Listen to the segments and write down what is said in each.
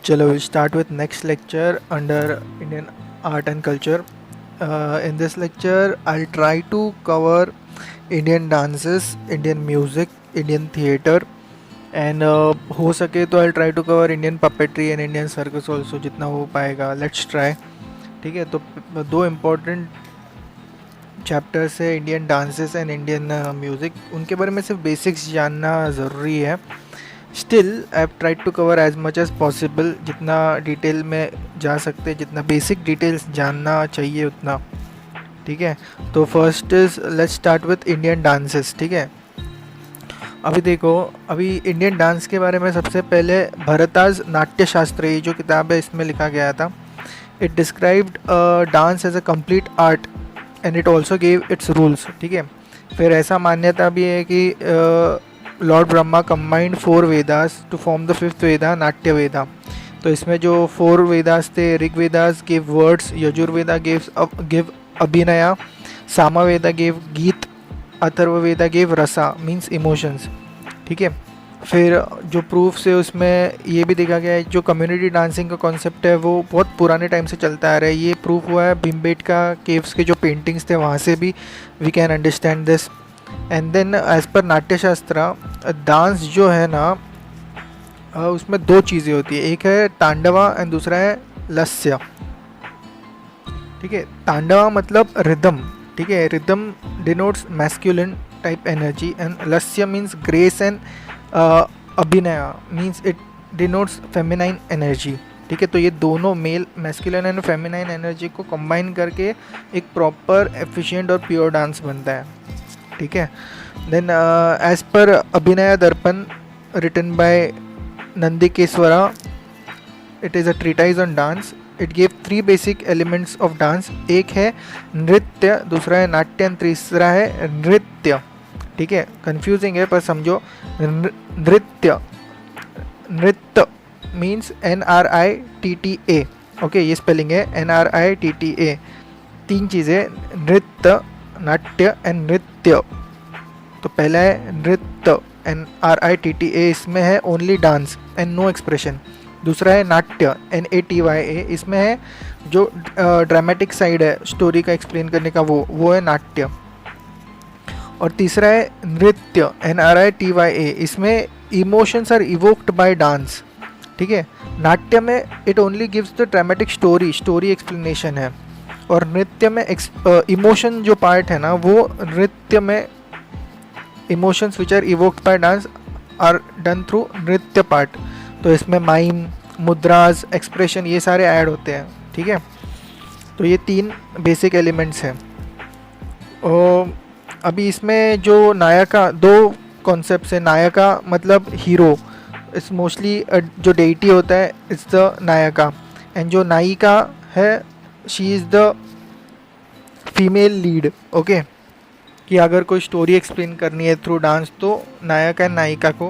Chalo, we'll start with next lecture under Indian art and culture. In this lecture, I'll try to cover Indian dances, Indian music, Indian theatre, and हो सके तो I'll try to cover Indian puppetry and Indian circus also जितना हो पाएगा. Let's try. ठीक है, तो दो इम्पोर्टेंट चैप्टर्स है Indian dances and Indian music. उनके बारे में सिर्फ बेसिक्स जानना ज़रूरी है. Still I have tried to cover as much as possible, जितना डिटेल में जा सकते, जितना बेसिक डिटेल्स जानना चाहिए उतना. ठीक है, तो first is let's start with Indian dances. ठीक है, अभी देखो, अभी इंडियन डांस के बारे में सबसे पहले भरताज नाट्य शास्त्र, ये जो किताब है इसमें लिखा गया था. It described dance as a complete art and it also gave its rules. ठीक है, फिर ऐसा मान्यता भी है कि lord Brahma combined 4 Vedas to form the 5th Veda, Natya Veda. तो इसमें जो 4 वेदास थे, Rig Vedas give words, Yajurveda give abhinaya, Samaveda give geet, Atharvaveda give rasa means emotions. ठीक है, फिर जो प्रूफ्स है उसमें ये भी देखा गया है, जो कम्युनिटी डांसिंग का कॉन्सेप्ट है वो बहुत पुराने टाइम से चलता आ रहा है. ये प्रूफ हुआ है भीमबेटका केव्स के जो पेंटिंग्स थे वहाँ से भी we can understand this. And then as per Natyashastra, dance जो है ना उसमें 2 चीज़ें होती है, एक है तांडवा एंड दूसरा है लस्य. ठीक है, तांडवा मतलब रिदम. ठीक है, rhythm denotes masculine type energy and lasya means grace and abhinaya means it denotes feminine energy. ठीक है, तो ये दोनों male masculine and feminine energy को कंबाइन करके एक प्रॉपर एफिशिएंट और प्योर डांस बनता है. ठीक है, then as per Abhinaya Darpana written by Nandikeshvara, it is a treatise on dance. It give 3 basic elements of dance. एक है नृत्य, दूसरा है नाट्य एंड तीसरा है नृत्य. ठीक है, कंफ्यूजिंग है पर समझो. नृत्य, नृत्य मीन्स NRITTA. ओके, ये स्पेलिंग है NRITTA. 3 चीज़ें, नृत्य, नाट्य एंड नृत्य. तो पहला है नृत्य NRITTA, इसमें है only dance and no expression. दूसरा है नाट्य NATYA, इसमें है जो ड्रामेटिक साइड है स्टोरी का एक्सप्लेन करने का, वो है नाट्य. और तीसरा है नृत्य NRITYA, इसमें emotions are evoked by dance. ठीक है, नाट्य में it only gives the dramatic story explanation है. और नृत्य में इमोशन जो पार्ट है ना, वो नृत्य में emotions which are evoked by dance are done through नृत्य पार्ट. तो इसमें माइम, मुद्राज, एक्सप्रेशन ये सारे ऐड होते हैं. ठीक है, तो ये 3 बेसिक एलिमेंट्स हैं. और अभी इसमें जो नायका, 2 कॉन्सेप्ट्स है. नायका मतलब हीरो, इस मोस्टली जो डेइटी होता है इट्स द नायका. एंड जो नायिका है she is the female lead. Okay, कि अगर कोई स्टोरी एक्सप्लेन करनी है थ्रू डांस तो नायक एंड नायिका को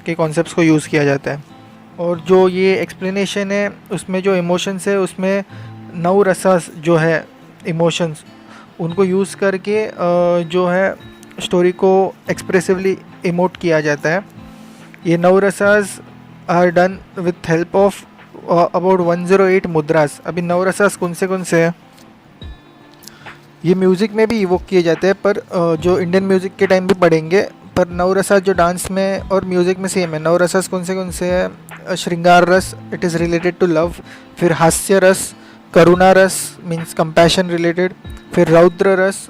के कॉन्सेप्ट्स को यूज़ किया जाता है. और जो ये एक्सप्लेनेशन है उसमें जो इमोशंस है उसमें 9 रसास जो है इमोशंस, उनको यूज़ करके जो है स्टोरी को एक्सप्रेसिवली इमोट किया जाता है. ये 9 rasas are done with help of about 108 mudras. अभी 9 रसास कौन से हैं, ये म्यूज़िक में भी इवोक किए जाते हैं, पर जो इंडियन म्यूज़िक के टाइम भी पढ़ेंगे. पर 9 रसास जो डांस में और म्यूज़िक में सेम है. 9 रसास कौन से हैं, श्रृंगार रस, it is related to love. फिर हास्य रस, करुणा रस मीन्स कंपैशन रिलेटेड. फिर रौद्र रस,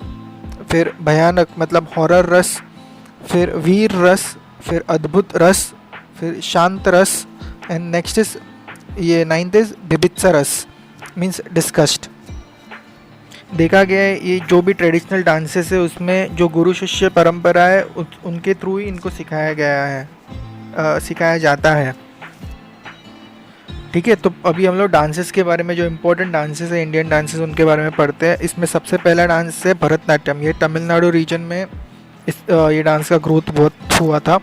फिर भयानक मतलब हॉरर रस, फिर वीर रस, फिर अद्भुत रस, फिर शांत रस. एंड नेक्स्ट इज ये 9th इज बिभित्सा रस मीन्स डिस्कस्ट. देखा गया है ये जो भी ट्रेडिशनल डांसेस है उसमें जो गुरु शिष्य परंपरा है उनके थ्रू ही इनको सिखाया गया है, सिखाया जाता है. ठीक है, तो अभी हम लोग डांसेस के बारे में, जो इम्पोर्टेंट डांसेस है इंडियन डांसेस, उनके बारे में पढ़ते हैं. इसमें सबसे पहला डांस है भरतनाट्यम. ये तमिलनाडु रीजन में ये डांस का ग्रोथ बहुत हुआ था.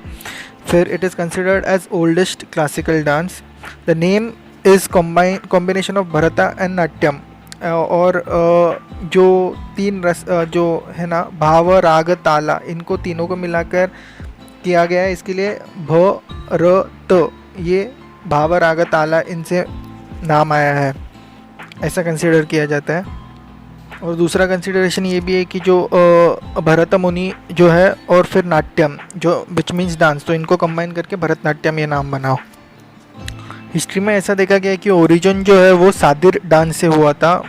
फिर it is considered as oldest classical dance. The name is combination of Bharata and Natyam. और जो 3 रस जो है ना, भाव, राग, ताला, इनको तीनों को मिलाकर किया गया है. इसके लिए भ र त ये भाव, राग, ताला इनसे नाम आया है, ऐसा कंसिडर किया जाता है। और दूसरा कंसिडरेशन ये भी है कि जो भरत मुनि जो है और फिर नाट्यम जो विच मीन्स डांस, तो इनको कंबाइन करके भरतनाट्यम ये नाम बना। हिस्ट्री में ऐसा देखा गया है कि ओरिजिन जो है वो सादिर डांस से हुआ था,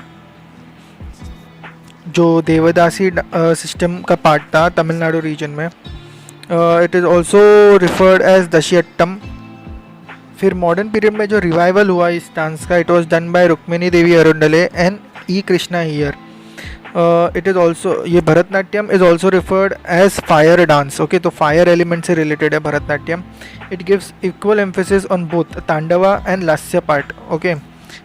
जो देवदासी सिस्टम का पार्ट था तमिलनाडु रीजन में। It is also referred as Dasiattam. फिर मॉडर्न पीरियड में जो रिवाइवल हुआ इस डांस का, it was done by Rukmini Devi Arundale and E Krishna Iyer. It is also, ये Bharatanatyam is also referred as fire dance. Okay, तो फायर एलिमेंट से रिलेटेड है Bharatanatyam. It gives equal emphasis on both tandava and lasya part. Okay,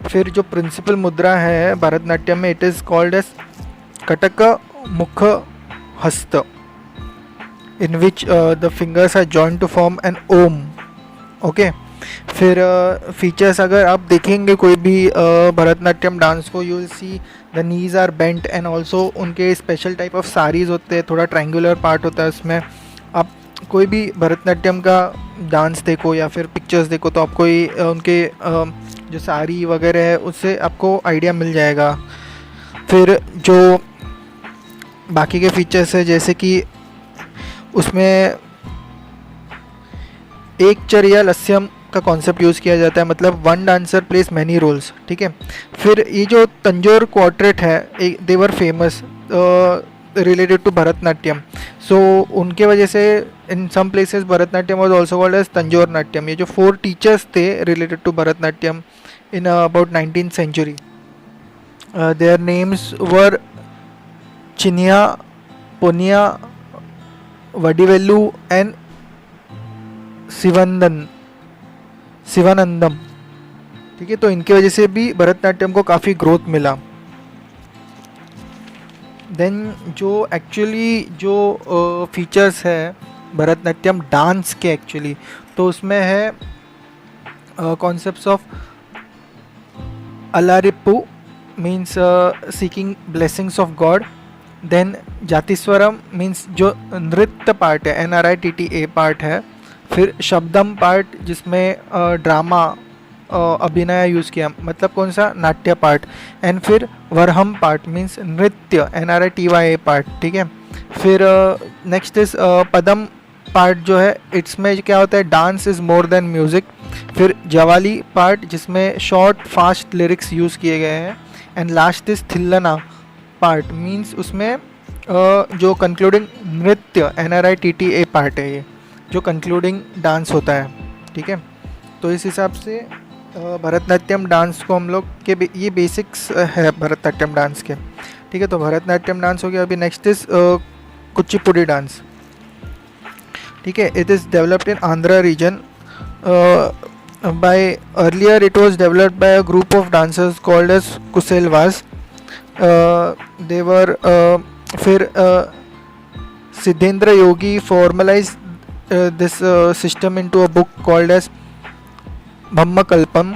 फिर जो principal mudra है भरतनाट्यम में, it is called as kataka mukha hasta, in which the fingers are joint to form an Om. Okay, फिर features अगर आप देखेंगे कोई भी भरतनाट्यम डांस को, you will see the knees are bent and also उनके स्पेशल टाइप ऑफ साड़ीज़ होते हैं, थोड़ा ट्रायंगुलर पार्ट होता है उसमें। आप कोई भी भरतनाट्यम का डांस देखो या फिर पिक्चर्स देखो तो आपको उनके जो साड़ी वगैरह है उससे आपको आइडिया मिल जाएगा। फिर जो बाकी के फीचर्स है जैसे कि उसमें एक चर या लस्यम का कॉन्सेप्ट यूज़ किया जाता है, मतलब one dancer plays many roles. ठीक है, फिर ये जो तंजौर क्वार्टेट है, they were famous related to Bharatanatyam, so उनके वजह से in some places Bharatanatyam was also called as Tanjore Natyam. ये जो 4 टीचर्स थे related to Bharatanatyam in about 19th century, their names were Chinnaiah, Ponnaiah, Vadivelu and Sivanandam. ठीक है, तो इनकी वजह से भी भरतनाट्यम को काफ़ी ग्रोथ मिला। देन जो एक्चुअली जो फीचर्स है भरतनाट्यम डांस के एक्चुअली, तो उसमें है concepts of alarippu means seeking blessings of God. Then jatiswaram means जो नृत्य पार्ट है, NRITTA पार्ट है। फिर शब्दम पार्ट जिसमें ड्रामा अभिनय यूज़ किया, मतलब कौन सा, नाट्य पार्ट। एंड फिर varnam part means nritya, NRITYA part. ठीक है, फिर नेक्स्ट इज पदम पार्ट जो है, इसमें क्या होता है, dance is more than music. फिर जवाली पार्ट जिसमें शॉर्ट फास्ट लिरिक्स यूज़ किए गए हैं। And last is thillana part means उसमें जो कंक्लूडिंग नृत्य, NRITTA पार्ट है, ये जो कंक्लूडिंग डांस होता है। ठीक है, तो इस हिसाब से भरतनाट्यम डांस को हम लोग के ये बेसिक्स है भरतनाट्यम डांस के। ठीक है, तो भरतनाट्यम डांस हो गया। अभी नेक्स्ट इज कुचिपुड़ी डांस। ठीक है, it is developed in Andhra region by, earlier it was developed by a group of dancers called as Kusheelavas. देवर फिर Siddhendra Yogi formalise this system into a book called as Brahmakalpam.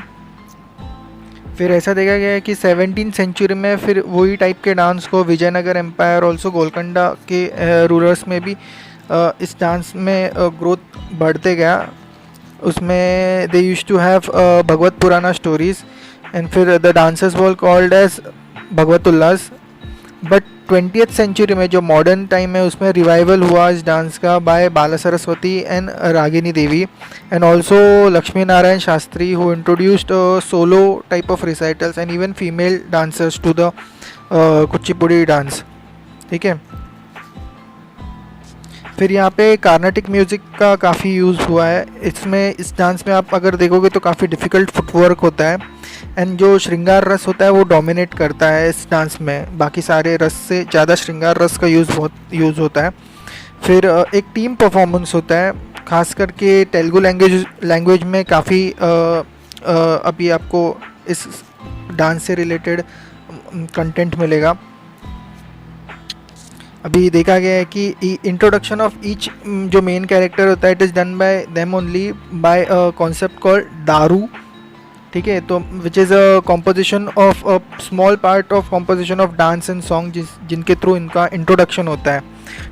फिर ऐसा देखा गया है कि 17th century में फिर वही टाइप के डांस को विजयनगर एम्पायर, ऑल्सो गोलकोंडा के रूलर्स में भी इस डांस में ग्रोथ बढ़ते गया। उसमें they used to have Bhagavata Purana stories and फिर the dancers were called as Bhagavathulas. But 20th century में जो मॉडर्न टाइम है उसमें रिवाइवल हुआ इस डांस का by Bala Saraswati and Ragini Devi and also Lakshmi Narayan Shastri, who introduced solo type of recitals and even female dancers to the Kuchipudi dance. ठीक है, फिर यहाँ पे कार्नाटिक म्यूज़िक का काफ़ी यूज़ हुआ है इसमें। इस डांस में आप अगर देखोगे तो काफ़ी डिफ़िकल्ट फुटवर्क होता है एंड जो श्रृंगार रस होता है वो डोमिनेट करता है इस डांस में, बाकी सारे रस से ज़्यादा श्रृंगार रस का बहुत यूज़ होता है। फिर एक टीम परफॉर्मेंस होता है, खास करके तेलुगु लैंग्वेज में काफ़ी अभी आपको इस डांस से रिलेटेड कंटेंट मिलेगा। अभी देखा गया है कि इंट्रोडक्शन ऑफ ईच जो मेन कैरेक्टर होता है, it is done by them only by a concept called दारू। ठीक है, तो विच is a composition of a small part of composition of dance and song जिनके थ्रू इनका इंट्रोडक्शन होता है।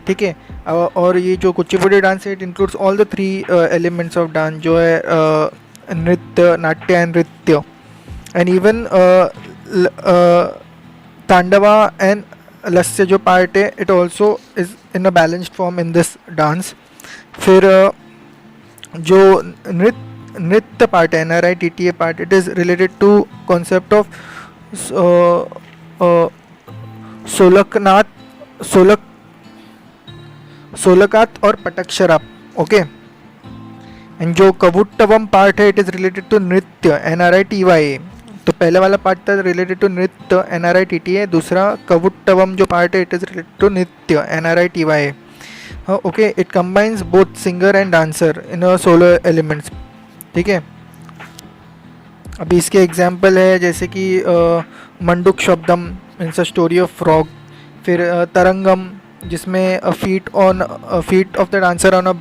ठीक है, और ये जो कुचिपुड़ी डांस है, it includes all the 3 elements of dance, जो है nritya, natya and nritya, and even तांडवा and lasya जो पार्ट है it also is in a balanced form in this dance. फिर जो नृत्य पार्ट है NRITTA part, it is related to concept of solkanath solkat और patakshara. Okay. And जो kavuttvam part है it is related to nritya NRITYA. तो पहले वाला पार्ट था रिलेटेड टू नृत्य NRITTA, दूसरा कवुट्टवम जो पार्ट है it is related to nritya NRITYA. Okay. It combines both singer and dancer in a solo elements. ठीक है. अभी इसके एग्जाम्पल है जैसे कि manduka shabdam means a story of frog. फिर तरंगम जिसमें feet of the dancer on a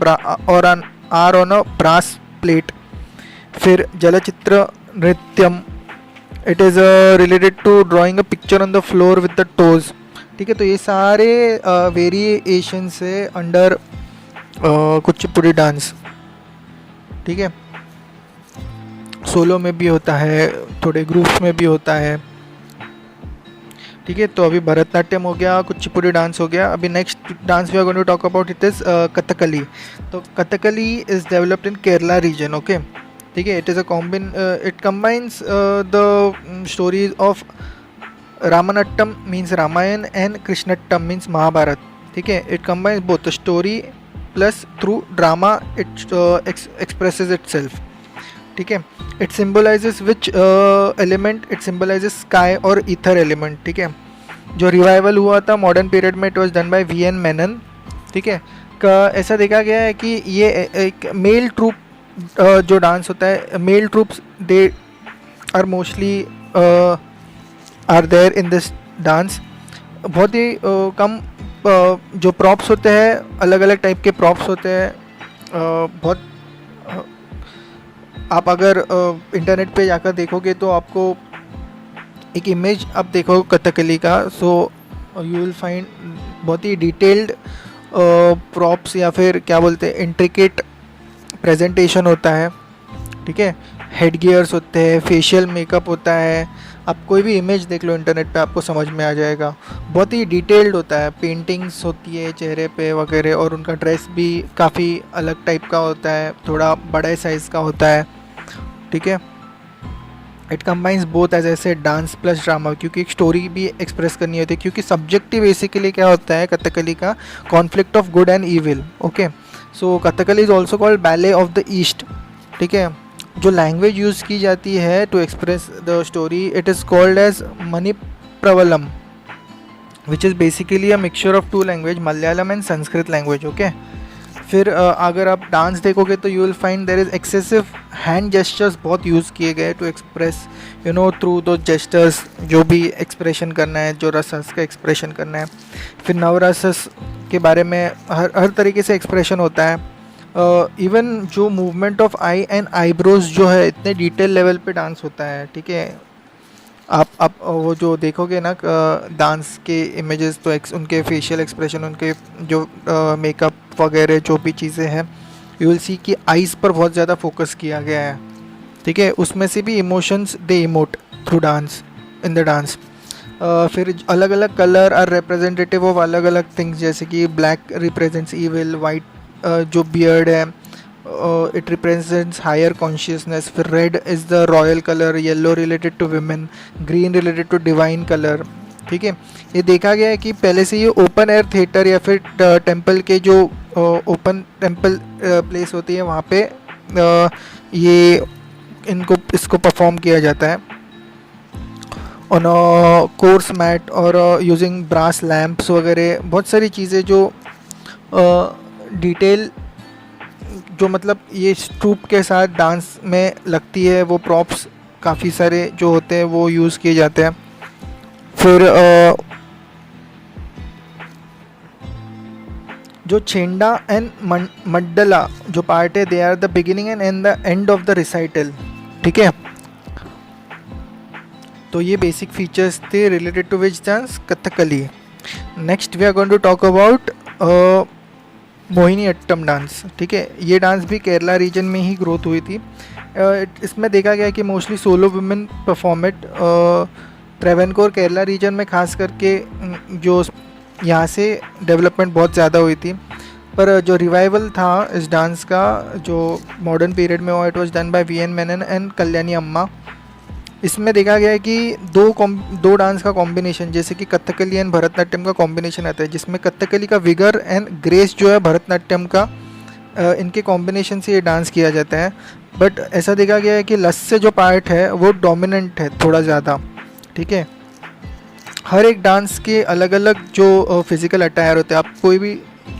brass plate. फिर Jalachitra nrityam, it is related to drawing a picture on the floor with the toes. ठीक है. तो ये सारे वेरिएशंस है अंडर कुचिपुड़ी डांस. ठीक है. सोलो में भी होता है, थोड़े ग्रुप्स में भी होता है. ठीक है. तो अभी भरतनाट्यम हो गया, कुचिपुड़ी डांस हो गया. अभी next dance we are going to talk about it is Kathakali. तो Kathakali is developed in Kerala region. Okay. ठीक है. It is it combines the stories of Ramanattam means Ramayana and Krishnanattam means Mahabharata. ठीक है. It combines both the story plus through drama it expresses itself. ठीक है. It symbolises which element, it symbolises sky और ether element. ठीक है. जो revival हुआ था मॉडर्न पीरियड में it was done bye VN Menon. ठीक है. का ऐसा देखा गया है कि ये एक मेल ट्रूप जो डांस होता है, male troupes they are mostly are there in this dance. बहुत ही कम जो प्रॉप्स होते हैं, अलग अलग टाइप के प्रॉप्स होते हैं. बहुत आप अगर इंटरनेट पे जाकर देखोगे तो आपको एक इमेज आप देखो कथकली का, सो यू विल फाइंड बहुत ही डिटेल्ड प्रॉप्स या फिर क्या बोलते हैं इंट्रिकेट प्रेजेंटेशन होता है. ठीक है. हेड गियर्स होते हैं, फेशियल मेकअप होता है. आप कोई भी इमेज देख लो इंटरनेट पे आपको समझ में आ जाएगा. बहुत ही डिटेल्ड होता है, पेंटिंग्स होती है चेहरे पे वगैरह, और उनका ड्रेस भी काफ़ी अलग टाइप का होता है, थोड़ा बड़े साइज़ का होता है. ठीक है. इट कंबाइंस बोथ एज ऐसे डांस प्लस ड्रामा, क्योंकि एक स्टोरी भी एक्सप्रेस करनी होती है, क्योंकि सब्जेक्टिव बेसिकली क्या होता है कथकली का, conflict of good and evil. Okay. So Kathakali is also called ballet of the east. ठीक है. जो लैंग्वेज यूज़ की जाती है to express the story, it is called as Manipravalam, which is basically a mixture of two language, Malayalam and Sanskrit language. Okay. फिर अगर आप dance देखोगे तो you will find there is excessive hand gestures बहुत यूज़ किए गए टू एक्सप्रेस थ्रू दो gestures जो भी एक्सप्रेशन करना है, जो रसस का एक्सप्रेशन करना है. फिर नवरसस के बारे में हर तरीके से एक्सप्रेशन होता है. इवन जो movement of I and eyebrows जो है इतने डिटेल लेवल पे डांस होता है. ठीक है. आप वो जो देखोगे ना डांस के इमेजेस, तो उनके फेशियल एक्सप्रेशन, उनके जो मेकअप वगैरह जो भी चीज़ें हैं, यू विल सी कि आइज़ पर बहुत ज़्यादा फोकस किया गया है. ठीक है. उसमें से भी emotions they emote through dance in the dance. फिर अलग अलग कलर आर रिप्रेजेंटेटिव ऑफ अलग अलग थिंग्स, जैसे कि ब्लैक रिप्रेजेंट्स ईविल, वाइट जो बियर्ड है इट रिप्रेजेंट्स हायर कॉन्शियसनेस. फिर red is the royal colour, yellow related to women, green related to divine colour. ठीक है. ये देखा गया है कि पहले से ये ओपन एयर थिएटर या फिर टेम्पल के जो ओपन टेम्पल प्लेस होती है वहाँ पे ये इसको परफॉर्म किया जाता है ऑन कोर्स मैट और यूजिंग ब्रास लैम्प्स वगैरह. बहुत सारी चीज़ें जो डिटेल जो मतलब ये ट्रूप के साथ डांस में लगती है, वो प्रॉप्स काफ़ी सारे जो होते हैं वो यूज़ किए जाते हैं. फिर जो छेंडा एंड मड्डला जो पार्ट है, they are the beginning and the end of the recital. ठीक है. तो ये बेसिक फीचर्स थे related to which dance, Kathakali. Next we are going to talk about Mohini attam dance, ठीक है। ये डांस भी केरला रीजन में ही ग्रोथ हुई थी। इसमें देखा गया कि mostly solo women perform it. Travancore Kerala region में खास करके जो यहाँ से डेवलपमेंट बहुत ज़्यादा हुई थी। पर जो रिवाइवल था इस डांस का जो मॉडर्न पीरियड में हुआ, it was done by V N. Menon and Kalyani Amma. इसमें देखा गया है कि दो डांस का कॉम्बिनेशन, जैसे कि कथकली एंड भरतनाट्यम का कॉम्बिनेशन आता है, जिसमें कथकली का विगर एंड ग्रेस जो है भरतनाट्यम का, इनके कॉम्बिनेशन से ये डांस किया जाता है। बट ऐसा देखा गया है कि लस्य जो पार्ट है वो डोमिनेंट है थोड़ा ज़्यादा, ठीक है। हर एक डांस के अलग अलग जो फिज़िकल अटायर होते हैं, आप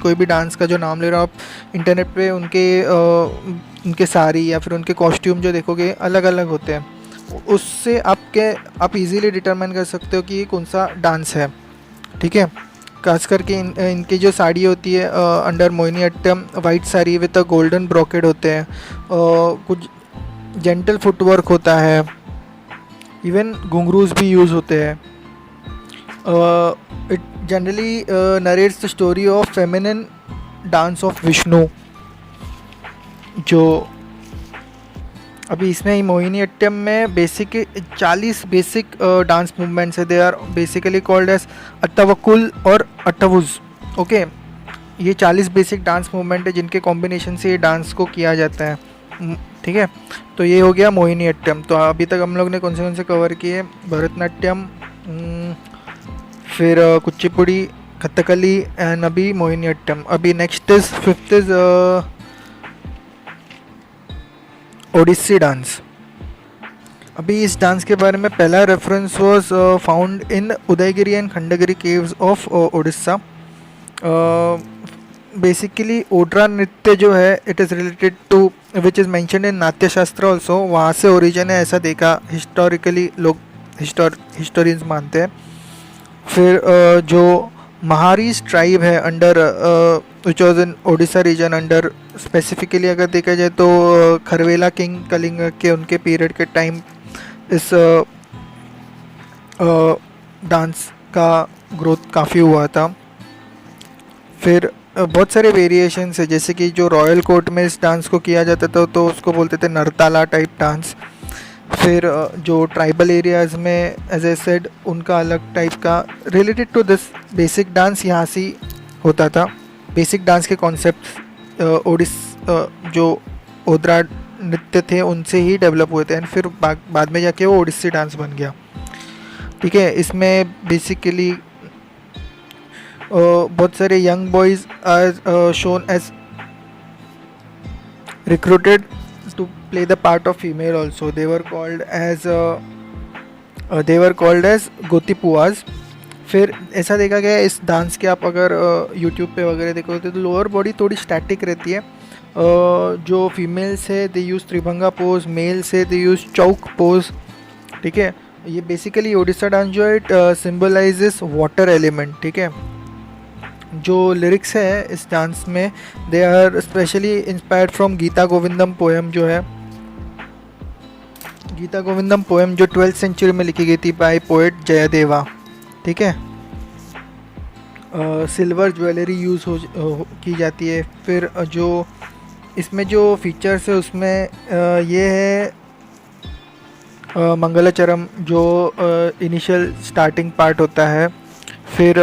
कोई भी डांस का जो नाम ले रहे हो आप इंटरनेट पे, उनके साड़ी या फिर उनके कॉस्ट्यूम जो देखोगे अलग अलग होते हैं। उससे आप इजीली डिटरमाइन कर सकते हो कि ये कौन सा डांस है, ठीक है। खास करके इनकी जो साड़ी होती है under Mohini attam, white sari with a golden brocade होते हैं, कुछ जेंटल फुटवर्क होता है, इवन घुंघरूज भी यूज़ होते हैं। It generally narrates the story of feminine dance of Vishnu. जो अभी इसमें ही मोहिनी अट्टम में 40 बेसिक डांस मूवमेंट्स है। They are basically called as adavukal और अट्टवुज, ओके। ये 40 बेसिक डांस मूवमेंट है जिनके कॉम्बिनेशन से ये डांस को किया जाता है, ठीक है। तो ये हो गया मोहिनी अट्टम। तो अभी तक हम लोग ने कौन से कवर किए? भरतनाट्यम, फिर कुचिपुड़ी, कथकली एंड अभी मोहिनी अट्टम। अभी next is 5th is Odissi dance. अभी इस डांस के बारे में पहला reference was found in Udayagiri and Khandagiri caves of Odisha. Basically Odra nritya जो है it is related to which is mentioned in Natya Shastra also, वहाँ से ओरिजिन है ऐसा देखा हिस्टोरिकली, लोग हिस्टोरियंस मानते हैं। फिर जो महारीज ट्राइब है under which was in Odisha region under, specifically अगर देखा जाए तो खरवेला किंग कलिंग के उनके पीरियड के टाइम इस डांस का ग्रोथ काफ़ी हुआ था। फिर बहुत सारे वेरिएशंस है, जैसे कि जो रॉयल कोर्ट में इस डांस को किया जाता था तो उसको बोलते थे नरताला टाइप डांस। फिर जो ट्राइबल एरियाज़ में एज ए सेड उनका अलग टाइप का related to this basic dance यहाँ से होता था। बेसिक डांस के कॉन्सेप्ट जो ओद्रा नृत्य थे उनसे ही डेवलप हुए थे एंड फिर बाद में जाके वो ओडिसी डांस बन गया, ठीक है। इसमें बेसिकली बहुत सारे young boys are shown as recruited to play the part of female also. They were called as गोतीपुआज। फिर ऐसा देखा गया इस डांस के, आप अगर यूट्यूब पे वगैरह देखोगे तो लोअर बॉडी थोड़ी स्टैटिक रहती है। जो फीमेल्स है दे यूज़ त्रिभंगा पोज, मेल से दे यूज़ चौक पोज, ठीक है। ये बेसिकली ओडिशा डांस जो है इट सिम्बलाइजेस वाटर एलिमेंट, ठीक है। जो लिरिक्स है इस डांस में they are specially inspired from Gita Govindam poem. जो है गीता गोविंदम पोएम जो 12th सेंचुरी में लिखी गई थी बाय पोएट जयदेवा, ठीक है। सिल्वर ज्वेलरी यूज़ की जाती है। फिर जो इसमें जो फीचर्स है उसमें ये है मंगलाचरम जो इनिशियल स्टार्टिंग पार्ट होता है। फिर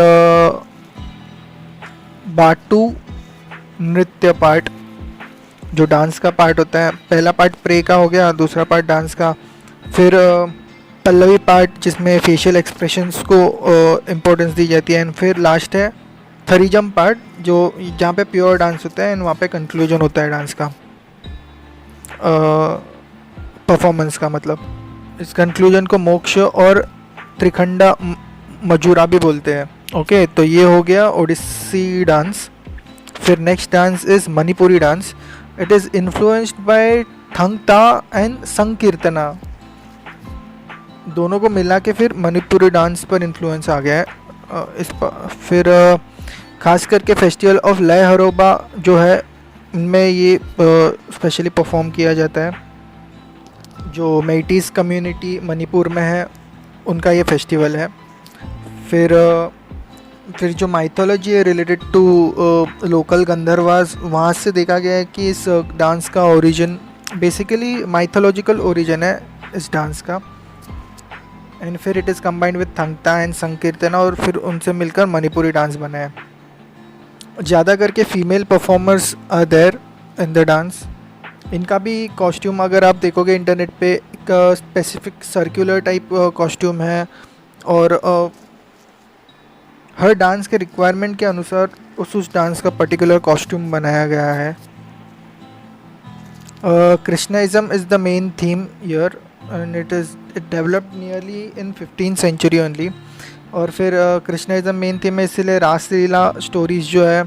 बाटू नृत्य पार्ट जो डांस का पार्ट होता है, पहला पार्ट प्रे का हो गया, दूसरा पार्ट डांस का। फिर पल्लवी पार्ट जिसमें फेशियल एक्सप्रेशंस को इम्पोर्टेंस दी जाती है एंड फिर लास्ट है थरीजम पार्ट जो जहाँ पे प्योर डांस होता है एंड वहाँ पे कंक्लूजन होता है डांस का, परफॉर्मेंस का मतलब। इस कंक्लूजन को मोक्ष और त्रिखंडा मजूरा भी बोलते हैं, ओके। तो ये हो गया ओडिसी डांस। फिर next dance is Manipuri dance. It is influenced by Thangta and Sankirtana, दोनों को मिला के फिर मणिपुरी डांस पर इन्फ्लुएंस आ गया है। फिर खास करके फेस्टिवल ऑफ लय हरोबा जो है इनमें ये स्पेशली परफॉर्म किया जाता है। जो मेइटीज़ कम्युनिटी मणिपुर में है उनका ये फेस्टिवल है। फिर फिर जो माइथोलॉजी है रिलेटेड टू लोकल गंधर्वास, वहाँ से देखा गया है कि इस डांस का ओरिजिन बेसिकली माइथोलॉजिकल ओरिजिन है इस डांस का। एंड फिर it is combined with Thangta and Sankirtana, और फिर उनसे मिलकर मणिपुरी डांस बना है। ज़्यादा करके female performers are there in the dance. इनका भी कॉस्ट्यूम अगर आप देखोगे इंटरनेट पे, एक स्पेसिफिक सर्कुलर टाइप कॉस्ट्यूम है, और हर डांस के रिक्वायरमेंट के अनुसार उस डांस का पर्टिकुलर कॉस्ट्यूम बनाया गया है। Krishnaism is the main theme here and it developed nearly in 15th century only. और फिर कृष्णाइज्म मेन थीम है, इसीलिए रासलीला स्टोरीज़ जो है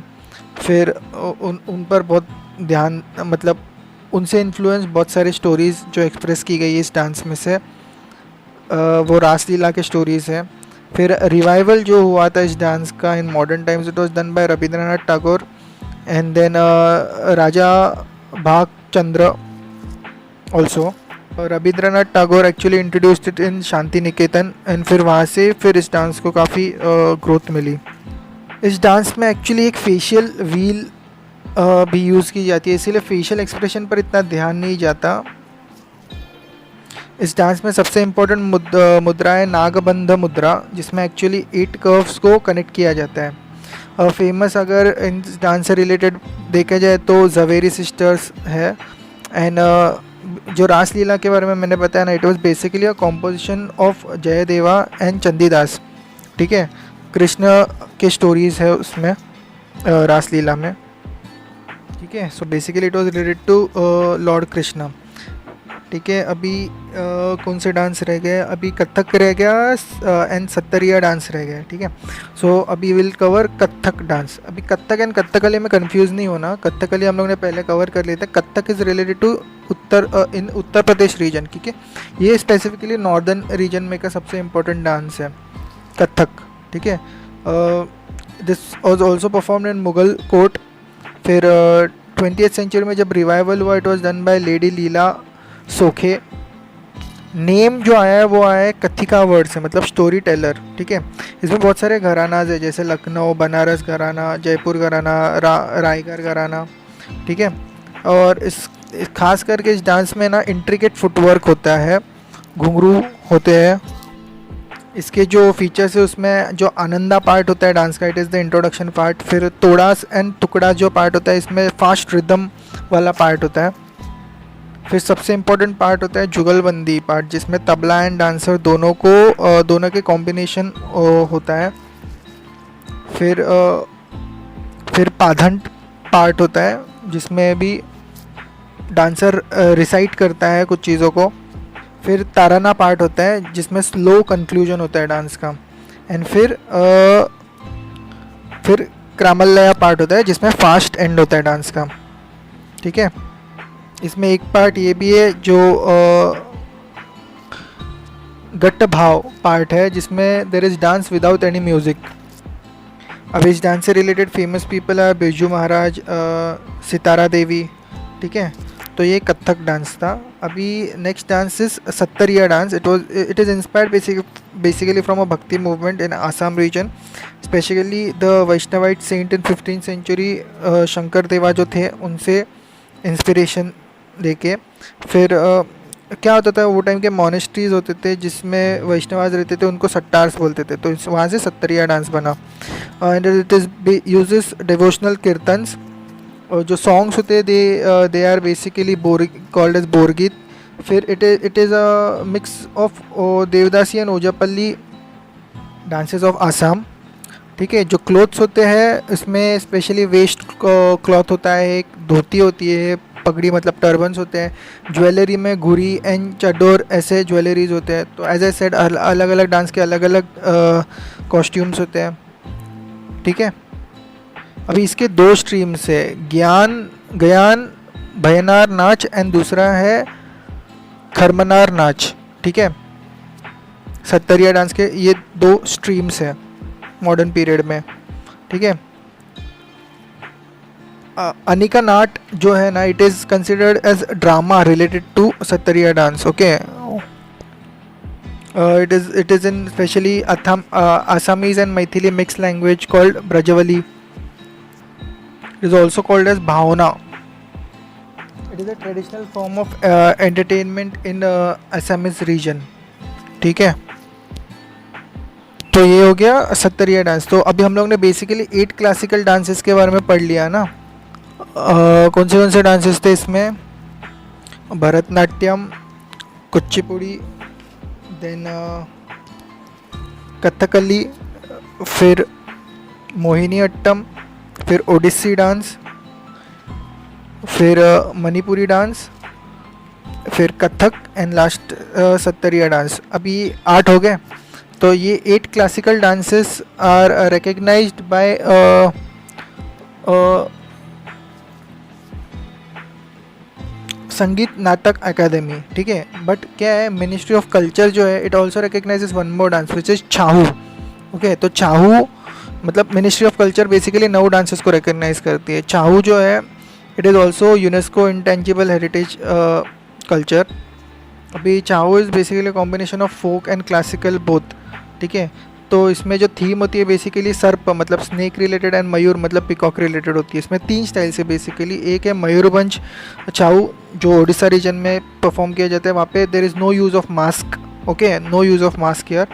फिर उन पर बहुत ध्यान, मतलब उनसे इन्फ्लुएंस बहुत सारी स्टोरीज़ जो एक्सप्रेस की गई है इस डांस में से वो रासलीला के स्टोरीज़ है। फिर रिवाइवल जो हुआ था इस डांस का in modern times, it was done by Rabindranath Tagore and then Raja Bhagchandra also. Rabindranath Tagore actually introduced it in Shanti Niketan, and फिर वहाँ से फिर इस डांस को काफ़ी ग्रोथ मिली। इस डांस में एक्चुअली एक फेशियल व्हील भी यूज़ की जाती है, इसीलिए फेशियल एक्सप्रेशन पर इतना ध्यान नहीं जाता। इस डांस में सबसे इम्पोर्टेंट मुद्रा है नागबंध मुद्रा, जिसमें एक्चुअली 8 कर्व्स को कनेक्ट किया जाता है। फेमस अगर इन डांस से रिलेटेड देखा जाए तो जवेरी सिस्टर्स है। एंड जो रासलीला के बारे में मैंने बताया ना, it was basically a composition of Jayadeva and Chandidas, ठीक है। कृष्ण के स्टोरीज़ है उसमें रासलीला में, ठीक है। So basically it was related to lord Krishna, ठीक है। अभी कौन से डांस रह गए, अभी कथक रह गया एंड सत्तरिया डांस रह गया, ठीक है। सो अभी विल कवर कथक डांस। अभी कथक एंड कथकली में कंफ्यूज नहीं होना, कथकली हम लोग ने पहले कवर कर लिया था। Kathak is related to Uttar Pradesh region, ठीक है। ये स्पेसिफिकली नॉर्दर्न रीजन में का सबसे इम्पोर्टेंट डांस है कथक, ठीक है। This was also performed in Mughal court. फिर 20th सेंचुरी में जब रिवाइवल हुआ, it was done by lady Leela Sokhey. Name जो आया है वो आया है कथिका वर्ड से, मतलब स्टोरी टेलर, ठीक है। इसमें बहुत सारे घरानाज है, जैसे लखनऊ बनारस घराना, जयपुर घराना, रायगढ़ घराना, ठीक है। और इस खास करके इस डांस में ना इंट्रिकेट फुटवर्क होता है, घुंघरू होते हैं। इसके जो फीचर्स है उसमें जो आनंदा पार्ट होता है डांस का, it is the introduction part. फिर तोड़ास एंड टुकड़ा जो पार्ट होता है, इसमें फास्ट रिदम वाला पार्ट होता है। फिर सबसे इम्पोर्टेंट पार्ट होता है जुगलबंदी पार्ट, जिसमें तबला एंड डांसर दोनों के कॉम्बिनेशन होता है। फिर पाधंट पार्ट होता है, जिसमें भी डांसर रिसाइट करता है कुछ चीज़ों को। फिर ताराना पार्ट होता है, जिसमें स्लो कंक्लूजन होता है डांस का। एंड फिर क्रामल्लया पार्ट होता है, जिसमें फास्ट एंड होता है डांस का, ठीक है। इसमें एक पार्ट ये भी है जो गट्ट भाव पार्ट है, जिसमें there is dance without any music. अब इस डांस से रिलेटेड फेमस पीपल है बिरजू महाराज, सितारा देवी, ठीक है। तो ये कथक डांस था। अभी next dance is Sattriya dance. It is inspired basically from a bhakti movement in Assam region, specially the Vaishnavite saint in 15th century Shankar Deva जो थे, उनसे इंस्पिरेशन लेके। फिर क्या होता था, वो टाइम के मोनेस्ट्रीज होते थे जिसमें वैष्णवाज रहते थे, उनको सट्टार्स बोलते थे, तो वहाँ से सत्तरिया डांस बना। And it is uses devotional kirtans, और जो सॉन्ग्स होते हैं they are basically called as Borgeet. फिर it is a mix of Devadasi and Ojapali dances of Assam, ठीक है। जो क्लोथ्स होते हैं इसमें स्पेशली वेस्ट क्लॉथ होता है, एक धोती होती है, पगड़ी मतलब टर्बन्स होते हैं। ज्वेलरी में घुरी एंड चडोर ऐसे ज्वेलरीज होते हैं। तो एज ए सेड अलग अलग डांस के अलग अलग कॉस्ट्यूम्स होते हैं, ठीक है। अभी इसके 2 स्ट्रीम्स है, गयान भयनार नाच एंड दूसरा है खरमनार नाच, ठीक है। सत्तरिया डांस के ये 2 स्ट्रीम्स हैं मॉडर्न पीरियड में, ठीक है। अनिका नाट जो है ना, it is considered as drama related to Sattriya dance, okay. It is in especially Assamese and Maithili mixed language called Brajavali. It is also called as Bhaona. It is a traditional form of entertainment in Assamese region. ठीक है, तो ये हो गया सत्तरिया dance. तो अभी हम लोग ने बेसिकली 8 क्लासिकल डांसेस के बारे में पढ़ लिया ना. कौन से डांसेस थे इसमें? भरतनाट्यम, कुचिपुड़ी, देन कथकली, फिर मोहिनी अट्टम, फिर ओडिसी डांस, फिर मणिपुरी डांस, फिर Kathak and last Sattriya dance. अभी 8 हो गए. तो ये 8 classical dances are recognized by Sangeet Natak अकादमी. ठीक है, बट क्या है, मिनिस्ट्री ऑफ कल्चर जो है it also recognises one more dance which is Chhau. Okay, तो छाहू मतलब ministry of culture basically 9 dances को रिकग्नाइज करती है. छाहू जो है it is also UNESCO intangible heritage culture. अभी Chhau is basically combination of folk and classical both. ठीक है, तो इसमें जो थीम होती है बेसिकली सर्प मतलब स्नेक रिलेटेड एंड मयूर मतलब पिकॉक रिलेटेड होती है. इसमें 3 स्टाइल से बेसिकली. एक है मयूरभंज छाऊ जो उड़ीसा रीजन में परफॉर्म किया जाता है. वहाँ पे there is no use of mask. Okay, no use of mask here.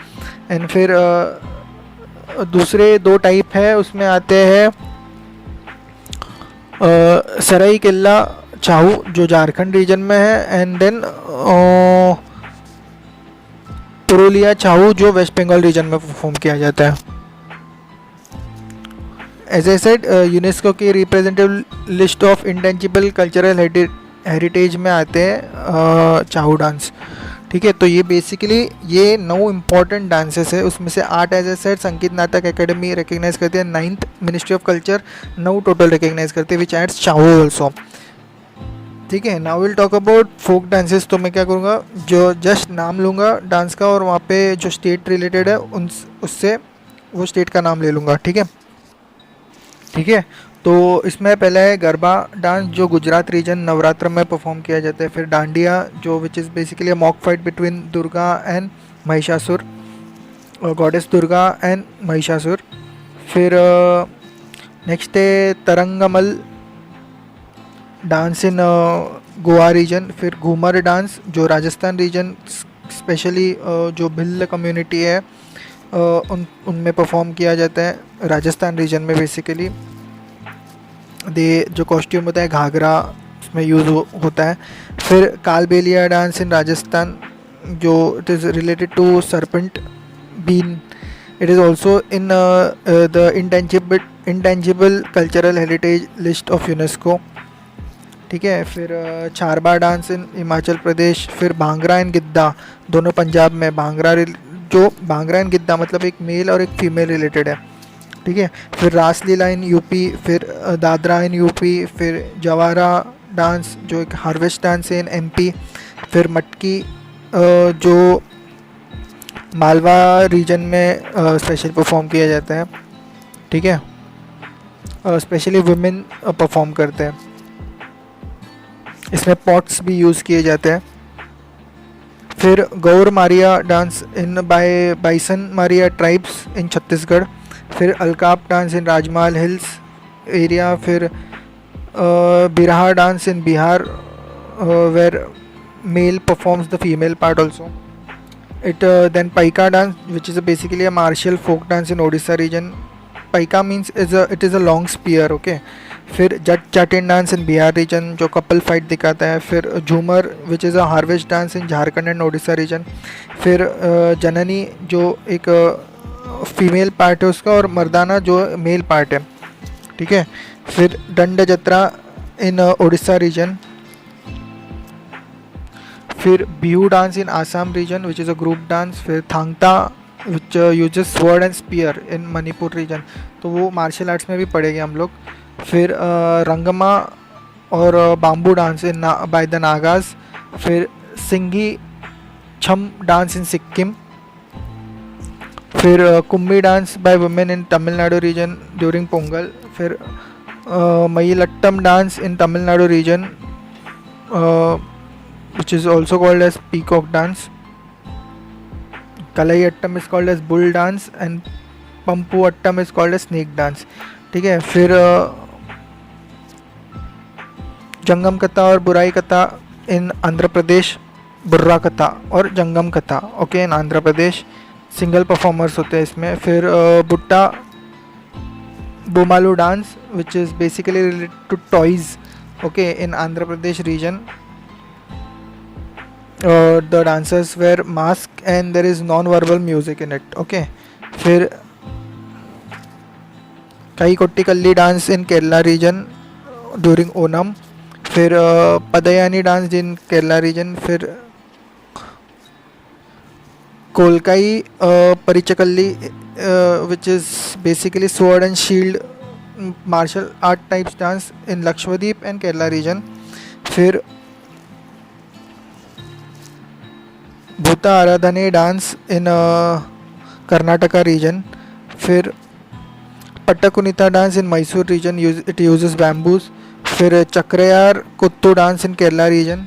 And फिर दूसरे 2 टाइप है, उसमें आते हैं सराई किला छाऊ जो झारखंड रीजन में है, एंड देन पुरुलिया छाऊ जो वेस्ट बंगाल रीजन में परफॉर्म किया जाता है. एज ए सेड यूनेस्को की representative list of intangible cultural heritage में आते हैं छाऊ डांस. ठीक है, तो ये बेसिकली ये 9 इम्पॉर्टेंट डांसेस है. उसमें से 8 एज ए सेड संगीत नाटक एकेडमी रिकग्नाइज करती है. 9th ministry of culture 9 total recognize करती है विच एड्स छाऊ ऑल्सो. ठीक है, now will talk about folk dances. तो मैं क्या करूँगा, जो जस्ट नाम लूँगा डांस का और वहाँ पे जो स्टेट रिलेटेड है उससे वो स्टेट का नाम ले लूँगा. ठीक है, ठीक है. तो इसमें पहला है गरबा डांस जो गुजरात रीजन नवरात्र में परफॉर्म किया जाता है. फिर डांडिया जो which is basically a mock fight between Durga and Mahishasur, goddess Durga and Mahishasur. फिर नेक्स्ट है Tarangamel dance in Goa region. फिर घूमर डांस जो राजस्थान रीजन स्पेशली जो भिल्ल कम्युनिटी है उनमें परफॉर्म किया जाता है राजस्थान रीजन में. बेसिकली जो कॉस्ट्यूम होता है घाघरा उसमें यूज़ होता है. फिर कालबेलिया डांस इन राजस्थान जो it is related to serpent been. It is also in the intangible cultural heritage list of UNESCO. ठीक है, फिर चारबा डांस इन हिमाचल प्रदेश. फिर भांगड़ा एंड गिद्दा दोनों पंजाब में. भांगड़ा एंड गिद्दा मतलब एक मेल और एक फीमेल रिलेटेड है. ठीक है, फिर रासलीला इन यूपी. फिर दादरा इन यूपी. फिर जवारा डांस जो एक हार्वेस्ट डांस है इन एमपी. फिर मटकी जो मालवा रीजन में स्पेशल परफॉर्म किया जाता है. ठीक है, स्पेशली वुमेन परफॉर्म करते हैं. इसमें पॉट्स भी यूज़ किए जाते हैं. फिर Gaur Maria dance in bison Maria tribes in Chhattisgarh. फिर Alkap dance in Rajmahal hills area. फिर Birha dance in Bihar where male performs the female part also. Then paika dance which is basically a martial folk dance in Odisha region. Paika means it is a long spear. Okay. फिर Jat Jatin dance in Bihar region जो couple fight दिखाता है. फिर Jhumar which is a harvest dance in Jharkhand and Odisha region. फिर जननी जो एक female part है उसका और मर्दाना जो मेल पार्ट है. ठीक है, फिर दंड जत्रा इन ओडिशा रीजन. फिर Bihu dance in Assam region which is a group dance. फिर Thangta which uses sword and spear in Manipur region. तो वो मार्शल आर्ट्स में भी पढ़ेंगे हम लोग. फिर रंगमा और bamboo dance in by the Nagas. फिर सिंगी छम डांस इन सिक्किम. फिर Kummi dance by women in Tamil Nadu region during Pongal. फिर Mayilattam dance in Tamil Nadu region which is also called as peacock dance. Kalaiyattam is called as bull dance and Pambu attam is called as snake dance, ठीक है। फिर जंगम कथा और बुराई कथा इन आंध्र प्रदेश, बुर्रा कथा और Jangam Katha okay in Andhra Pradesh, single performers होते हैं इसमें। फिर Butta Bommalu dance which is basically related to toys okay in Andhra Pradesh region. The dancers wear mask and there is non verbal music in it okay. फिर Kai Kottikali dance in Kerala region during Onam. फिर Padayani dance in Kerala region. फिर Kolkali Parichakali which is basically sword and shield martial art types dance in Lakshadweep and Kerala region. फिर Bhuta Aradhane dance in Karnataka region. फिर Pattakunitha dance in Mysore region, it uses bamboos. फिर Chakyar Koothu dance in Kerala region,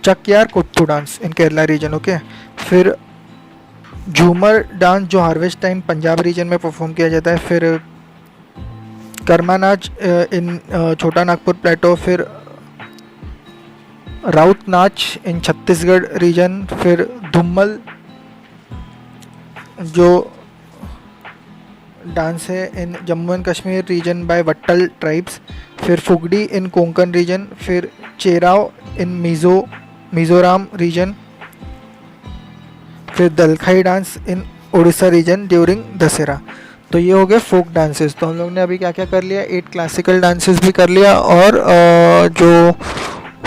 Chakyar Koothu dance in Kerala region okay. फिर Jhumar dance जो harvest time Punjab region में perform किया जाता है। फिर कर्मा नाच इन छोटा नागपुर प्लेटो। फिर राउत नाच इन छत्तीसगढ़ रीजन। फिर धुम्मल जो डांस है in Jammu and Kashmir region by Wattal tribes. फिर फुगड़ी इन कोंकण रीजन। फिर चेराव इन मिजोरम रीजन। फिर Dalkhai dance in Orissa region during Dussehra. तो ये हो गए फोक डांसेस। तो हम लोग ने अभी क्या क्या कर लिया, 8 क्लासिकल डांसेस भी कर लिया और जो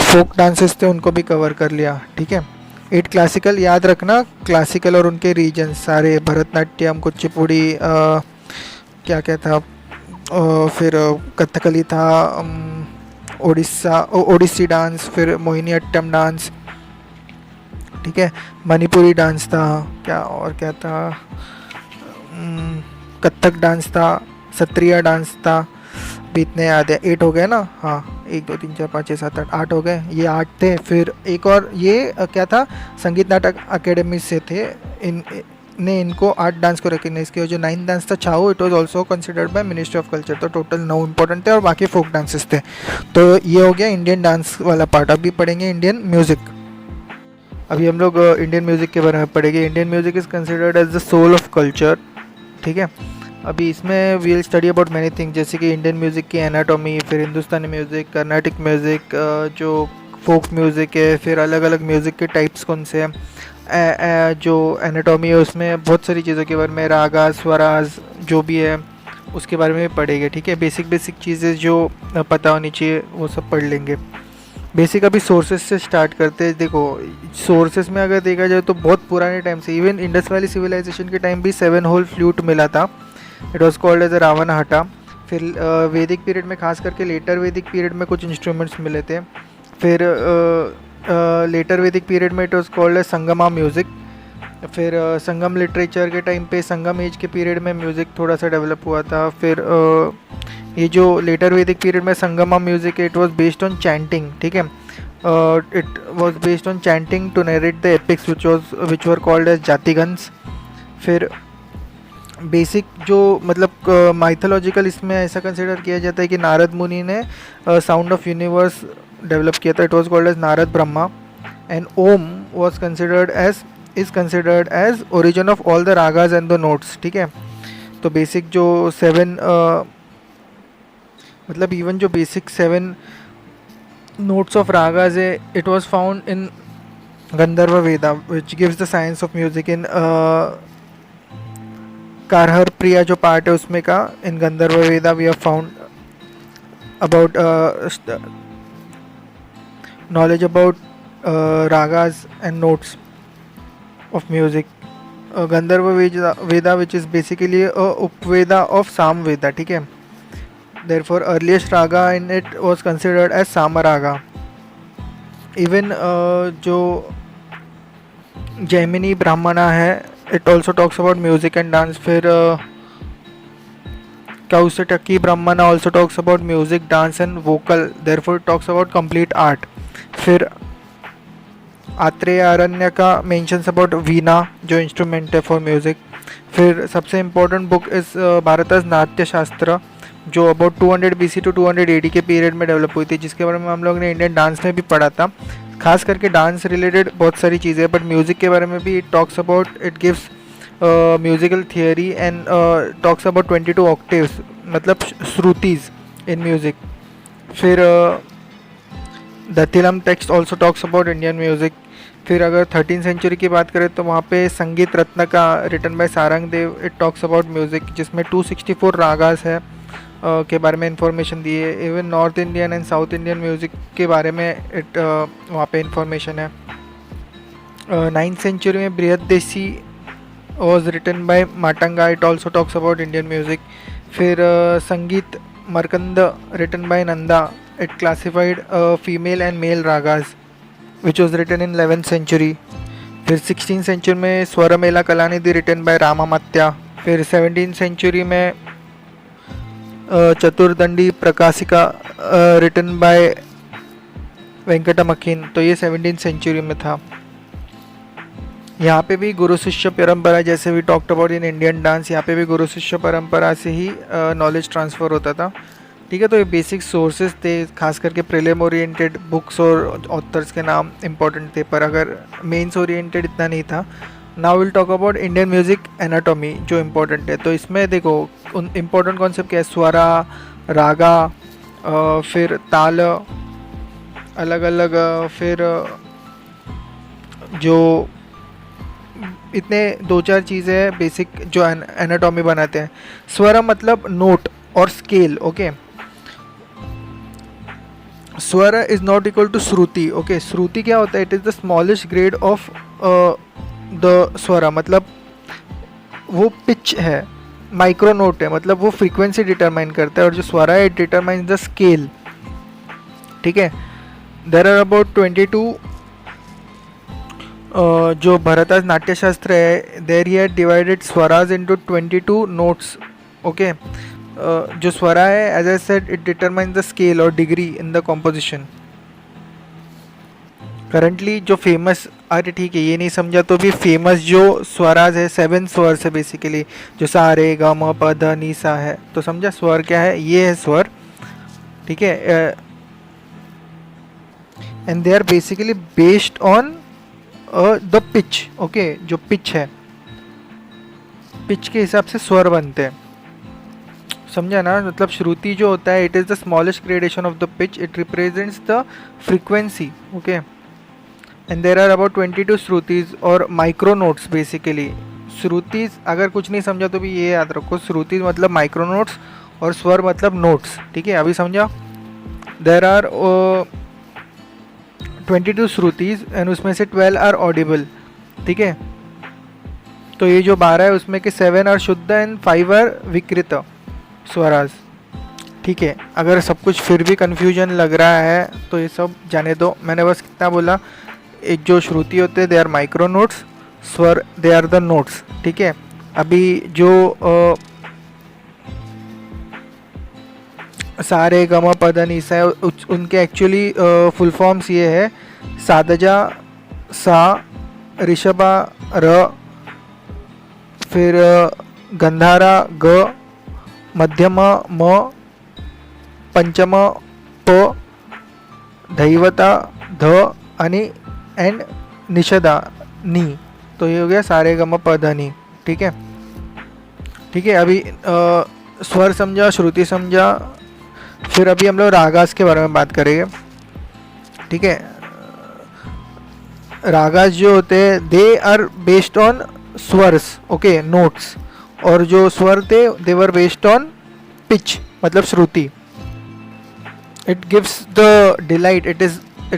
फोक डांसेस थे उनको भी कवर कर लिया, ठीक है। 8 क्लासिकल याद रखना, क्लासिकल और उनके रीजन सारे, भरतनाट्यम, कुचिपुड़ी, क्या क्या था, फिर कथकली था, ओडिसी डांस, फिर मोहिनी अट्टम डांस, ठीक है, मणिपुरी डांस था, क्या और क्या था, कथक डांस था, सत्रिया डांस था। भी इतने याद है, 8 हो गए ना, हाँ 1 2 3 4 5 6 7 8 हो गए, ये 8 थे। फिर एक और ये क्या था, संगीत नाटक अकेडमी से थे, ने इनको 8 डांस को रिकग्नाइज किया। जो 9 डांस था Chhau, it was also considered by ministry of culture. तो टोटल 9 इंपॉर्टेंट थे और बाकी फोक डांसेस थे। तो ये हो गया इंडियन डांस वाला पार्ट। अभी पढ़ेंगे इंडियन म्यूज़िक। अभी हम लोग इंडियन म्यूज़िक के बारे में पढ़ेंगे। Indian music is considered as the soul of culture, ठीक है। अभी इसमें we will study about many thing, जैसे कि इंडियन म्यूज़िक की एनाटॉमी, फिर हिंदुस्तानी म्यूज़िक, कर्नाटिक म्यूज़िक, जो फोक म्यूज़िक है, फिर अलग अलग म्यूज़िक के टाइप्स कौन से हैं, जो एनाटॉमी है उसमें बहुत सारी चीज़ों के बारे में, रागा, स्वराज जो भी है उसके बारे में पढ़ेंगे, ठीक है। बेसिक चीज़ें जो पता होनी चाहिए वो सब पढ़ लेंगे। बेसिक अभी सोर्सेज से स्टार्ट करते हैं। देखो सोर्सेज में अगर देखा जाए तो बहुत पुराने टाइम से, इवन इंडस वैली सिविलाइजेशन के टाइम भी 7 होल फ्लूट मिला था। It was called as a Ravan hatha. फिर वैदिक पीरियड में, खास करके लेटर वैदिक पीरियड में कुछ इंस्ट्रूमेंट्स मिले थे। फिर लेटर वैदिक पीरियड में it was called as Sangama music. फिर संगम लिटरेचर के टाइम पे, संगम एज के पीरियड में म्यूज़िक थोड़ा सा डेवलप हुआ था। फिर ये जो लेटर वैदिक पीरियड में संगमा म्यूज़िक है, it was based on chanting, ठीक है। It was based on chanting to narrate the epics which were called as जातिगन्स। फिर बेसिक जो मतलब माइथोलॉजिकल इसमें ऐसा कंसिडर किया जाता है कि नारद मुनि ने साउंड ऑफ यूनिवर्स डेवलप किया था। It was called as Narada Brahma and Om was considered as origin of all the ragas and the notes, ठीक है। तो बेसिक जो 7 मतलब इवन जो बेसिक 7 नोट्स ऑफ रागास है, it was found in Gandharva Veda which gives the science of music. In कारहर प्रिया जो पार्ट है उसमें का, in Gandharva Veda we have found about knowledge about ragas and notes of music. Gandharva Veda which is basically a Upveda of Samveda, ठीक है। Therefore earliest raga in it was considered as Samaraga. Even जो जैमिनी ब्राह्मणा है, it also talks about music and dance. फिर Kausataki Brahmana also talks about music, dance and vocal, therefore it talks about complete art. फिर आत्रेय अरण्य का mentions about वीणा जो instrument है for music. फिर सबसे इम्पोर्टेंट बुक इस भारतस नाट्य शास्त्र जो अबाउट 200 BC टू 200 AD के पीरियड में डेवलप हुई थी, जिसके बारे में हम लोग ने इंडियन डांस में भी पढ़ा था। खास करके डांस रिलेटेड बहुत सारी चीज़ें, बट म्यूज़िक के बारे में भी it talks about, it gives musical theory and talks about 22 octaves, मतलब श्रुतिज इन म्यूज़िक। फिर Dattilam text also talks about Indian music. फिर अगर 13th सेंचुरी की बात करें तो वहाँ पे संगीत रत्न का written by Sarang Dev, it talks about music, जिसमें 264 रागास है के बारे में इंफॉर्मेशन दी है। Even north Indian and south Indian music के बारे में इट वहाँ पे इंफॉर्मेशन है। 9th सेंचुरी में Brihaddeshi was written by Matanga, it also talks about Indian music. फिर Sangeet Makarand written by Nanda, it classified female and male ragas which was written in 11th century. फिर 16th century में स्वरमेला कलानिधि रिटन बाय रामामात्या। फिर 17th सेंचुरी में चतुर्दंडी प्रकाशिका written by वेंकटमक्खीन, तो ये 17th century में था। यहाँ पे भी गुरु शिष्य परंपरा, जैसे we talked about in Indian dance, यहाँ पे भी गुरु शिष्य परंपरा से ही नॉलेज ट्रांसफ़र होता था। ठीक है, तो ये बेसिक सोर्सेज थे, खास करके प्रीलिम ओरिएंटेड बुक्स और ऑथर्स के नाम इंपॉर्टेंट थे, पर अगर मेंस ओरिएंटेड इतना नहीं था। Now will talk about Indian music anatomy जो इम्पोर्टेंट है। तो इसमें देखो इम्पोर्टेंट कॉन्सेप्ट क्या है, स्वरा, रागा, फिर ताल अलग अलग, फिर जो इतने 2-4 चीज़ें हैं बेसिक जो एनाटॉमी बनाते हैं। स्वर मतलब नोट और स्केल, ओके। स्वर is not equal to shruti, okay. श्रुति क्या होता है, it is the smallest grade of the swara, मतलब वो पिच है, माइक्रो नोट है, मतलब वो फ्रीक्वेंसी डिटरमाइन करता है, और जो स्वर है इट डिटरमाइन द स्केल। ठीक है, देयर आर अबाउट 22 जो भरताज नाट्यशास्त्र है, देयर ही हैड डिवाइडेड स्वराज इनटू 22 नोट्स, ओके। जो स्वरा है, as I said, it determine the scale और degree in the composition. Currently जो फेमस, अरे ठीक है ये नहीं समझा तो भी फेमस जो स्वराज है 7 स्वर से बेसिकली, जो सा रे ग म प ध नि सा है, तो समझा स्वर क्या है, ये है स्वर। ठीक है, and they are basically based on the pitch, okay. जो पिच है, पिच के हिसाब से स्वर बनते हैं, समझा ना। मतलब श्रुति जो होता है, it is the smallest gradation of the pitch, it represents the frequency, okay. And there are about 22 shrutis और माइक्रो नोट्स बेसिकली। श्रुतिज अगर कुछ नहीं समझा तो भी ये याद रखो, श्रुतिज मतलब माइक्रो नोट्स और स्वर मतलब नोट्स। ठीक है, अभी समझा। देर आर 22 श्रुतिज एंड उसमें से 12 आर ऑडिबल। ठीक है, तो ये जो 12 है उसमें के 7 आर शुद्ध एंड 5 आर विकृत स्वराज। ठीक है, अगर सब कुछ फिर भी कन्फ्यूजन लग रहा है तो ये सब जाने दो। मैंने बस कितना बोला, एक जो श्रुति होते हैं दे आर माइक्रो नोट्स, स्वर दे आर द नोट्स। ठीक है, अभी जो सारे गम पद निसा है उनके एक्चुअली फुल फॉर्म्स ये है, सादजा सा, ऋषभा र, फिर गंधारा ग, मध्यम म, पंचम प, धैवता ध आणि एंड निषदा नी। तो ये हो गया सारे गम पधनी। ठीक है, ठीक है, अभी स्वर समझा, श्रुति समझा, फिर अभी हम लोग रागास के बारे में बात करेंगे। ठीक है, रागास जो होते हैं दे आर बेस्ड ऑन स्वर्स, ओके, नोट्स, और जो स्वर थे they were based on pitch, मतलब श्रुति। It gives the delight, it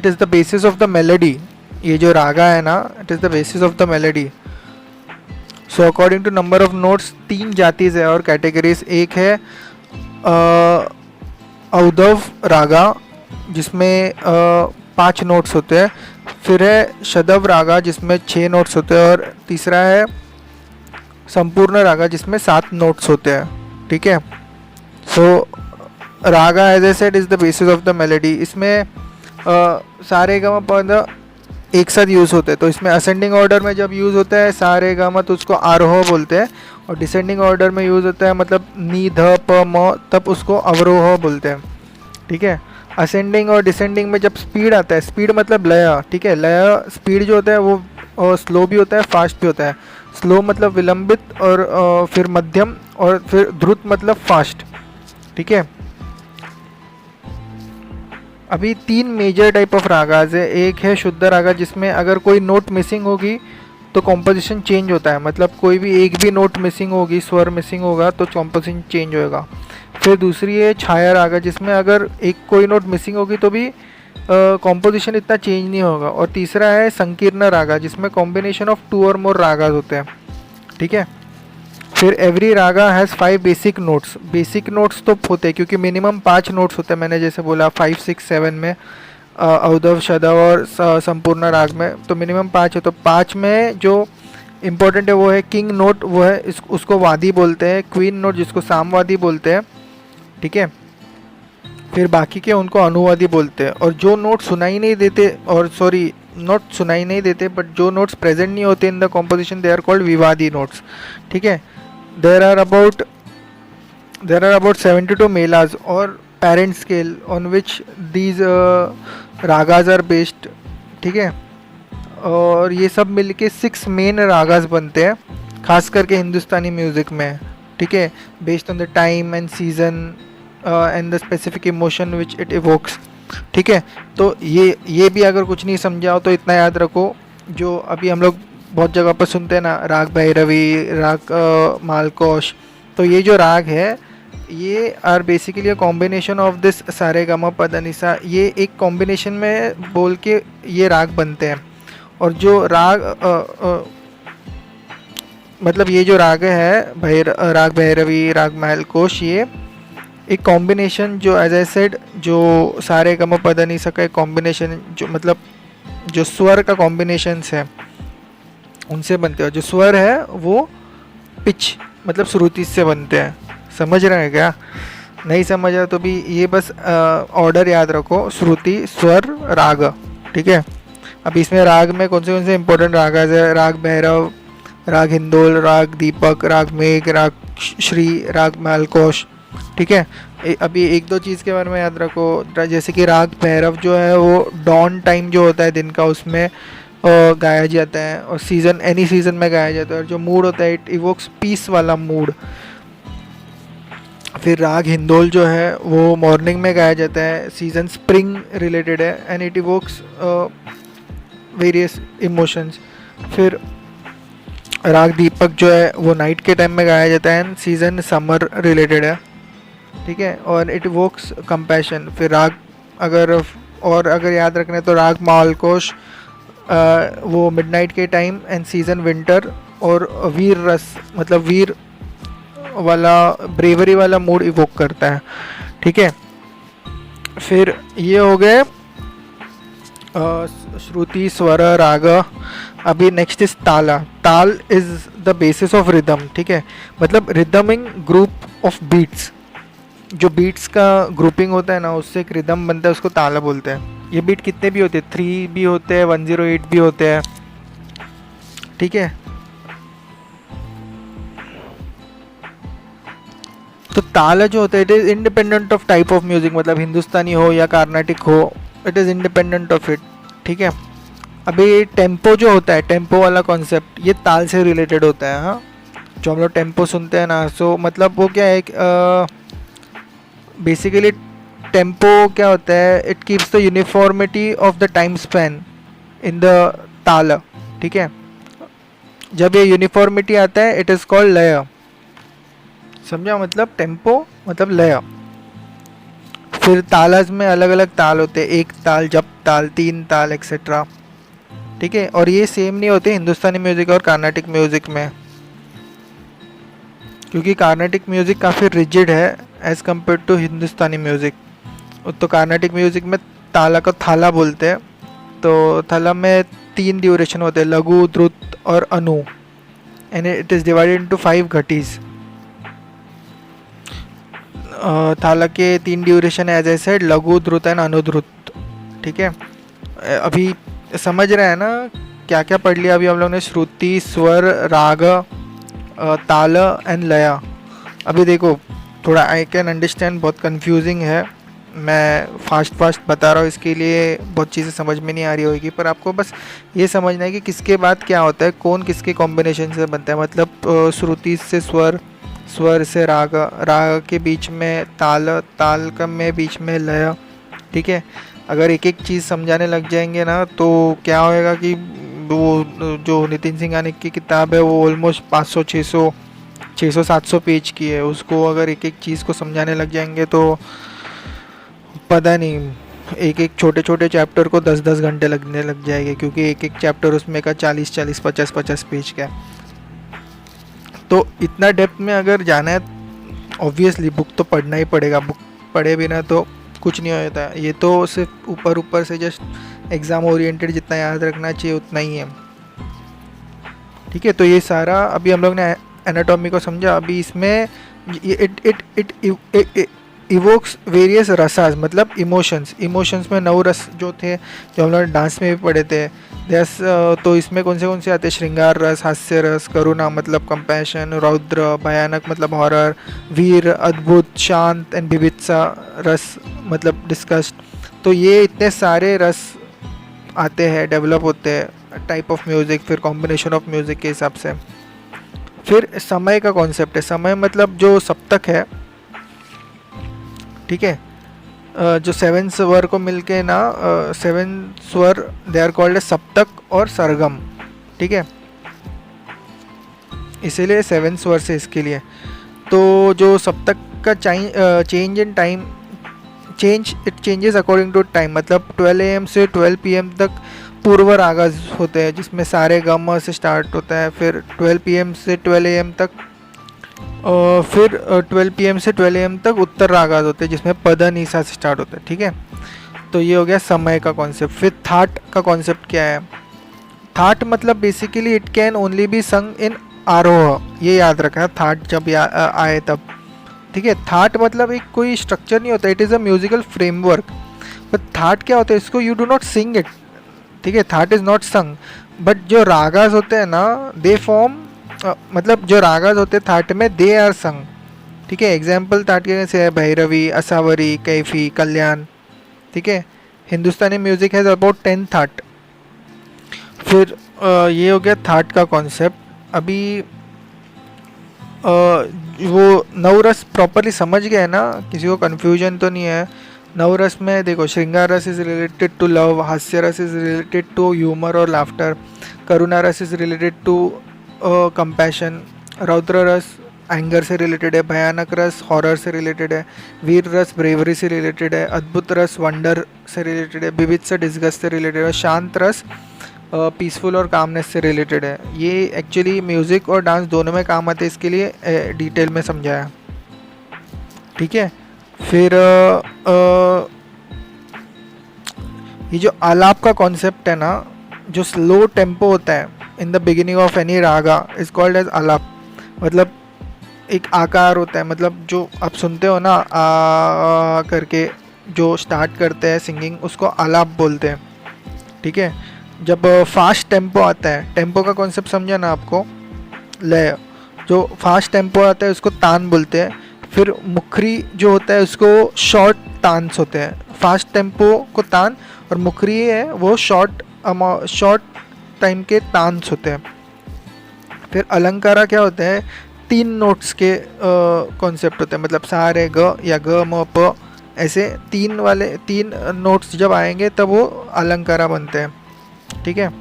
is the basis of the melody. ये जो रागा है ना, it is the basis of the melody. So according to number of notes 3 जातीज है और कैटेगरीज। एक है औधव रागा जिसमें 5 नोट्स होते हैं, फिर है शदव रागा जिसमें 6 नोट्स होते हैं, और तीसरा है संपूर्ण रागा जिसमें 7 नोट्स होते हैं। ठीक है, so raga as A said is the basis of the melody. इसमें सारे गम पद एक साथ यूज़ होते हैं। तो इसमें असेंडिंग ऑर्डर में जब यूज़ होता है सा रे गा मा तो उसको आरोह बोलते हैं, और डिसेंडिंग ऑर्डर में यूज़ होता है मतलब नी ध प म तब उसको अवरोह बोलते हैं। ठीक है। असेंडिंग और डिसेंडिंग में जब स्पीड आता है, स्पीड मतलब लय, ठीक है, लय स्पीड जो होता है वो स्लो भी होता है, फास्ट भी होता है। स्लो मतलब विलंबित, और फिर मध्यम, और फिर द्रुत मतलब फास्ट। ठीक है। अभी 3 मेजर टाइप ऑफ रागाज है। एक है शुद्ध रागा जिसमें अगर कोई नोट मिसिंग होगी तो कॉम्पोजिशन चेंज होता है, मतलब कोई भी एक भी नोट मिसिंग होगी, स्वर मिसिंग होगा तो कॉम्पोजिशन चेंज होएगा। फिर दूसरी है छाया रागा जिसमें अगर एक कोई नोट मिसिंग होगी तो भी कॉम्पोजिशन इतना चेंज नहीं होगा। और तीसरा है संकीर्ण रागा जिसमें कॉम्बिनेशन ऑफ 2 और मोर रागाज होते हैं। ठीक है। फिर every Raga has 5 basic notes. Basic notes तो होते हैं क्योंकि मिनिमम 5 नोट्स होते हैं, मैंने जैसे बोला 5 6 7 में, अवधव शदव और संपूर्ण राग में तो मिनिमम 5 है। तो 5 में जो इम्पोर्टेंट है वो है किंग नोट, वो है उसको वादी बोलते हैं। क्वीन नोट जिसको सामवादी बोलते हैं। ठीक है। फिर बाकी के उनको अनुवादी बोलते हैं। और जो नोट सुनाई नहीं देते, और सॉरी नोट सुनाई नहीं देते बट जो नोट्स प्रेजेंट नहीं होते in the composition they are called विवादी नोट्स। ठीक है। there are about there are about 72 melas or parent scale on which these ragas are based. ठीक है। और ये सब मिलके 6 मेन रागाज बनते हैं खास करके हिंदुस्तानी म्यूज़िक में। ठीक है। Based on the time and season and the specific emotion which it evokes. ठीक है। तो ये भी अगर कुछ नहीं समझा हो तो इतना याद रखो, जो अभी हम लोग बहुत जगह पर सुनते हैं ना, राग भैरवी, राग मालकोश, तो ये जो राग है ये are basically a combination of this सारे गामा पद निसा। ये एक कॉम्बिनेशन में बोल के ये राग बनते हैं। और जो राग मतलब ये जो राग है राग भैरवी, राग मालकोश, ये एक कॉम्बिनेशन जो एज आई सेड जो सारे गामा पद निसा का एक कॉम्बिनेशन, जो मतलब जो स्वर का कॉम्बिनेशंस है उनसे बनते हैं। जो स्वर है वो पिच मतलब श्रुति से बनते हैं। समझ रहे हैं क्या? नहीं समझा तो भी ये बस ऑर्डर याद रखो, श्रुति, स्वर, राग। ठीक है। अब इसमें राग में कौन से इंपॉर्टेंट राग है? राग भैरव, राग हिंदोल, राग दीपक, राग मेघ, राग श्री, राग मालकोश। ठीक है। अभी एक दो चीज़ के बारे में याद रखो, जैसे कि राग भैरव जो है वो डॉन टाइम जो होता है दिन का उसमें गाया जाता है, और सीज़न एनी सीज़न में गाया जाता है। और जो मूड होता है इट इवोक्स पीस वाला मूड। फिर राग हिंदोल जो है वो मॉर्निंग में गाया जाता है, सीज़न स्प्रिंग रिलेटेड है and it evokes various emotions. फिर राग दीपक जो है वो नाइट के टाइम में गाया जाता है एंड सीज़न समर रिलेटेड है। ठीक है। और इट इवोक्स कंपैशन। फिर राग अगर याद रखना है तो राग मालकोश वो मिडनाइट के टाइम एंड सीज़न विंटर, और वीर रस मतलब वीर वाला, ब्रेवरी वाला मूड इवोक करता है। ठीक है। फिर ये हो गए श्रुति, स्वर, राग। अभी नेक्स्ट इज ताला। ताल is the basis of rhythm. ठीक है। मतलब रिदमिंग ग्रुप ऑफ बीट्स, जो बीट्स का ग्रुपिंग होता है ना उससे एक रिदम बनता है, उसको ताला बोलते हैं। ये बीट कितने भी होते हैं, 3 भी होते हैं, 108 भी होते हैं। ठीक है। तो ताला जो होता है it is independent of type of music, मतलब हिंदुस्तानी हो या कार्नाटिक हो, it is independent of it. ठीक है। अभी टेम्पो जो होता है, टेम्पो वाला कॉन्सेप्ट, ये ताल से रिलेटेड होता है। हाँ, जो हम लोग टेम्पो सुनते हैं ना, सो मतलब वो क्या है, बेसिकली टेम्पो क्या होता है, it keeps the uniformity of the time span in the ताल। ठीक है। जब ये यूनिफॉर्मिटी आता है इट इज़ कॉल्ड लय। समझा? मतलब टेम्पो मतलब लय। फिर तालज में अलग अलग ताल होते हैं, एक ताल, जप ताल, 3 ताल एक्सेट्रा। ठीक है। और ये सेम नहीं होते हिंदुस्तानी म्यूज़िक और कार्नाटिक म्यूज़िक में, क्योंकि कार्नाटिक म्यूज़िक काफ़ी रिजिड है as compare to Hindustani music. तो कार्नाटिक म्यूज़िक में ताला को थाला बोलते हैं। तो थाला में 3 ड्यूरेशन होते हैं, लघु, द्रुत और अनु, and it is divided into 5 घटीज। थाला के 3 ड्यूरेशन एज आई सेड, लघु, द्रुत एंड अनुद्रुत। ठीक है। अभी समझ रहे हैं ना क्या क्या पढ़ लिया अभी हम लोग ने? श्रुति, स्वर, राग, ताल एंड लया। अभी देखो थोड़ा आई कैन अंडरस्टैंड, बहुत कंफ्यूजिंग है, मैं फास्ट बता रहा हूँ, इसके लिए बहुत चीज़ें समझ में नहीं आ रही होगी, पर आपको बस ये समझना है कि किसके बाद क्या होता है, कौन किसके कॉम्बिनेशन से बनता है। मतलब श्रुति से स्वर, स्वर से राग, राग के बीच में ताल, ताल का में बीच में लय। ठीक है, अगर एक एक चीज़ समझाने लग जाएंगे ना तो क्या होएगा कि वो जो नितिन सिंघानिक की किताब है वो ऑलमोस्ट 500 600 700 पेज की है, उसको अगर एक एक चीज़ को समझाने लग जाएंगे तो पता नहीं, एक एक छोटे छोटे चैप्टर को 10 घंटे लगने लग जाएंगे, क्योंकि एक एक चैप्टर उसमें का 40 50 पेज का है। तो इतना डेप्थ में अगर जाना है ऑब्वियसली बुक तो पढ़ना ही पड़ेगा, बुक पढ़े बिना तो कुछ नहीं होता। ये तो सिर्फ ऊपर ऊपर से जस्ट एग्ज़ाम ओरिएंटेड जितना याद रखना चाहिए उतना ही है। ठीक है, तो ये सारा अभी हम लोग ने एनाटॉमी को समझा। अभी इसमें इट इवोक्स वेरियस रसास, मतलब इमोशंस में 9 रस जो थे, जो हम लोग डांस में भी पढ़े थे। तो इसमें कौन से आते हैं? श्रृंगार रस, हास्य रस, करुणा मतलब कंपैशन, रौद्र भयानक मतलब हॉरर, वीर अद्भुत, शांत एंड विवित्सा रस मतलब डिस्कस्ट। तो ये इतने सारे रस आते हैं, डेवलप होते हैं टाइप ऑफ म्यूज़िक, फिर कॉम्बिनेशन ऑफ म्यूज़िक के हिसाब से। फिर समय का कॉन्सेप्ट है, समय मतलब जो सप्तक है, ठीक है, जो 7 स्वर को मिलके ना 7 स्वर दे आर कॉल्ड एज सप्तक और सरगम। ठीक है, इसीलिए 7 स्वर से इसके लिए। तो जो सप्तक का change in time, it changes according to time, मतलब 12 AM से 12 PM तक पूर्व रागाज होते हैं, जिसमें सारे गम से स्टार्ट होता है। फिर 12 PM से 12 AM तक फिर 12 PM से 12 AM तक उत्तर रागाज होते हैं, जिसमें पद निसा से स्टार्ट होता है। ठीक है, तो ये हो गया समय का कॉन्सेप्ट। फिर थाट का कॉन्सेप्ट क्या है? थाट मतलब basically it can only be sung in आरोह, ये याद रखा थाट जब आए तब। ठीक है, थाट मतलब एक कोई स्ट्रक्चर नहीं होता, it is a musical framework. But थाट क्या होता है, इसको you do not sing it. ठीक है, थाट इज़ नॉट संग, बट जो रागाज होते हैं ना दे फॉर्म, मतलब जो रागाज होते हैं थाट में दे आर संग। ठीक है, एग्जाम्पल थाट के से है भैरवी, असावरी, कैफी, कल्याण। ठीक है, हिंदुस्तानी म्यूजिक हैज़ अबाउट 10 थाट। फिर ये हो गया थाट का कॉन्सेप्ट। अभी वो 9 रस प्रॉपरली समझ गए ना, किसी को कन्फ्यूजन तो नहीं है? 9 रस में देखो, श्रृंगार रस इज़ रिलेटेड टू लव, हास्य रस इज़ रिलेटेड टू ह्यूमर और लाफ्टर, करुणा रस इज़ रिलेटेड टू कंपैशन, रौद्र रस एंगर से रिलेटेड है, भयानक रस हॉरर से रिलेटेड है, वीर रस ब्रेवरी से रिलेटेड है, अद्भुत रस वंडर से रिलेटेड है, विविध से डिस्गस्ट से रिलेटेड है, शांत रस पीसफुल और कामनेस से रिलेटेड है। ये एक्चुअली म्यूज़िक और डांस दोनों में काम आते हैं, इसके लिए डिटेल में समझाया। ठीक है, फिर ये जो आलाप का कॉन्सेप्ट है ना, जो स्लो टेम्पो होता है in the beginning of any raga is called as alap. मतलब एक आकार होता है, मतलब जो आप सुनते हो ना आ करके जो स्टार्ट करते हैं सिंगिंग, उसको आलाप बोलते हैं। ठीक है, जब फास्ट टेम्पो आता है, टेम्पो का कॉन्सेप्ट समझा ना आपको, लय, जो फास्ट टेम्पो आता है उसको तान बोलते हैं। फिर मुखरी जो होता है उसको शॉर्ट तान्स होते हैं, फास्ट टेम्पो को तान और मुखरी है वो शॉर्ट टाइम के तान्स होते हैं। फिर अलंकारा क्या होते हैं? 3 नोट्स के कॉन्सेप्ट होते हैं, मतलब सा रे ग या ग म प, ऐसे 3 नोट्स जब आएंगे तब वो अलंकारा बनते हैं। ठीक है,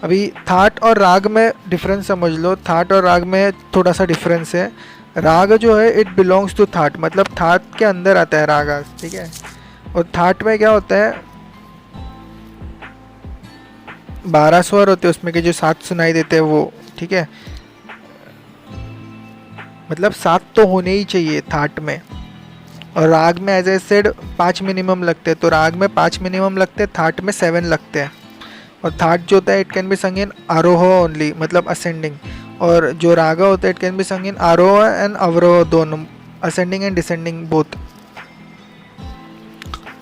अभी थाट और राग में डिफरेंस समझ लो। थाट और राग में थोड़ा सा डिफरेंस है। राग जो है इट बिलोंग्स टू थाट, मतलब थाट के अंदर आता है राग। ठीक है, और थाट में क्या होता है, 12 स्वर होते हैं उसमें के जो 7 सुनाई देते हैं वो। ठीक है, मतलब 7 तो होने ही चाहिए थाट में। और राग में एज ए सेड 5 मिनिमम लगते हैं, तो राग में 5 मिनिमम लगते हैं, थाट में 7 लगते हैं। और थाट जो होता है it can B sung in आरोह ओनली, मतलब असेंडिंग। और जो रागा होता है it can B sung in आरोह एंड अवरोह दोनों, असेंडिंग एंड डिसेंडिंग बोथ।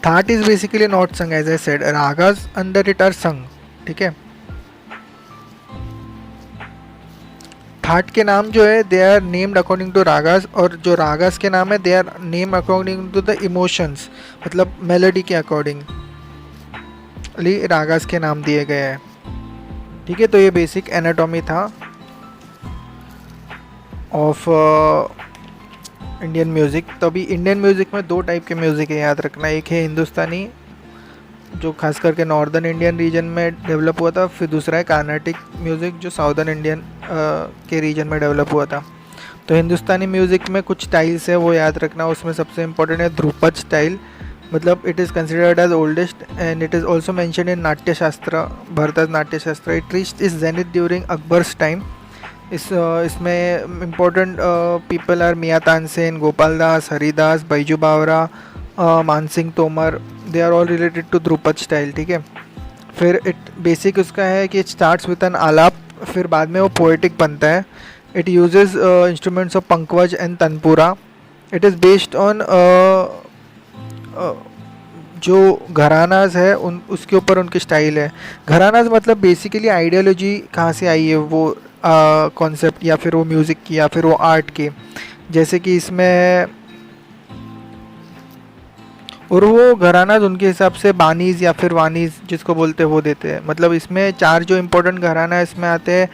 थाट is basically not sung, as I said ragas under it are sung, ठीक है। थाट के नाम जो है they are named according to ragas, और जो रागास के नाम है they are name according to the emotions, मतलब मेलोडी के अकॉर्डिंग रागास के नाम दिए गए हैं, ठीक है। तो ये बेसिक एनाटॉमी था ऑफ इंडियन म्यूज़िक। तो अभी इंडियन म्यूज़िक में दो टाइप के म्यूज़िक है, याद रखना। एक है हिंदुस्तानी, जो खास करके नॉर्दर्न इंडियन रीजन में डेवलप हुआ था, फिर दूसरा है कार्नाटिक म्यूज़िक जो साउदर्न इंडियन के रीजन में डेवलप हुआ था। तो हिंदुस्तानी म्यूज़िक में कुछ स्टाइल्स है वो याद रखना, उसमें सबसे इम्पोर्टेंट है ध्रुपद स्टाइल, मतलब it is considered as oldest and it is also mention in Natya Shastra, भरतज Natya Shastra. It reached his zenith during अकबर्स टाइम। इसमें important people are Mian Tansen, Gopal Das, Haridas, Baiju Bawra, Mansingh Tomar, they are all related to Dhrupad style, ठीक है। फिर इट बेसिक उसका है कि इट स्टार्ट्स विद एन आलाप, फिर बाद में वो पोएटिक बनता है। It uses instruments of pakhawaj and tanpura. It is based on जो घरानाज है उन उसके ऊपर उनकी स्टाइल है। घरानाज मतलब बेसिकली आइडियोलॉजी कहाँ से आई है, वो कॉन्सेप्ट या फिर वो म्यूज़िक की या फिर वो आर्ट की, जैसे कि इसमें, और वो घरानाज उनके हिसाब से बानीज या फिर वानीज जिसको बोलते हैं वो देते हैं। मतलब इसमें चार जो इम्पोर्टेंट घराना इसमें आते हैं,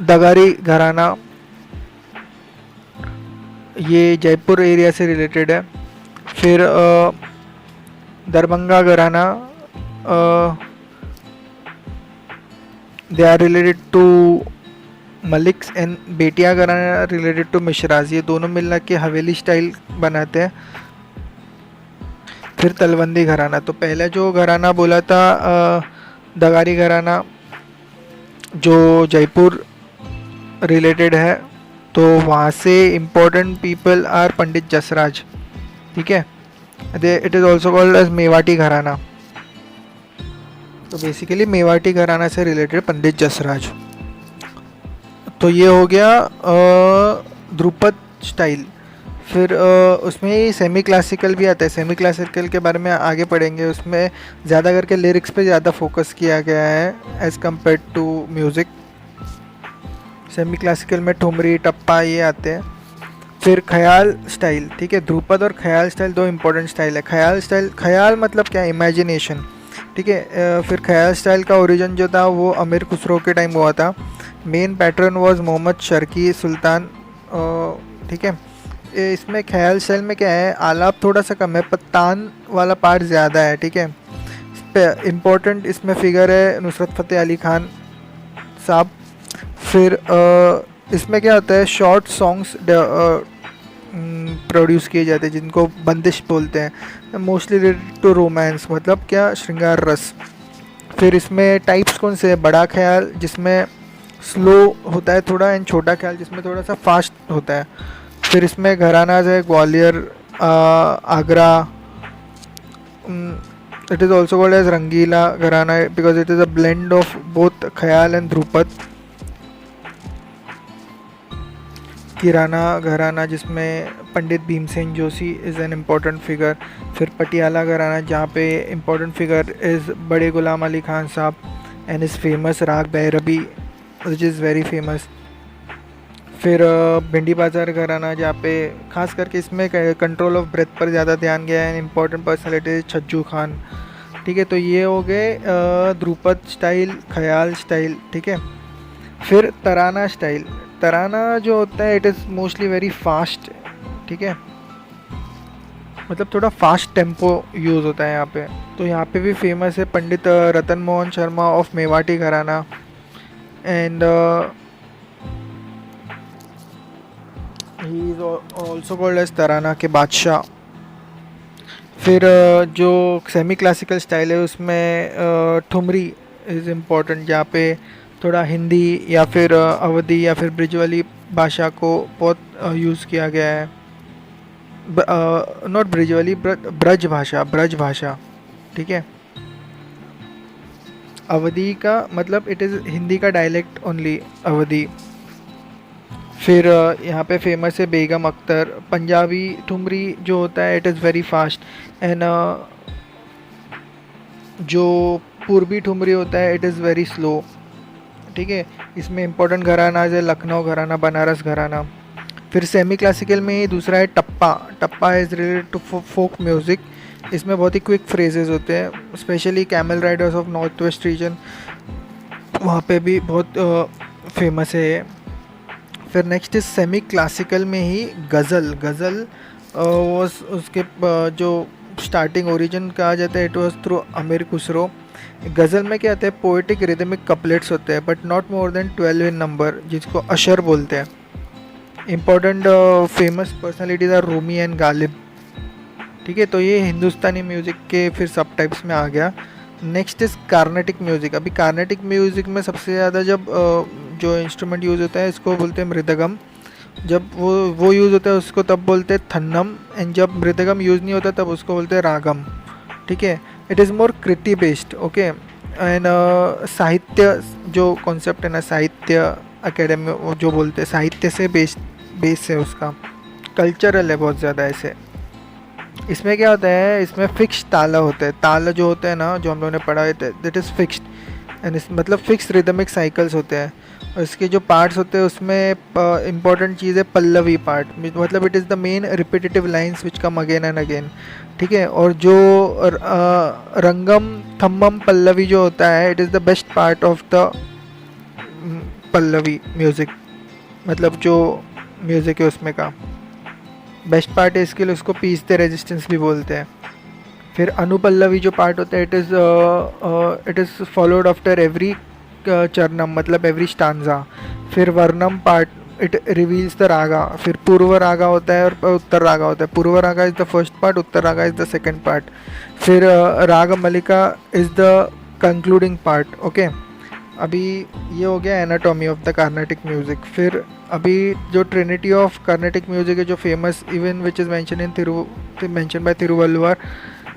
दगारी घराना, ये जयपुर एरिया से रिलेटेड है। फिर Darbhanga gharana, they are related to Maliks, and Bettiah gharana related to मिश्राज। ये दोनों मिलकर के हवेली स्टाइल बनाते हैं। फिर तलवंदी घराना, तो पहले जो घराना बोला था दगारी घराना जो जयपुर रिलेटेड है, तो वहाँ से important people are Pandit Jasraj, ठीक है। It is also called as Mewati gharana. तो बेसिकली मेवाटी घराना से रिलेटेड पंडित जसराज। तो ये हो गया ध्रुपद स्टाइल। फिर उसमें सेमी क्लासिकल भी आता है। सेमी क्लासिकल के बारे में आगे पढ़ेंगे, उसमें ज़्यादा करके लिरिक्स पे ज़्यादा फोकस किया गया है as compare to music. Semi classical में ठुमरी, टप्पा ये आते हैं। फिर ख्याल स्टाइल, ठीक है। ध्रुपद और ख्याल स्टाइल दो इम्पोर्टेंट स्टाइल है। ख्याल स्टाइल, ख्याल मतलब क्या, इमेजिनेशन, ठीक है। फिर ख्याल स्टाइल का ओरिजिन जो था वो अमीर खुसरो के टाइम हुआ था। Main patron was Mohammad Sharqi सुल्तान, ठीक है। इसमें ख्याल स्टाइल में क्या है, आलाप थोड़ा सा कम है पर तान वाला पार्ट ज़्यादा है, ठीक है। इम्पोर्टेंट इसमें फिगर है नुसरत फ़तेह अली खान साहब। फिर इसमें क्या होता है, शॉर्ट सॉन्ग्स प्रोड्यूस किए जाते हैं जिनको बंदिश बोलते हैं, मोस्टली रिलेटेड टू रोमांस, मतलब क्या, श्रृंगार रस। फिर इसमें टाइप्स कौन से हैं, बड़ा ख्याल जिसमें स्लो होता है थोड़ा, एंड छोटा ख्याल जिसमें थोड़ा सा फास्ट होता है। फिर इसमें घरानाज है Gwalior, Agra. It is also called as Rangila gharana because it is a blend of both khayal and Dhrupad. Kirana gharana जिसमें Pandit Bhimsen Joshi is an important figure. फिर पटियाला घराना जहाँ पे इम्पोर्टेंट फिगर इज़ बड़े गुलाम अली खान साहब एंड इज़ फेमस राग Bhairavi which is very famous. फिर भिंडी बाज़ार घराना जहाँ पे खास करके इसमें कंट्रोल ऑफ ब्रेथ पर ज़्यादा ध्यान गया है। इम्पोर्टेंट पर्सनैलिटी छज्जू खान, ठीक है। तो ये हो गए ध्रुपद स्टाइल, ख्याल स्टाइल, ठीक है। फिर तराना स्टाइल। तराना जो होता है it is mostly very fast, ठीक है, मतलब थोड़ा फास्ट टेम्पो यूज़ होता है यहाँ पे। तो यहाँ पे भी फेमस है Pandit Ratan Mohan Sharma of Mewati gharana and he is also called as Tarana के बादशाह। फिर जो सेमी क्लासिकल स्टाइल है उसमें ठुमरी इज़ इम्पोर्टेंट, जहाँ पे थोड़ा हिंदी या फिर अवधी या फिर ब्रिजवाली भाषा को बहुत यूज़ किया गया है। नॉट ब्रिजवाली, ब्रज भाषा, ठीक है। अवधी का मतलब इट इज़ हिंदी का डायलेक्ट ओनली, अवधी। फिर यहाँ पे फेमस है बेगम अख्तर। पंजाबी ठुमरी जो होता है it is very fast. And जो पूर्वी ठुमरी होता है इट इज़ वेरी स्लो। ठीक है, इसमें इंपॉर्टेंट घराना है लखनऊ घराना, बनारस घराना। फिर सेमी क्लासिकल में ही दूसरा है Tappa. Tappa is related to folk music. इसमें बहुत ही क्विक फ्रेजेस होते हैं, specially camel riders of north west region, वहाँ पे भी बहुत फेमस है ये। फिर नेक्स्ट इज सेमी क्लासिकल में ही गज़ल। गज़ल वॉज उसके जो स्टार्टिंग ओरिजिन कहा जाता है इट वॉज थ्रू अमीर खुसरो। गज़ल में क्या होता है, पोएटिक रिदमिक कपलेट्स होते हैं but not more than 12 in number, जिसको अशर बोलते हैं। Important famous personalities are Rumi and Ghalib. ठीक है, तो ये हिंदुस्तानी म्यूज़िक के फिर सब टाइप्स में आ गया। Next is Carnatic music. अभी कार्नेटिक म्यूज़िक में सबसे ज़्यादा जब जो इंस्ट्रूमेंट यूज़ होता है इसको बोलते हैं मृदगम। जब वो यूज़ होता है उसको तब बोलते हैं थन्नम। एंड जब मृदगम यूज़ नहीं होता तब उसको बोलते हैं रागम। ठीक है, it is more Kriti based. Okay, and साहित्य जो कॉन्सेप्ट है ना, साहित्य अकेडमी जो बोलते हैं, साहित्य से बेस है उसका, कल्चरल है बहुत ज़्यादा ऐसे। इसमें क्या होता है, इसमें फिक्स ताला होता है। ताला जो होता है ना, जो हम लोगों ने पढ़ा है दैट इज़ फिक्स्ड। एंड इस मतलब फिक्स रिदमिक साइकिल्स होते हैं। और इसके जो पार्ट्स होते हैं उसमें इम्पॉर्टेंट चीज़ है पल्लवी पार्ट, मतलब it is the main repetitive lines which come again and again. ठीक है, और जो रंगम थम्मम पल्लवी जो होता है it is the best part of the Pallavi music, मतलब जो म्यूज़िक है उसमें का बेस्ट पार्ट है। इसके लिए उसको पीसते रेजिस्टेंस भी बोलते हैं। फिर अनुपल्लवी जो पार्ट होता है it is followed after every charanam, मतलब एवरी स्टांजा। फिर varnam part it reveals the raga. फिर पूर्व रागा होता है और उत्तर रागा होता है। Purva raga is the first part, Uttara raga is the second part. फिर Raga Malika is the concluding part. Okay, अभी ये हो गया anatomy of the Carnatic music. फिर अभी जो ट्रिनिटी ऑफ कार्नेटिक म्यूज़िक है जो famous even which is mention by Thiruvalluvar,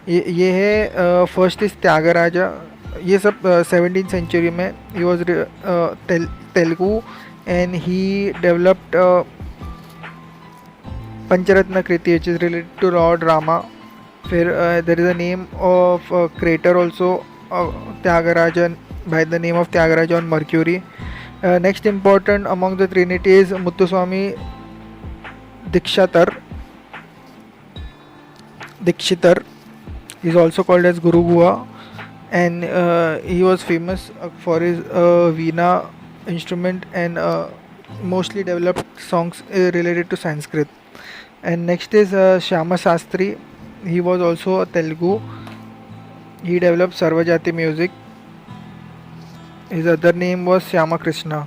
ये है फर्स्ट इज़ त्यागराजा। ये सब 17th सेंचुरी में ही was Telugu and he developed Pancharatna Kriti which is related to lord Rama. फिर there is a name of creator also Tyagarajan by the name of Tyagaraja on Mercury. Next important among the Trinity is Muthuswami Dikshitar. He is also called as Guru Gua, and he was famous for his veena instrument and mostly developed songs related to Sanskrit. And next is Shyama Sastri. He was also a Telugu. He developed Sarvajati music. His other name was Shyama Krishna.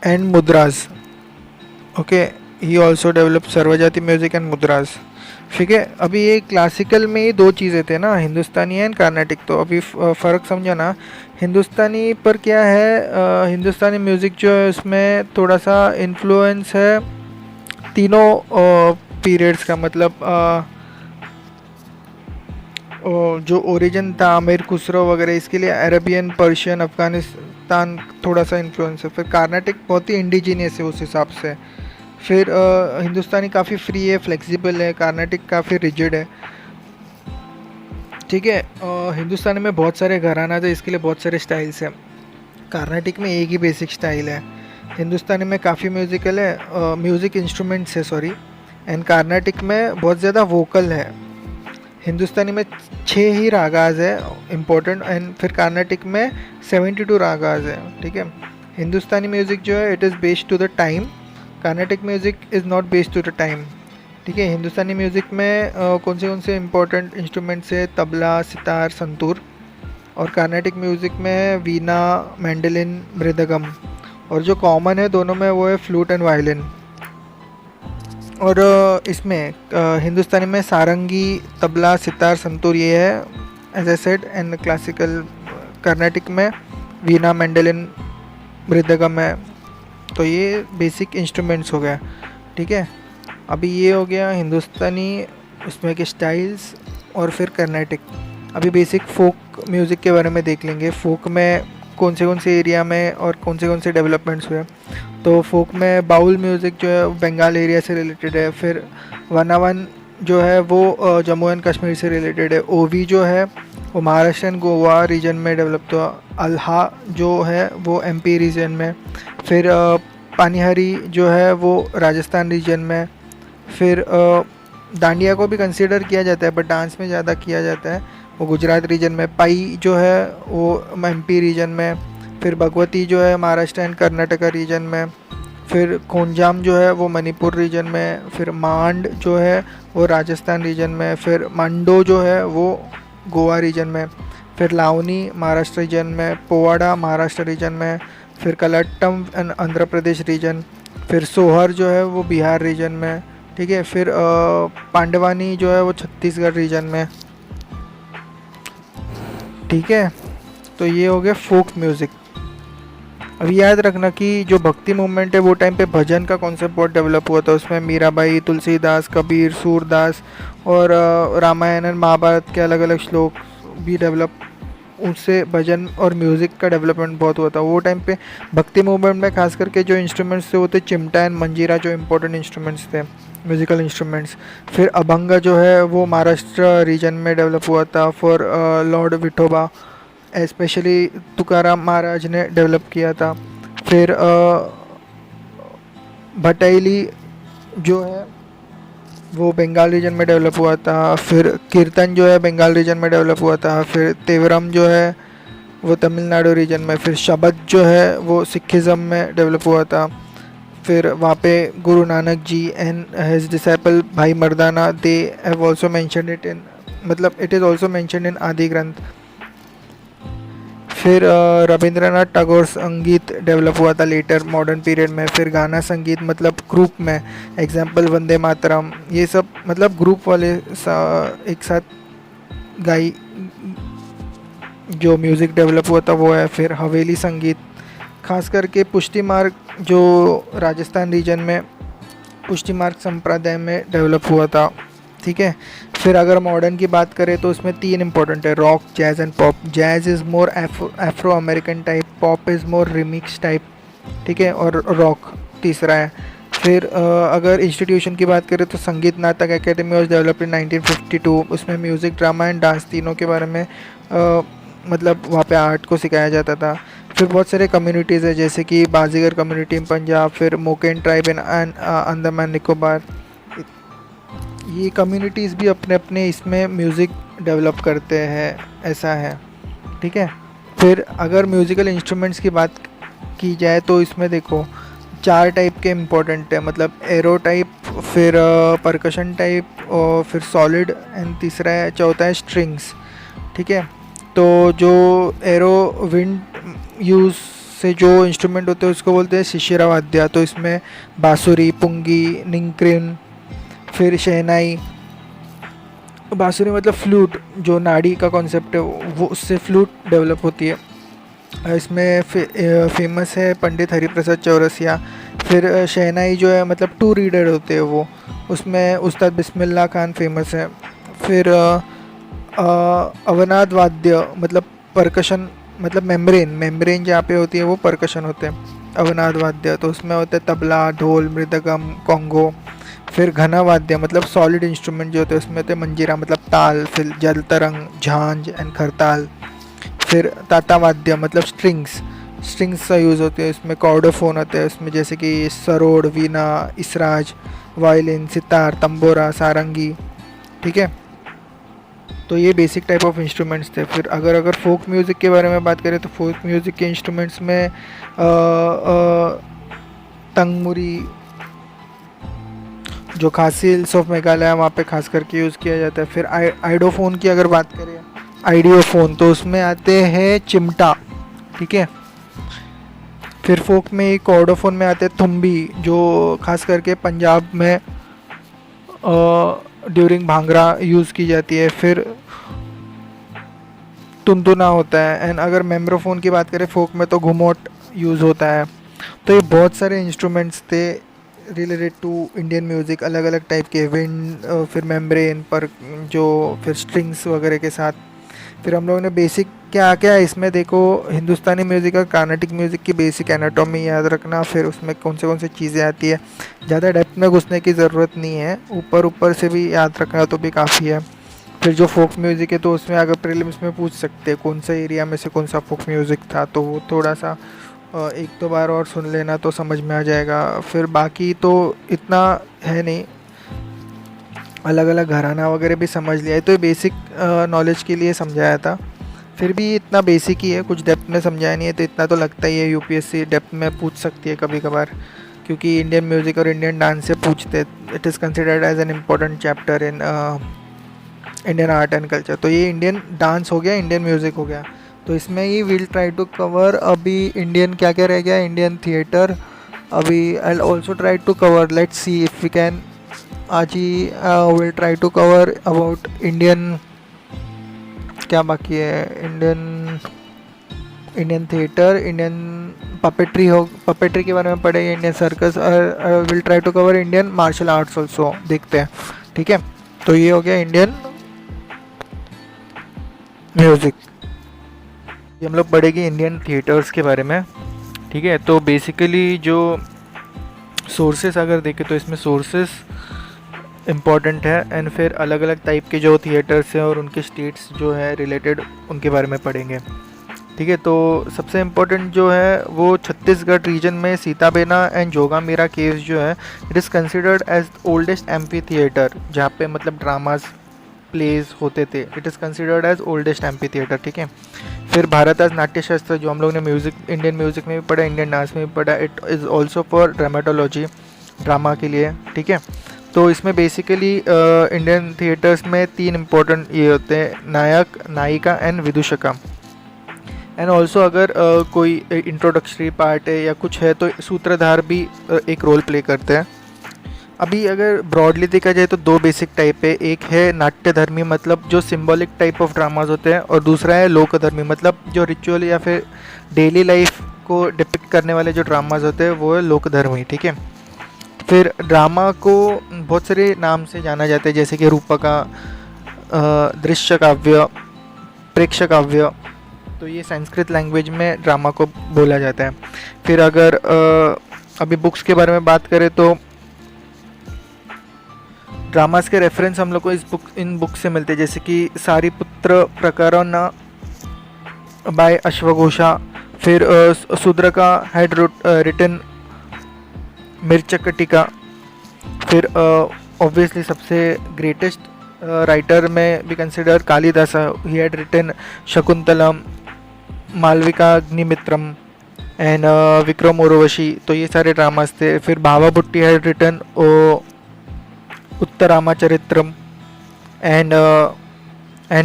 And Mudras. Okay, he also developed Sarvajati music and Mudras. ठीक है, अभी ये classical में ही दो चीज़ें थे ना, हिंदुस्तानी and Carnatic. तो अभी फ़र्क समझा ना। हिंदुस्तानी पर क्या है, हिंदुस्तानी म्यूज़िक जो है उसमें थोड़ा सा इन्फ्लुएंस है तीनों पीरियड्स का, मतलब जो ओरिजिन था आमिर खुसरो वगैरह, इसके लिए अरबियन, पर्शियन, अफ़गानिस्तान थोड़ा सा इन्फ्लुएंस है। फिर कार्नेटिक बहुत ही इंडिजीनियस है उस हिसाब से। फिर हिंदुस्तानी काफ़ी फ्री है, फ्लेक्सिबल है। कार्नेटिक काफ़ी रिजिड है। ठीक है, हिंदुस्तानी में बहुत सारे घराना है, इसके लिए बहुत सारे स्टाइल्स हैं। कार्नेटिक में एक ही बेसिक स्टाइल है। हिंदुस्तानी में काफ़ी म्यूज़िकल है, म्यूज़िक इंस्ट्रूमेंट्स है सॉरी। एंड कार्नेटिक में बहुत ज़्यादा वोकल है। हिंदुस्तानी में 6 ही रागाज है इम्पोर्टेंट, एंड फिर कार्नेटिक में 72 रागाज है। ठीक है, हिंदुस्तानी म्यूज़िक जो है it is based to the time, Carnatic music is not based to the time. ठीक है, हिंदुस्तानी म्यूज़िक में कौन से इंपॉर्टेंट इंस्ट्रूमेंट्स है, तबला, सितार, संतूर। और कार्नेटिक म्यूज़िक में वीणा, मैंडलिन, मृदगम। और जो कॉमन है दोनों में वो है फ्लूट एंड वायलिन। और इसमें हिंदुस्तानी में सारंगी, तबला, सितार, संतूर ये है as I said. And classical Carnatic में वीणा, मैंडलिन, मृदगम है। तो ये बेसिक इंस्ट्रूमेंट्स हो गया। ठीक है, अभी ये हो गया हिंदुस्तानी उसमें के स्टाइल्स। और फिर कर्नाटिक, अभी बेसिक फोक म्यूज़िक के बारे में देख लेंगे। फोक में कौन से एरिया में और कौन से डेवलपमेंट्स हुए। तो फोक में बाउल म्यूज़िक जो है बंगाल एरिया से रिलेटेड है। फिर वनावन जो है वो जम्मू एंड कश्मीर से रिलेटेड है। ओवी जो है वो महाराष्ट्र एंड गोवा रीजन में डेवलप हुआ। अल्हा जो है वो एमपी रीजन में। फिर पानीहरी जो है वो राजस्थान रीजन में। फिर डांडिया को भी कंसीडर किया जाता है बट डांस में ज़्यादा किया जाता है, वो गुजरात रीजन में। पाई जो है वो एमपी रीजन में। फिर भगवती जो है महाराष्ट्र एंड कर्नाटका रीजन में। फिर खोंजाम जो है वो मणिपुर रीजन में। फिर मांड जो है वो राजस्थान रीजन में। फिर मांडो जो है वो गोवा रीजन में। फिर लावनी महाराष्ट्र रीजन में। पोवाड़ा महाराष्ट्र रीजन में। फिर कलट्टम आंध्र प्रदेश रीजन। फिर सोहर जो है वो बिहार रीजन में, ठीक है। फिर पांडवानी जो है वो छत्तीसगढ़ रीजन में, ठीक है। तो ये हो गया फोक म्यूज़िक। अभी याद रखना कि जो भक्ति मूवमेंट है वो टाइम पे भजन का कॉन्सेप्ट बहुत डेवलप हुआ था। उसमें मीराबाई, तुलसीदास, कबीर, सूरदास और रामायण और महाभारत के अलग अलग श्लोक भी डेवलप, उससे भजन और म्यूज़िक का डेवलपमेंट बहुत हुआ था वो टाइम पे। भक्ति मूवमेंट में खास करके जो इंस्ट्रूमेंट्स थे वो थे चिमटा एंड मंजीरा, जो इम्पोर्टेंट इंस्ट्रूमेंट्स थे, म्यूज़िकल इंस्ट्रूमेंट्स। फिर अभंगा जो है वो महाराष्ट्र रीजन में डेवलप हुआ था for lord Vithoba, specially Tukaram Maharaj ने डेवलप किया था। फिर भटैली जो है वो बंगाल रीजन में डेवलप हुआ था। फिर कीर्तन जो है बंगाल रीजन में डेवलप हुआ था। फिर तेवरम जो है वो तमिलनाडु रीजन में। फिर शबद जो है वो सिखिज़म में डेवलप हुआ था। फिर वहाँ पे Guru Nanak ji and his disciple Bhai Mardana, they have also mentioned it in, मतलब it is also mentioned in Adi Granth. फिर रविंद्रनाथ टैगोर संगीत डेवलप हुआ था लेटर मॉडर्न पीरियड में। फिर गाना संगीत मतलब ग्रुप में, एग्जाम्पल वंदे मातरम, ये सब मतलब ग्रुप वाले एक साथ गाई जो म्यूज़िक डेवलप हुआ था वो है। फिर हवेली संगीत, खास करके पुष्टि मार्ग जो राजस्थान रीजन में पुष्टि मार्ग संप्रदाय में डेवलप हुआ था, ठीक है। फिर अगर मॉडर्न की बात करें तो उसमें 3 इंपॉर्टेंट है, rock, jazz and pop. Jazz is more Afro American type, pop is more remix type, ठीक है, और रॉक तीसरा है। फिर अगर इंस्टीट्यूशन की बात करें तो संगीत Natak academy was developed in 1952। उसमें म्यूज़िक, ड्रामा एंड डांस तीनों के बारे में मतलब वहाँ पे आर्ट को सिखाया जाता था। फिर बहुत सारे कम्युनिटीज़ है जैसे कि बाजीगर कम्युनिटी इन पंजाब, फिर मोकेन ट्राइब इन अंडमान निकोबार। ये कम्युनिटीज़ भी अपने अपने इसमें म्यूज़िक डेवलप करते हैं, ऐसा है, ठीक है। फिर अगर म्यूज़िकल इंस्ट्रूमेंट्स की बात की जाए तो इसमें देखो 4 टाइप के इम्पोर्टेंट है, मतलब एरो टाइप, फिर परकशन टाइप, और फिर सॉलिड एंड तीसरा है, चौथा है स्ट्रिंग्स, ठीक है। तो जो एरो विंड यूज़ से जो इंस्ट्रूमेंट होते हैं उसको बोलते हैं शिशिरा वाद्य। तो इसमें बांसुरी, पुंगी, निंक्रिन, फिर शहनाई। बांसुरी मतलब फ्लूट, जो नाड़ी का कॉन्सेप्ट है वो उससे फ्लूट डेवलप होती है। इसमें फेमस है पंडित हरिप्रसाद चौरसिया। फिर शहनाई जो है मतलब 2 रीडर होते हैं वो, उसमें उस्ताद बिस्मिल्लाह खान फेमस है। फिर अवनाद वाद्य मतलब परकशन, मतलब मेम्ब्रेन जहाँ पे होती है वो परकशन होते हैं अवनाद वाद्य। तो उसमें होते हैं तबला, ढोल, मृदगम, कॉन्गो। फिर घना वाद्य मतलब सॉलिड इंस्ट्रूमेंट जो होते हैं उसमें होते हैं मंजीरा मतलब ताल, फिर जल तरंग, झांझ एंड खरताल। फिर ताता वाद्य मतलब स्ट्रिंग्स का यूज़ होते हैं, इसमें कॉर्डोफोन होते हैं उसमें, जैसे कि सरोड, वीणा, इसराज, वायलिन, सितार, तंबोरा, सारंगी, ठीक है। तो ये बेसिक टाइप ऑफ इंस्ट्रूमेंट्स थे। फिर अगर फोक म्यूज़िक के बारे में बात करें तो फोक म्यूज़िक के इंस्ट्रूमेंट्स में तंगमुरी जो खासी हिल्स ऑफ मेघालय वहाँ पे खास करके यूज़ किया जाता है। फिर आइडोफोन की अगर बात करें, आइडियोफोन, तो उसमें आते हैं चिमटा, ठीक है। फिर फोक में एक कॉर्डोफोन में आते हैं थुम्बी, जो खास करके पंजाब में ड्यूरिंग भांगड़ा यूज़ की जाती है। फिर तुनतुना होता है। एंड अगर मेम्ब्रोफोन की बात करें फोक में तो घुमोट यूज़ होता है। तो ये बहुत सारे इंस्ट्रूमेंट्स थे रिलेटेड टू इंडियन म्यूज़िक, अलग अलग टाइप के, विंड, फिर मेम्ब्रेन पर जो, फिर स्ट्रिंग्स वगैरह के साथ। फिर हम लोगों ने बेसिक क्या क्या है इसमें देखो, हिंदुस्तानी म्यूज़िक और कार्नेटिक म्यूज़िक की बेसिक एनाटॉमी याद रखना, फिर उसमें कौन से चीज़ें आती है। ज़्यादा डेप्थ में घुसने की ज़रूरत नहीं है, ऊपर ऊपर से भी याद रखना तो भी काफ़ी है। फिर जो फोक म्यूज़िक है तो उसमें अगर प्रीलिम्स में पूछ सकते हैं कौन सा एरिया में से कौन सा फोक म्यूज़िक था, तो वो थोड़ा सा एक दो बार और सुन लेना तो समझ में आ जाएगा। फिर बाकी तो इतना है नहीं, अलग अलग घराना वगैरह भी समझ लिया है, तो ये बेसिक नॉलेज के लिए समझाया था। फिर भी इतना बेसिक ही है, कुछ डेप्थ में समझाया नहीं है, तो इतना तो लगता ही है यूपीएससी डेप्थ में पूछ सकती है कभी कभार, क्योंकि इंडियन म्यूज़िक और इंडियन डांस से पूछते। It is considered as an important chapter in Indian art and culture. तो ये इंडियन डांस हो गया, इंडियन म्यूज़िक हो गया। तो इसमें ही विल ट्राई टू कवर अभी इंडियन क्या क्या रह गया, इंडियन थिएटर। अभी I also try to cover, let's see if we can, आज ही will try to cover about Indian, क्या बाकी है, इंडियन थिएटर, इंडियन पपेट्री हो, पपेट्री के बारे में पढ़ेंगे, इंडियन सर्कस, और will try to cover Indian martial arts also, देखते हैं। ठीक है, तो ये हो गया इंडियन म्यूज़िक। हम लोग पढ़ेंगे इंडियन थिएटर्स के बारे में। ठीक है, तो बेसिकली जो सोर्सेस अगर देखें तो इसमें सोर्सेस इम्पॉर्टेंट है, एंड फिर अलग अलग टाइप के जो थिएटर्स हैं और उनके स्टेट्स जो है रिलेटेड, उनके बारे में पढ़ेंगे। ठीक है, तो सबसे इम्पोर्टेंट जो है वो छत्तीसगढ़ रीजन में सीताबेना एंड जोगामीरा केव्स जो है, it is considered as oldest amphitheatre, जहाँ पे मतलब ड्रामाज प्लेज होते थे। It is considered as oldest amphitheatre. ठीक है, फिर भारत आज नाट्य शास्त्र, जो हम लोग ने म्यूज़िक, इंडियन म्यूज़िक में भी पढ़ा, इंडियन डांस में भी पढ़ा, it is also for ड्रामेटोलॉजी, drama के लिए। ठीक है, तो इसमें बेसिकली इंडियन थिएटर्स में 3 इम्पोर्टेंट ये होते हैं, नायक, नायिका एंड विदूषका। एंड ऑल्सो अगर कोई इंट्रोडक्टरी पार्ट है या कुछ है तो सूत्रधार भी एक रोल प्ले करते हैं। अभी अगर ब्रॉडली देखा जाए तो 2 बेसिक टाइप है, एक है नाट्यधर्मी, मतलब जो सिंबॉलिक टाइप ऑफ ड्रामाज होते हैं, और दूसरा है लोकधर्मी, मतलब जो रिचुअल या फिर डेली लाइफ को डिपिक्ट करने वाले जो ड्रामाज होते हैं वो है लोकधर्मी। ठीक है, फिर ड्रामा को बहुत सारे नाम से जाना जाता है, जैसे कि रूपका, दृश्य काव्य, प्रेक्ष काव्य, तो ये संस्कृत लैंग्वेज में ड्रामा को बोला जाता है। फिर अगर अभी बुक्स के बारे में बात करें तो ड्रामास के रेफरेंस हम लोग को इन बुक से मिलते हैं, जैसे कि सारीपुत्र प्रकरण बाय अश्वघोषा, फिर शूद्रका हैड रिटन मिर्चकटिका, फिर ऑब्वियसली सबसे ग्रेटेस्ट राइटर में भी consider Kalidas, he had written Shakuntalam, Malavika Agnimitram and Vikram Urvashi, तो ये सारे ड्रामास थे। फिर Bhavabhuti had written Uttarama Charitram and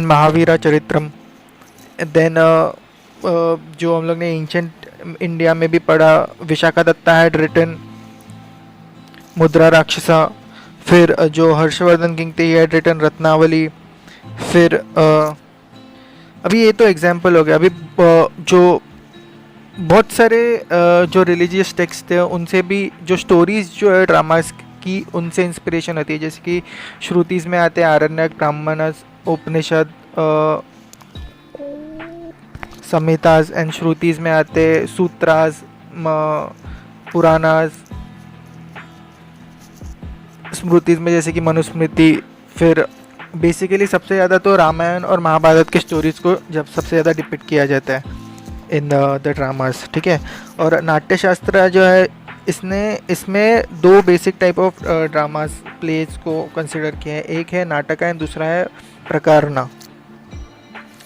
Mahavira Charitram. Then जो हम लोग ने एंशंट इंडिया में भी पढ़ा, विशाखा दत्ता हैड रिटन मुद्रा राक्षसा। फिर जो हर्षवर्धन किंग थे, हैड रिटन रत्नावली। फिर अभी ये तो एग्जाम्पल हो गया। अभी जो बहुत सारे जो रिलीजियस टेक्स्ट थे उनसे भी जो स्टोरीज जो है ड्रामास की, उनसे इंस्पिरेशन होती है, जैसे कि श्रुतिज में आते हैं आरण्यक, ब्राह्मणस, उपनिषद, संहिताज, एंड श्रुतिज में आते सूत्रास, पुराणास, स्मृतिज में जैसे कि मनुस्मृति। फिर बेसिकली सबसे ज़्यादा तो रामायण और महाभारत के स्टोरीज को जब सबसे ज़्यादा डिपिक्ट किया जाता है इन द ड्रामास। ठीक है, और नाट्यशास्त्र जो है इसमें 2 basic type of dramas plays को कंसिडर किए हैं, एक है नाटक एंड दूसरा है प्रकारना।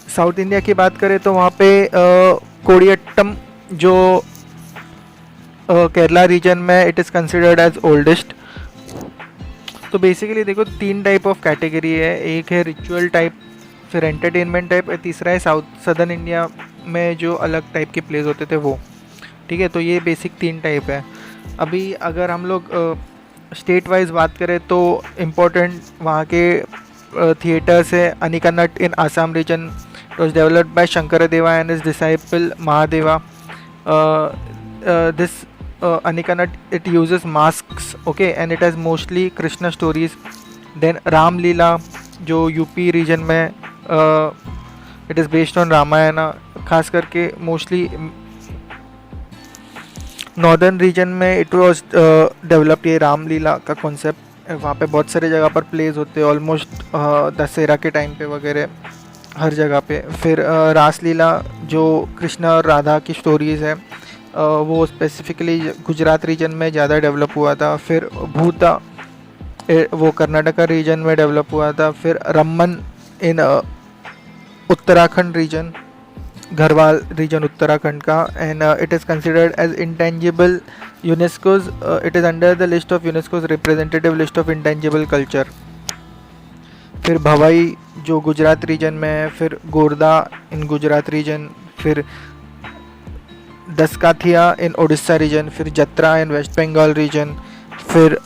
साउथ इंडिया की बात करें तो वहाँ पे कोडियट्टम जो केरला रीजन में, it is considered as oldest. तो बेसिकली देखो 3 टाइप ऑफ कैटेगरी है, एक है रिचुअल टाइप, फिर एंटरटेनमेंट टाइप, और तीसरा है सदर्न इंडिया में जो अलग टाइप के प्लेज होते थे वो। ठीक है, तो ये बेसिक 3 टाइप है। अभी अगर हम लोग स्टेट वाइज बात करें तो इम्पोर्टेंट वहाँ के थिएटर्स है, Ankia Naat in Assam region, was developed by Shankaradeva and his disciple Mahadeva. This Anika Nat, it uses masks, okay, and it has mostly Krishna stories. Then Ram Leela जो यूपी रीजन में it is based on Ramayana, खास करके mostly northern region में it was developed. ये रामलीला का concept वहाँ पे बहुत सारे जगह पर प्लेस होते हैं, ऑलमोस्ट दशहरा के टाइम पे वगैरह हर जगह पे। फिर रासलीला जो कृष्ण और राधा की स्टोरीज़ है, वो स्पेसिफिकली गुजरात रीजन में ज़्यादा डेवलप हुआ था। फिर भूता वो कर्नाटका रीजन में डेवलप हुआ था। फिर Ramman in Uttarakhand region, Garhwal region Uttarakhand का, and it is considered as intangible UNESCO's, it is under the list of UNESCO's representative list of intangible culture. फिर भवाई जो गुजरात रीजन में है, फिर गोरदा इन गुजरात रीजन, फिर दसकाथिया इन उड़ीसा रीजन, फिर जत्रा इन वेस्ट बंगाल रीजन, फिर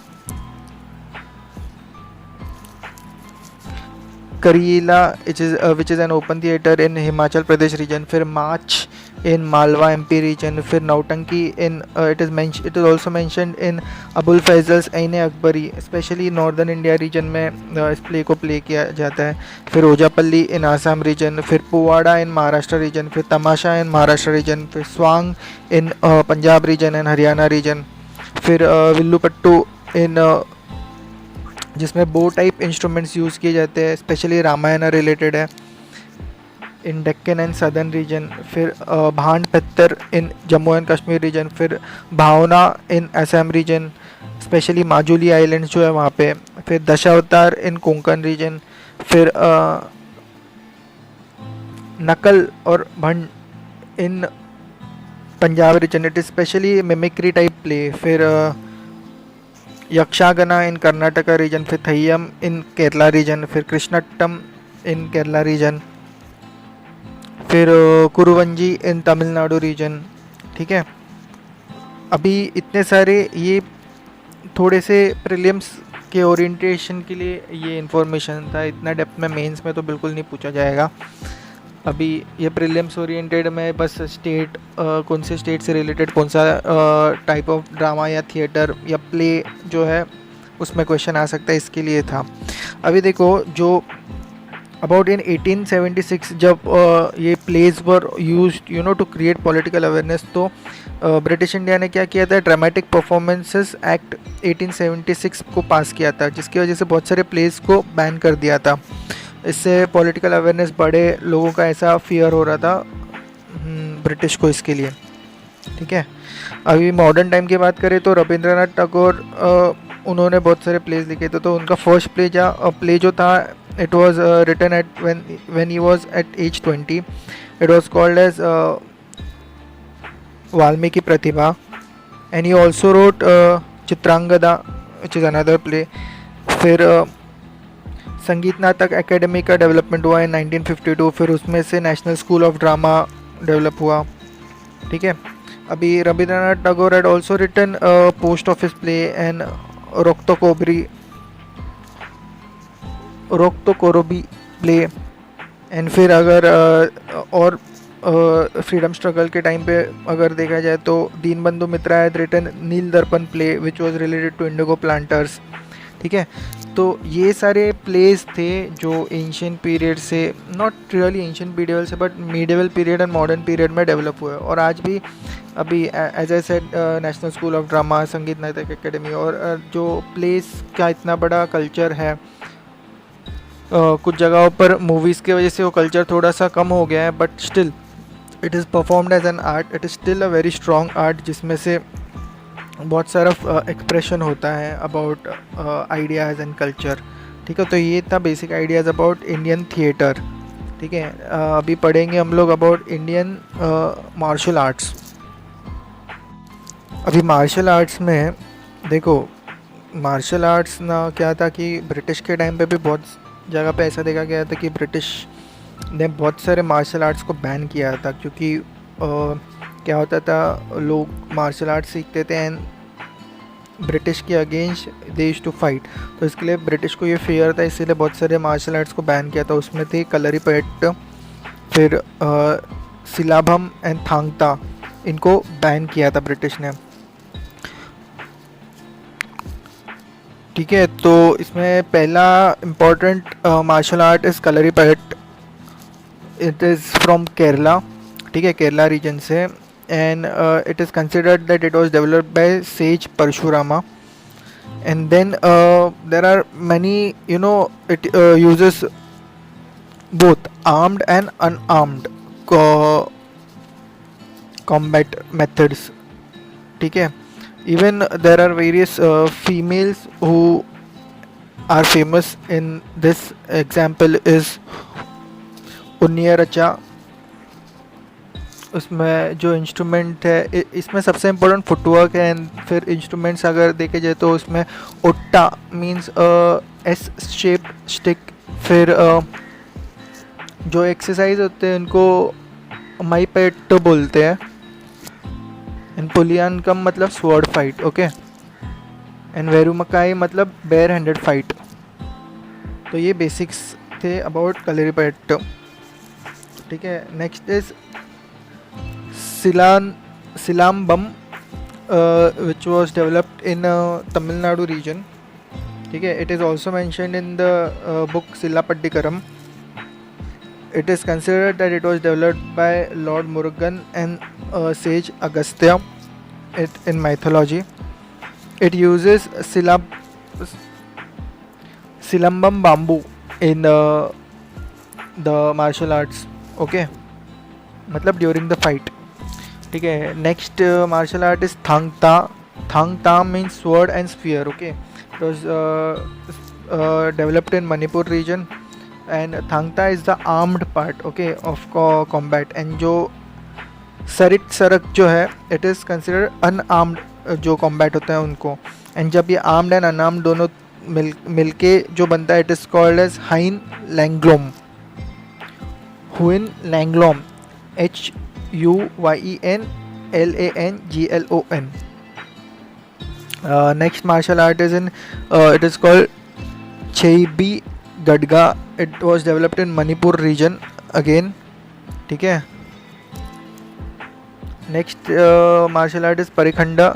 Karila which is an open theatre in Himachal Pradesh region, फिर माच in Malwa MP region, फिर नौटंकी in it is also mentioned in Abul फैजल्स Ain Akbari, specially northern India region में इस प्ले को प्ले किया जाता है। फिर ओजापल्ली इन आसाम रीजन, फिर पुवाड़ा इन महाराष्ट्र रीजन, फिर तमाशा इन महाराष्ट्र रीजन, फिर Swang in Punjab region and Haryana region, फिर विल्लुपट्टू इन जिसमें बो टाइप इंस्ट्रूमेंट्स यूज़ किए जाते हैं, स्पेशली रामायण रिलेटेड है, in Deccan and southern region. फिर Bhand Pathar in Jammu and Kashmir region, फिर Bhaona in Assam region, specially Majuli island जो है वहाँ पे। फिर दशावतार इन कोंकण रीजन, फिर नकल और Bhand in Punjab region, it is specially mimicry type play. फिर यक्षागना इन कर्नाटका रीजन, फिर थय्यम इन केरला रीजन, फिर कृष्णट्टम इन केरला रीजन, फिर कुरुवंजी इन तमिलनाडु रीजन। ठीक है, अभी इतने सारे ये थोड़े से प्रीलिम्स के ओरिएंटेशन के लिए ये इन्फॉर्मेशन था, इतना डेप्थ में मेंस में तो बिल्कुल नहीं पूछा जाएगा। अभी ये प्रीलिम्स ओरिएंटेड में बस स्टेट, कौन से स्टेट से रिलेटेड कौन सा टाइप ऑफ ड्रामा या थिएटर या प्ले जो है उसमें क्वेश्चन आ सकता है, इसके लिए था। अभी देखो, जो अबाउट इन 1876 जब ये plays were used to create political awareness, तो ब्रिटिश इंडिया ने क्या किया था, ड्रामेटिक परफॉर्मेंसेस एक्ट 1876 को पास किया था, जिसकी वजह से बहुत सारे प्लेस को बैन कर दिया था। इससे पॉलिटिकल अवेयरनेस बढ़े, लोगों का ऐसा फियर हो रहा था ब्रिटिश को इसके लिए। ठीक है, अभी मॉडर्न टाइम की बात करें तो रविंद्रनाथ टैगोर उन्होंने बहुत सारे प्लेस लिखे थे, तो उनका फर्स्ट प्ले जो था, it was written at when he was at age 20, it was called as Valmiki Pratibha, and he also wrote Chitrangada which is another play. फिर संगीत नाटक एकेडमी का डेवलपमेंट हुआ है 1952, फिर उसमें से national school of drama develop हुआ। ठीक है, अभी Rabindranath Tagore had also written post office play and Rokto Korobi play. And फिर अगर और फ्रीडम स्ट्रगल के टाइम पे अगर देखा जाए तो Dinabandhu Mitra had written Nil Darpan play which was related to indigo planters. ठीक है, तो ये सारे प्लेस थे जो एंशियंट पीरियड से, नॉट रियली एंशियंट पीरियड से, but medieval period and modern period में डेवलप हुए, और आज भी अभी as I said National school of Drama, Sangeet Natak academy, और जो प्लेस का इतना बड़ा कल्चर है, कुछ जगहों पर मूवीज़ की वजह से वो कल्चर थोड़ा सा कम हो गया है, but still it is performed as an art, it is still a very strong art, जिसमें से बहुत सारा एक्सप्रेशन होता है अबाउट आइडियाज़ एंड कल्चर। ठीक है, तो ये था basic ideas about Indian theatre. ठीक है, अभी पढ़ेंगे हम लोग अबाउट इंडियन मार्शल आर्ट्स। अभी मार्शल आर्ट्स में देखो, मार्शल आर्ट्स ना क्या था कि ब्रिटिश के टाइम पे भी बहुत जगह पे ऐसा देखा गया था कि ब्रिटिश ने बहुत सारे मार्शल आर्ट्स को बैन किया था, क्योंकि क्या होता था, लोग मार्शल आर्ट सीखते थे एंड ब्रिटिश के against they used to fight, तो इसके लिए ब्रिटिश को ये फियर था, इसीलिए बहुत सारे मार्शल आर्ट्स को बैन किया था। उसमें थे कलरीपयट्ट, फिर सिलाभम एंड थांगता, इनको बैन किया था ब्रिटिश ने। ठीक है, तो इसमें पहला important martial art is Kalaripayattu, it is from Kerala, ठीक है, केरला रीजन से. And it is considered that it was developed by sage Parashurama. And then there are many, it uses both armed and unarmed combat methods, ठीक है. Even there are various females who are famous in this. Example is उन्नियरचा. उसमें जो instrument है, इसमें सबसे important footwork है. And फिर instruments अगर देखे जाए तो उसमें ओट्टा मीन्स एस शेप स्टिक. फिर जो एक्सरसाइज होते हैं उनको माई पेट बोलते हैं. एंड पुलियान कम मतलब स्वॉर्ड फाइट, ओके. एंड वेरुमकाई मतलब बेयर हैंडेड फाइट. तो ये बेसिक्स थे अबाउट कलरीपयट्टू, ठीक है. Next is Silambam, which was developed in Tamil Nadu region. ठीक है. It is also mentioned in the book Silappatikaram. It is considered that it was developed by Lord Murugan and sage Agastya in mythology. It uses Silambam bamboo in the martial arts, okay. मतलब during the fight, ठीक है. Next martial art is Thangta. Thangta means sword and spear, okay. It was developed in Manipur region. And Thangta is the armed part, okay, of combat. And जो सरिट सरक जो है, it is considered unarmed जो combat होता है उनको. And जब ये आर्म्ड एंड अनआर्म्ड दोनों मिलके जो बनता है, it is called as Huyen Langlon. Huyen Langlon, HUYENLANGLON. Next martial art is it is called Cheibi Gadga. It was developed in Manipur region again, ठीक है. Next martial art is Parikhanda.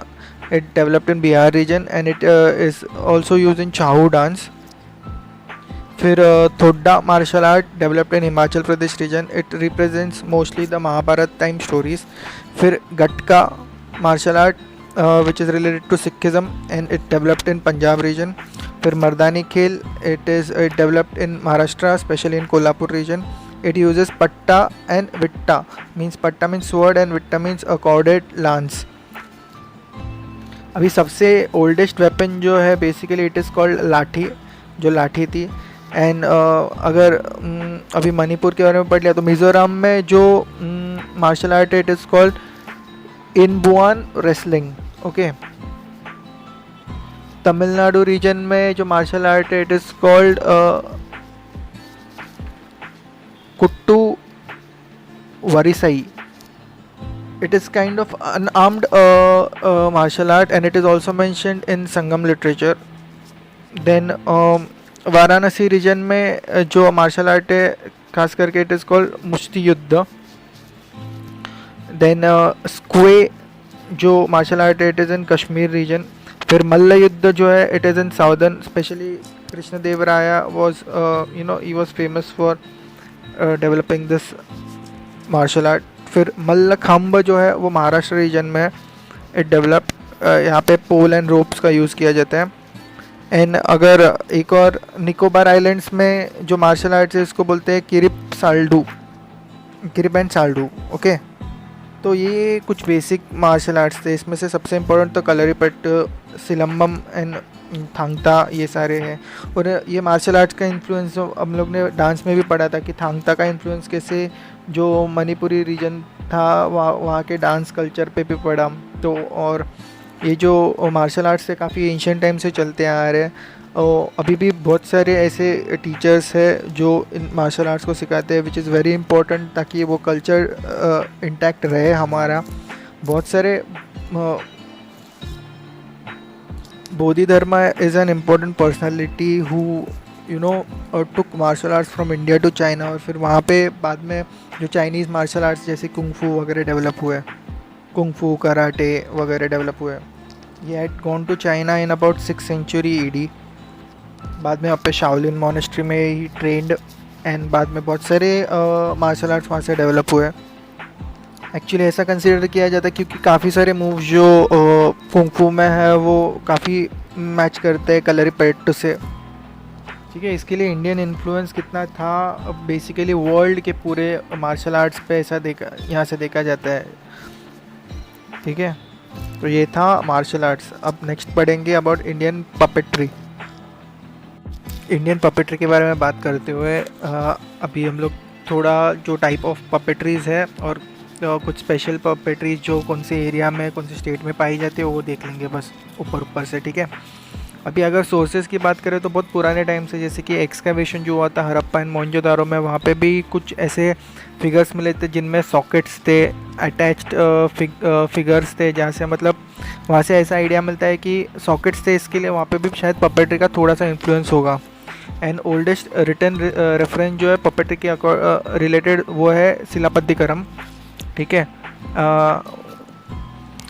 It developed in Bihar region and it is also used in Chahu dance. फिर थोड़ा martial art developed in Himachal Pradesh region. It represents mostly the Mahabharata time stories. फिर Gatka martial art which is related to Sikhism and it developed in Punjab region. फिर Mardani Khel, it developed in Maharashtra specially in Kolhapur region. It uses patta and vita. Means patta means sword and vita means a corded lance. अभी सबसे oldest weapon जो है basically it is called लाठी, जो लाठी थी. And अगर अभी मणिपुर के बारे में पढ़ लिया तो मिज़ोरम में जो मार्शल आर्ट है, it is called Inbuan wrestling, okay. Tamil Nadu region में जो मार्शल आर्ट है, it is called Kuttu Varisai. It is kind of unarmed martial art and it is also mentioned in Sangam literature. Then Varanasi region में जो मार्शल आर्ट है खास करके it is called मुश्ती युद्ध. Then Sqay जो मार्शल आर्ट है, it is in Kashmir region. फिर मल्ल युद्ध जो है, it is in southern. Specially Krishnadevaraya was he was famous for developing this martial art. फिर मल्लखंब जो है वो महाराष्ट्र रीजन में है. इट डेवलप, यहाँ पे पोल एंड रोप्स का यूज़ किया जाता है. एंड अगर एक और निकोबार आइलैंड्स में जो मार्शल आर्ट्स है इसको बोलते हैं किरिप एंड साल्डू, ओके. तो ये कुछ बेसिक मार्शल आर्ट्स थे. इसमें से सबसे इम्पोर्टेंट तो कलरीपयट्टू, सिलम्बम एंड थांगता, ये सारे हैं. और ये मार्शल आर्ट्स का इन्फ्लुएंस हम लोग ने डांस में भी पढ़ा था कि थांगता का इन्फ्लुएंस कैसे जो मणिपुरी रीजन था वहाँ के डांस कल्चर पे भी पड़ा. तो और ये जो मार्शल आर्ट्स है काफ़ी एंशिएंट टाइम से चलते आ रहे हैं. और अभी भी बहुत सारे ऐसे टीचर्स हैं जो इन मार्शल आर्ट्स को सिखाते हैं, विच इज़ वेरी इंपॉर्टेंट, ताकि वो कल्चर इंटैक्ट रहे हमारा. बहुत सारे Bodhidharma is an important personality who took martial arts from India to China. और फिर वहाँ पे बाद में जो चाइनीज़ मार्शल आर्ट्स जैसे कुंग-फू वगैरह डेवलप हुए, कुंग-फू कराटे वगैरह डेवलप हुए. ये had gone to China in about 6th century AD. बाद में यहाँ पे शाओलिन मॉनेस्ट्री में ही ट्रेंड एंड बाद में बहुत सारे मार्शल आर्ट्स वहाँ से डेवलप हुए। एक्चुअली ऐसा कंसिडर किया जाता है क्योंकि काफ़ी सारे मूव जो कुंग फू में है वो काफ़ी मैच करते हैं कलरीपयट्टू से। ठीक है, इसके लिए इंडियन इन्फ्लुएंस कितना था बेसिकली वर्ल्ड के पूरे मार्शल आर्ट्स पे ऐसा देखा यहाँ से देखा जाता है। ठीक है, तो ये था मार्शल आर्ट्स। अब नेक्स्ट पढ़ेंगे about Indian puppetry. Indian puppetry के बारे में बात करते हुए अभी हम लोग थोड़ा जो टाइप ऑफ पपेट्रीज़ है और कुछ स्पेशल पपेट्रीज जो कौन से एरिया में कौन से स्टेट में पाई जाती है वो देख लेंगे बस ऊपर से। ठीक है, अभी अगर सोर्सेज की बात करें तो बहुत पुराने टाइम से, जैसे कि एक्सकवेशन जो हुआ था हड़प्पा एंड मोहनजोदारो में, वहाँ पे भी कुछ ऐसे फिगर्स मिले थे जिनमें सॉकेट्स थे, अटैच्ड फिगर्स थे, जहाँ से मतलब वहाँ से ऐसा आइडिया मिलता है कि सॉकेट्स थे, इसके लिए वहाँ पे भी शायद पपेट्री का थोड़ा सा इन्फ्लुएंस होगा। एंड ओल्डेस्ट रिटर्न रेफरेंस जो है पपेट्री के रिलेटेड वो है शिलापद्दिकरम। ठीक है,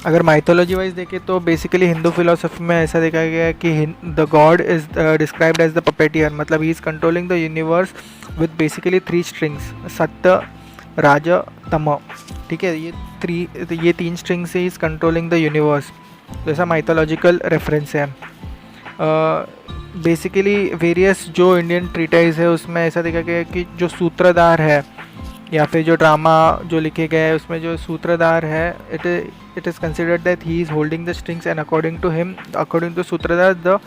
अगर माइथोलॉजी वाइज देखें तो बेसिकली हिंदू फिलोसफी में ऐसा देखा गया है कि the God is described as the puppeteer, मतलब he is controlling the universe with basically 3 strings, सत्य राज तम। ठीक है, ये 3 स्ट्रिंग्स से इज़ कंट्रोलिंग द यूनिवर्स, जैसा माइथोलॉजिकल रेफरेंस है। बेसिकली वेरियस जो इंडियन ट्रीटाइज है उसमें ऐसा देखा गया है कि जो सूत्रधार है या फिर जो ड्रामा जो लिखे गए हैं उसमें जो सूत्रधार है, it is considered that he is holding the strings and according to सूत्रधार the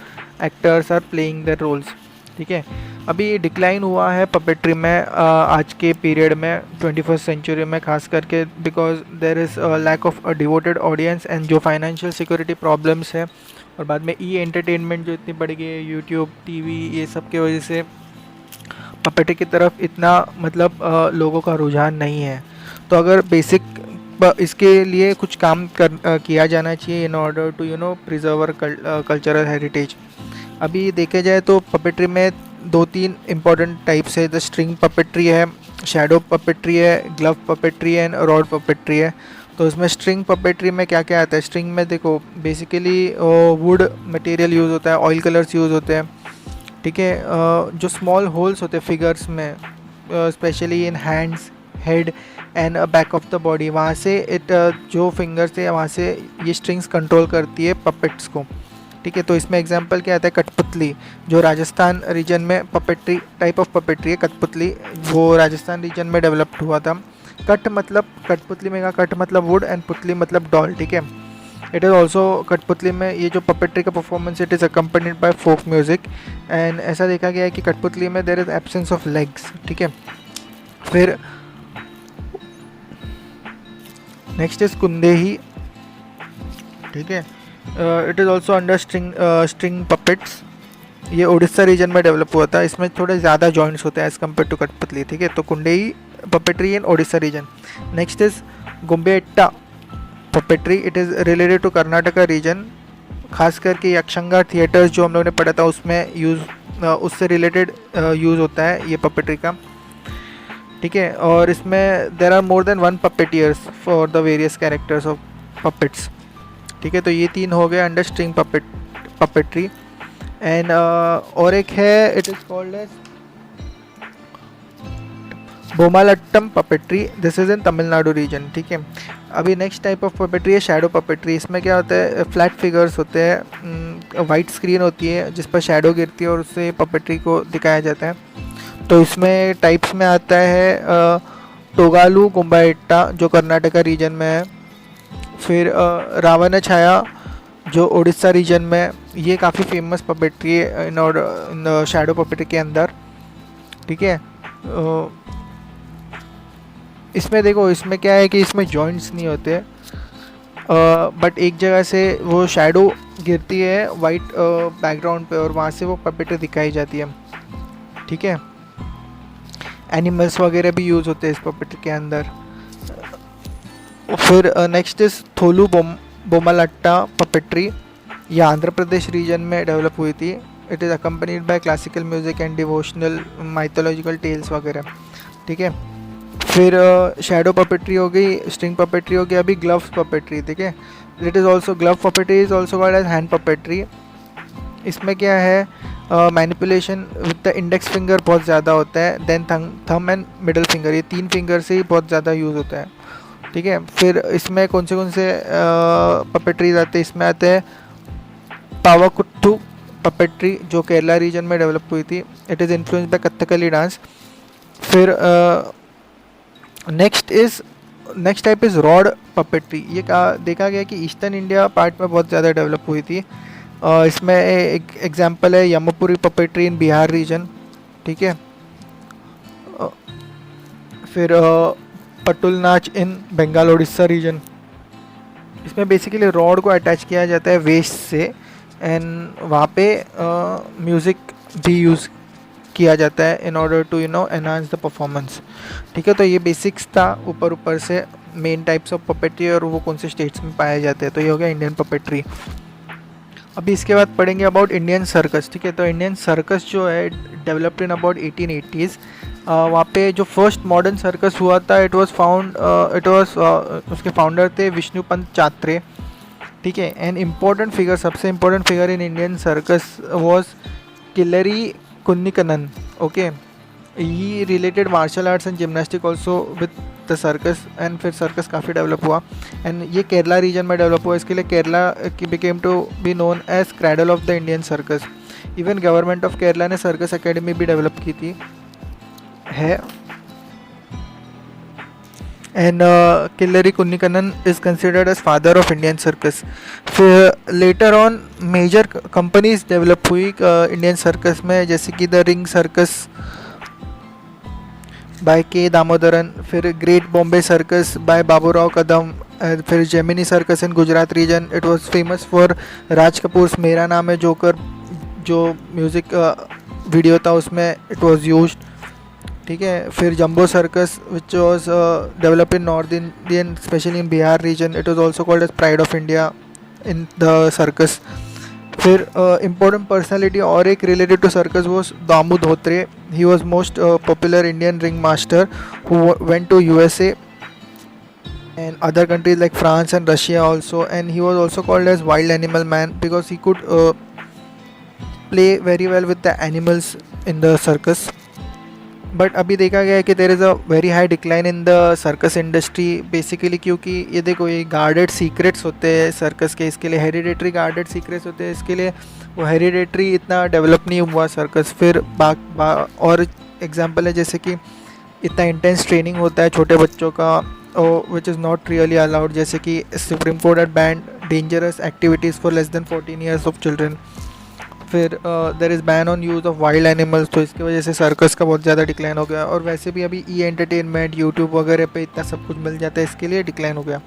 actors are playing the roles. ठीक है, अभी डिक्लाइन हुआ है पपेट्री में आज के पीरियड में 21st सेंचुरी में, खास करके because there is lack of a devoted audience and जो फाइनेंशियल सिक्योरिटी प्रॉब्लम्स है, और बाद में एंटरटेनमेंट जो इतनी बढ़ गई है, यूट्यूब, टीवी, ये सब की वजह से पपेट्री की तरफ इतना मतलब लोगों का रुझान नहीं है। तो अगर बेसिक इसके लिए कुछ काम किया जाना चाहिए in order to preserve cultural heritage. अभी देखे जाए तो पपेट्री में 2-3 इम्पॉर्टेंट टाइप्स है। द स्ट्रिंग पपेट्री है, शैडो पपेट्री है, ग्लव पपेट्री है एंड रॉड पपेट्री है। तो इसमें स्ट्रिंग पपेट्री में क्या क्या आता है? स्ट्रिंग में देखो बेसिकली वुड मटेरियल यूज़ होता है, ऑयल कलर्स यूज़ होते हैं। ठीक है, जो स्मॉल होल्स होते हैं फिगर्स में, specially in hands, head and back of the body, वहाँ से जो फिंगर्स थे वहाँ से ये स्ट्रिंग्स कंट्रोल करती है पपेट्स को। ठीक है, तो इसमें एग्जांपल क्या आता है? कठपुतली, जो राजस्थान रीजन में पपेट्री टाइप ऑफ पपेट्री है कठपुतली, वो राजस्थान रीजन में डेवलप्ड हुआ था। कट मतलब कठपुतली में का कट मतलब वुड एंड पुतली मतलब डॉल। ठीक है, इट इज़ ऑल्सो कठपुतली में ये जो पपेट्री का performance it is accompanied by folk music and ऐसा देखा गया है कि कठपुतली में there is absence of legs. ठीक है, फिर नेक्स्ट इज कुंदेही। ठीक है, it is also under string puppets, ये उड़ीसा रीजन में डेवलप हुआ था। इसमें थोड़े ज़्यादा जॉइंट्स होते हैं एज़ कम्पेयर टू कठपुतली। ठीक है, तो Kundhei puppetry in Odisha region. Next is Gombeyatta puppetry, it is related to Karnataka region, खास करके यक्षगान थिएटर्स जो हम लोगों ने पढ़ा था उसमें उससे रिलेटेड यूज़ होता है ये पपेट्री का। ठीक है, और इसमें there are more than 1 puppeteers for the various characters of puppets. ठीक है, तो ये 3 हो गए अंडर स्ट्रिंग पपेट्री एंड और एक है it is called as Bommalattam puppetry, this is in Tamil Nadu region. ठीक है, अभी नेक्स्ट टाइप ऑफ पपेट्री है शैडो पपेट्री। इसमें क्या होता है? फ्लैट फिगर्स होते हैं, वाइट स्क्रीन होती है जिस पर शैडो गिरती है और उससे पपेट्री को दिखाया जाता है। तो इसमें टाइप्स में आता है टोगालू गुम्बाइट्टा जो कर्नाटका रीजन में है, फिर रावण छाया जो उड़ीसा रीजन में, ये काफ़ी फेमस पपेट्री है इन शैडो पपेट्री के अंदर। ठीक है, इसमें देखो इसमें क्या है कि इसमें जॉइंट्स नहीं होते, बट एक जगह से वो शैडो गिरती है वाइट बैकग्राउंड पे और वहाँ से वो पपेट्री दिखाई जाती है। ठीक है, एनिमल्स वगैरह भी यूज़ होते हैं इस पपेट्री के अंदर। फिर next is Tholu Bommalata puppetry, ये आंध्र प्रदेश रीजन में डेवलप हुई थी। It is accompanied by classical music and devotional mythological tales वगैरह। ठीक है, फिर शैडो पपेट्री हो गई, स्ट्रिंग पपेट्री हो गई, अभी ग्लव्स पपेट्री। ठीक है, it is also glove puppetry is also called as hand puppetry. इसमें क्या है? Manipulation with the index finger बहुत ज़्यादा होता है, then thumb and middle finger, ये 3 फिंगर से ही बहुत ज़्यादा यूज़ होता है, ठीक है। फिर इसमें कौन से पपेट्रीज आते हैं, इसमें आते हैं पावाकुट्टू पपेट्री जो केरला रीजन में डेवलप हुई थी, it is influence by Kathakali dance. फिर next type is rod puppetry, ये देखा गया कि ईस्टर्न इंडिया पार्ट में बहुत ज़्यादा डेवलप हुई थी। इसमें एक एग्जांपल है यमुपुरी पपेट्री इन बिहार रीजन, ठीक है। फिर पटुल नाच इन बंगाल उड़ीसा रीजन, इसमें बेसिकली रॉड को अटैच किया जाता है वेस्ट से एंड वहाँ पे म्यूज़िक भी यूज़ किया जाता है in order to enhance the performance, ठीक है। तो ये बेसिक्स था ऊपर से मेन टाइप्स ऑफ पपेट्री और वो कौन से स्टेट्स में पाए जाते हैं। तो ये हो गया इंडियन पपेट्री। अभी इसके बाद पढ़ेंगे अबाउट इंडियन सर्कस, ठीक है। तो इंडियन सर्कस जो है डेवलप्ड इन अबाउट 1880s। वहाँ पे जो फर्स्ट मॉडर्न सर्कस हुआ था इट वाज उसके फाउंडर थे विष्णुपंत चात्रे, ठीक है। एंड इम्पोर्टेंट फिगर, सबसे important figure in Indian circus was Keeleri Kunhikannan, okay. He related martial arts and gymnastic also with the circus, and फिर सर्कस काफ़ी डेवलप हुआ एंड ये केरला रीजन में डेवलप हुआ, इसके लिए केरला की became to be known as cradle of the Indian circus. Even government of Kerala ने सर्कस एकेडमी भी डेवलप की थी है। And Keeleri Kunhikannan is considered as father of Indian circus. फिर later on major companies develop हुई इंडियन सर्कस में, जैसे कि the ring circus bye K Damodaran, फिर great Bombay circus by Baburao Kadam, फिर Gemini circus in Gujarat region, it was famous for Raj Kapoor's Mera Naam है joker, जो music video था उसमें इट वाज यूज्ड, ठीक है। फिर Jumbo Circus which was develop in north Indian specially in Bihar region, it was also called as pride of India in the circus. फिर important personality और एक related to circus was Damu Dhotre, he was most popular Indian ring master who went to USA and other countries like France and Russia also, and he was also called as wild animal man because he could play very well with the animals in the circus. But अभी देखा गया है कि there is a very high decline in the circus industry, basically क्योंकि ये देखो ये guarded secrets होते हैं सर्कस के, इसके लिए हेरिडेटरी गार्डेड सीक्रेट्स होते हैं, इसके लिए वो हेरिडेटरी इतना डेवलप नहीं हुआ सर्कस। फिर और एग्जांपल है जैसे कि इतना इंटेंस ट्रेनिंग होता है छोटे बच्चों का which is not really allowed, जैसे कि Supreme Court had banned dangerous activities for less than 14 years of children. फिर there is ban on use of wild animals, तो इसकी वजह से सर्कस का बहुत ज़्यादा डिक्लाइन हो गया। और वैसे भी अभी एंटरटेनमेंट यूट्यूब वगैरह पे इतना सब कुछ मिल जाता है, इसके लिए डिक्लाइन हो गया।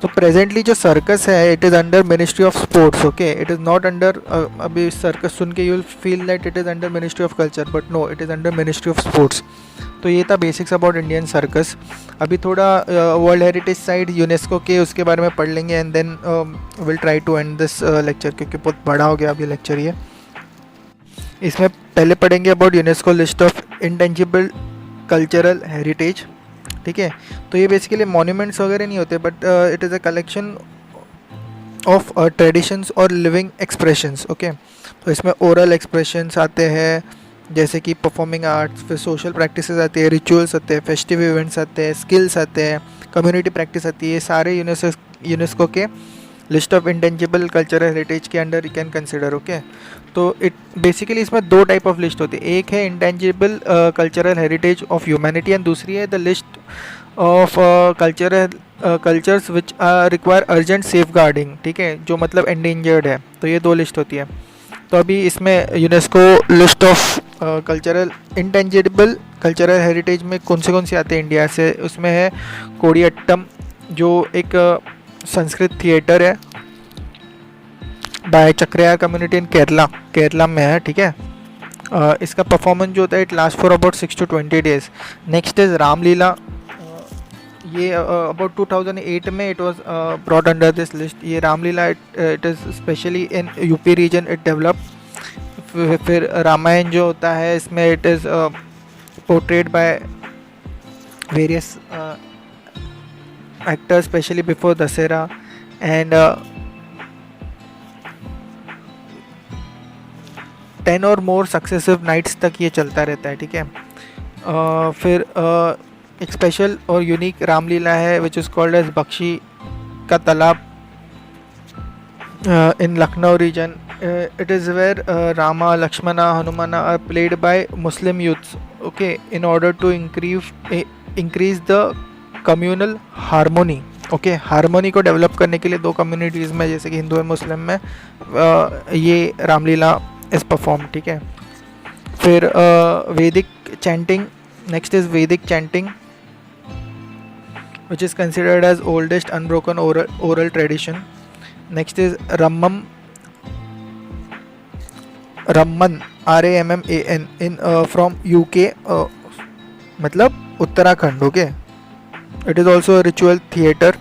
तो प्रेजेंटली जो सर्कस है it is under ministry of sports, okay, it is not under, अभी सर्कस सुन के you will feel that it is under ministry of culture, but no, it is under ministry of sports. तो ये था basics about Indian circus. अभी थोड़ा world heritage site UNESCO के उसके बारे में पढ़ लेंगे and then will try to end this lecture, क्योंकि बहुत बड़ा हो गया अभी लेक्चर ये। इसमें पहले पढ़ेंगे about UNESCO list of intangible cultural heritage, ठीक है। तो ये बेसिकली मॉन्यूमेंट्स वगैरह नहीं होते, but it is a collection of traditions और लिविंग एक्सप्रेशंस, ओके। तो इसमें ओरल एक्सप्रेशंस आते हैं जैसे कि परफॉर्मिंग आर्ट्स, फिर सोशल प्रैक्टिसेस आती है, रिचुअल्स आते हैं, फेस्टिव इवेंट्स आते हैं, स्किल्स आते हैं, कम्युनिटी प्रैक्टिस आती है, सारे यूनेस्को के list of intangible cultural heritage के under you can consider, okay. तो इट बेसिकली इसमें दो टाइप ऑफ लिस्ट होती है, एक है intangible cultural heritage of humanity and दूसरी है the list of cultures which require urgent safeguarding, ठीक है, जो मतलब एंडेंजर्ड है। तो ये दो लिस्ट होती है। तो अभी इसमें UNESCO list of cultural intangible cultural heritage में कौन से आते हैं इंडिया से, उसमें है कोडियट्टम जो एक संस्कृत थिएटर है by Chakyar community in Kerala में है, ठीक है। इसका परफॉर्मेंस जो होता है it last for about 6 to 20 days। Next is Ramlila, ये अबाउट 2008 में it was brought under this list. ये Ramlila it is specially in UP region it develop. फिर रामायण जो होता है इसमें it is portrayed by various actors especially before Dasera, and 10 और मोर successive nights तक ये चलता रहता है, ठीक है। फिर एक स्पेशल और यूनिक रामलीला है which is called as Bakshi ka Talab in Lucknow region. It is where Rama, Lakshmana, Hanumana are played by Muslim youths, okay, in order to increase the communal harmony. Okay harmony को डेवलप करने के लिए दो communities में जैसे कि हिंदू और मुस्लिम में ये रामलीला इस परफॉर्म, ठीक है। फिर वैदिक चैंटिंग, नेक्स्ट इज़ वैदिक chanting which is considered as oldest unbroken oral tradition. Next is Ramman, RAMMAN in from UK, मतलब Uttarakhand, okay. It is also a ritual theatre.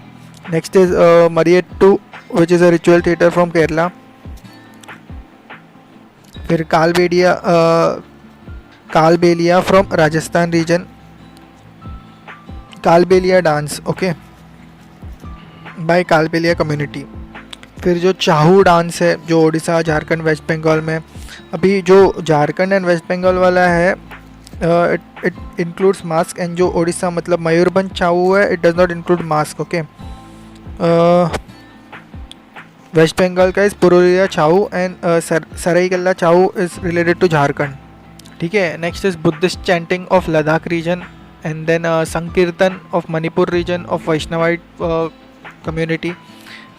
Next is Mariyattu, which is a ritual theatre from Kerala. फिर Kalbelia from Rajasthan region. Kalbelia dance, okay, by Kalbelia community. फिर जो चाहू dance है जो Orissa, Jharkhand, waste Bengal में, अभी जो झारखंड एंड वेस्ट बंगाल वाला है इट इंक्लूड्स मास्क, एंड जो उड़ीसा मतलब मयूरभंज चाहू है it does not include mask, okay. West Bengal का इज पुरुलिया चाहू एंड सराईकेला चाहू इज रिलेटेड टू झारखंड, ठीक है। Next is Buddhist chanting of Ladakh region, and then Sankirtan of Manipur region of Vaishnavite community.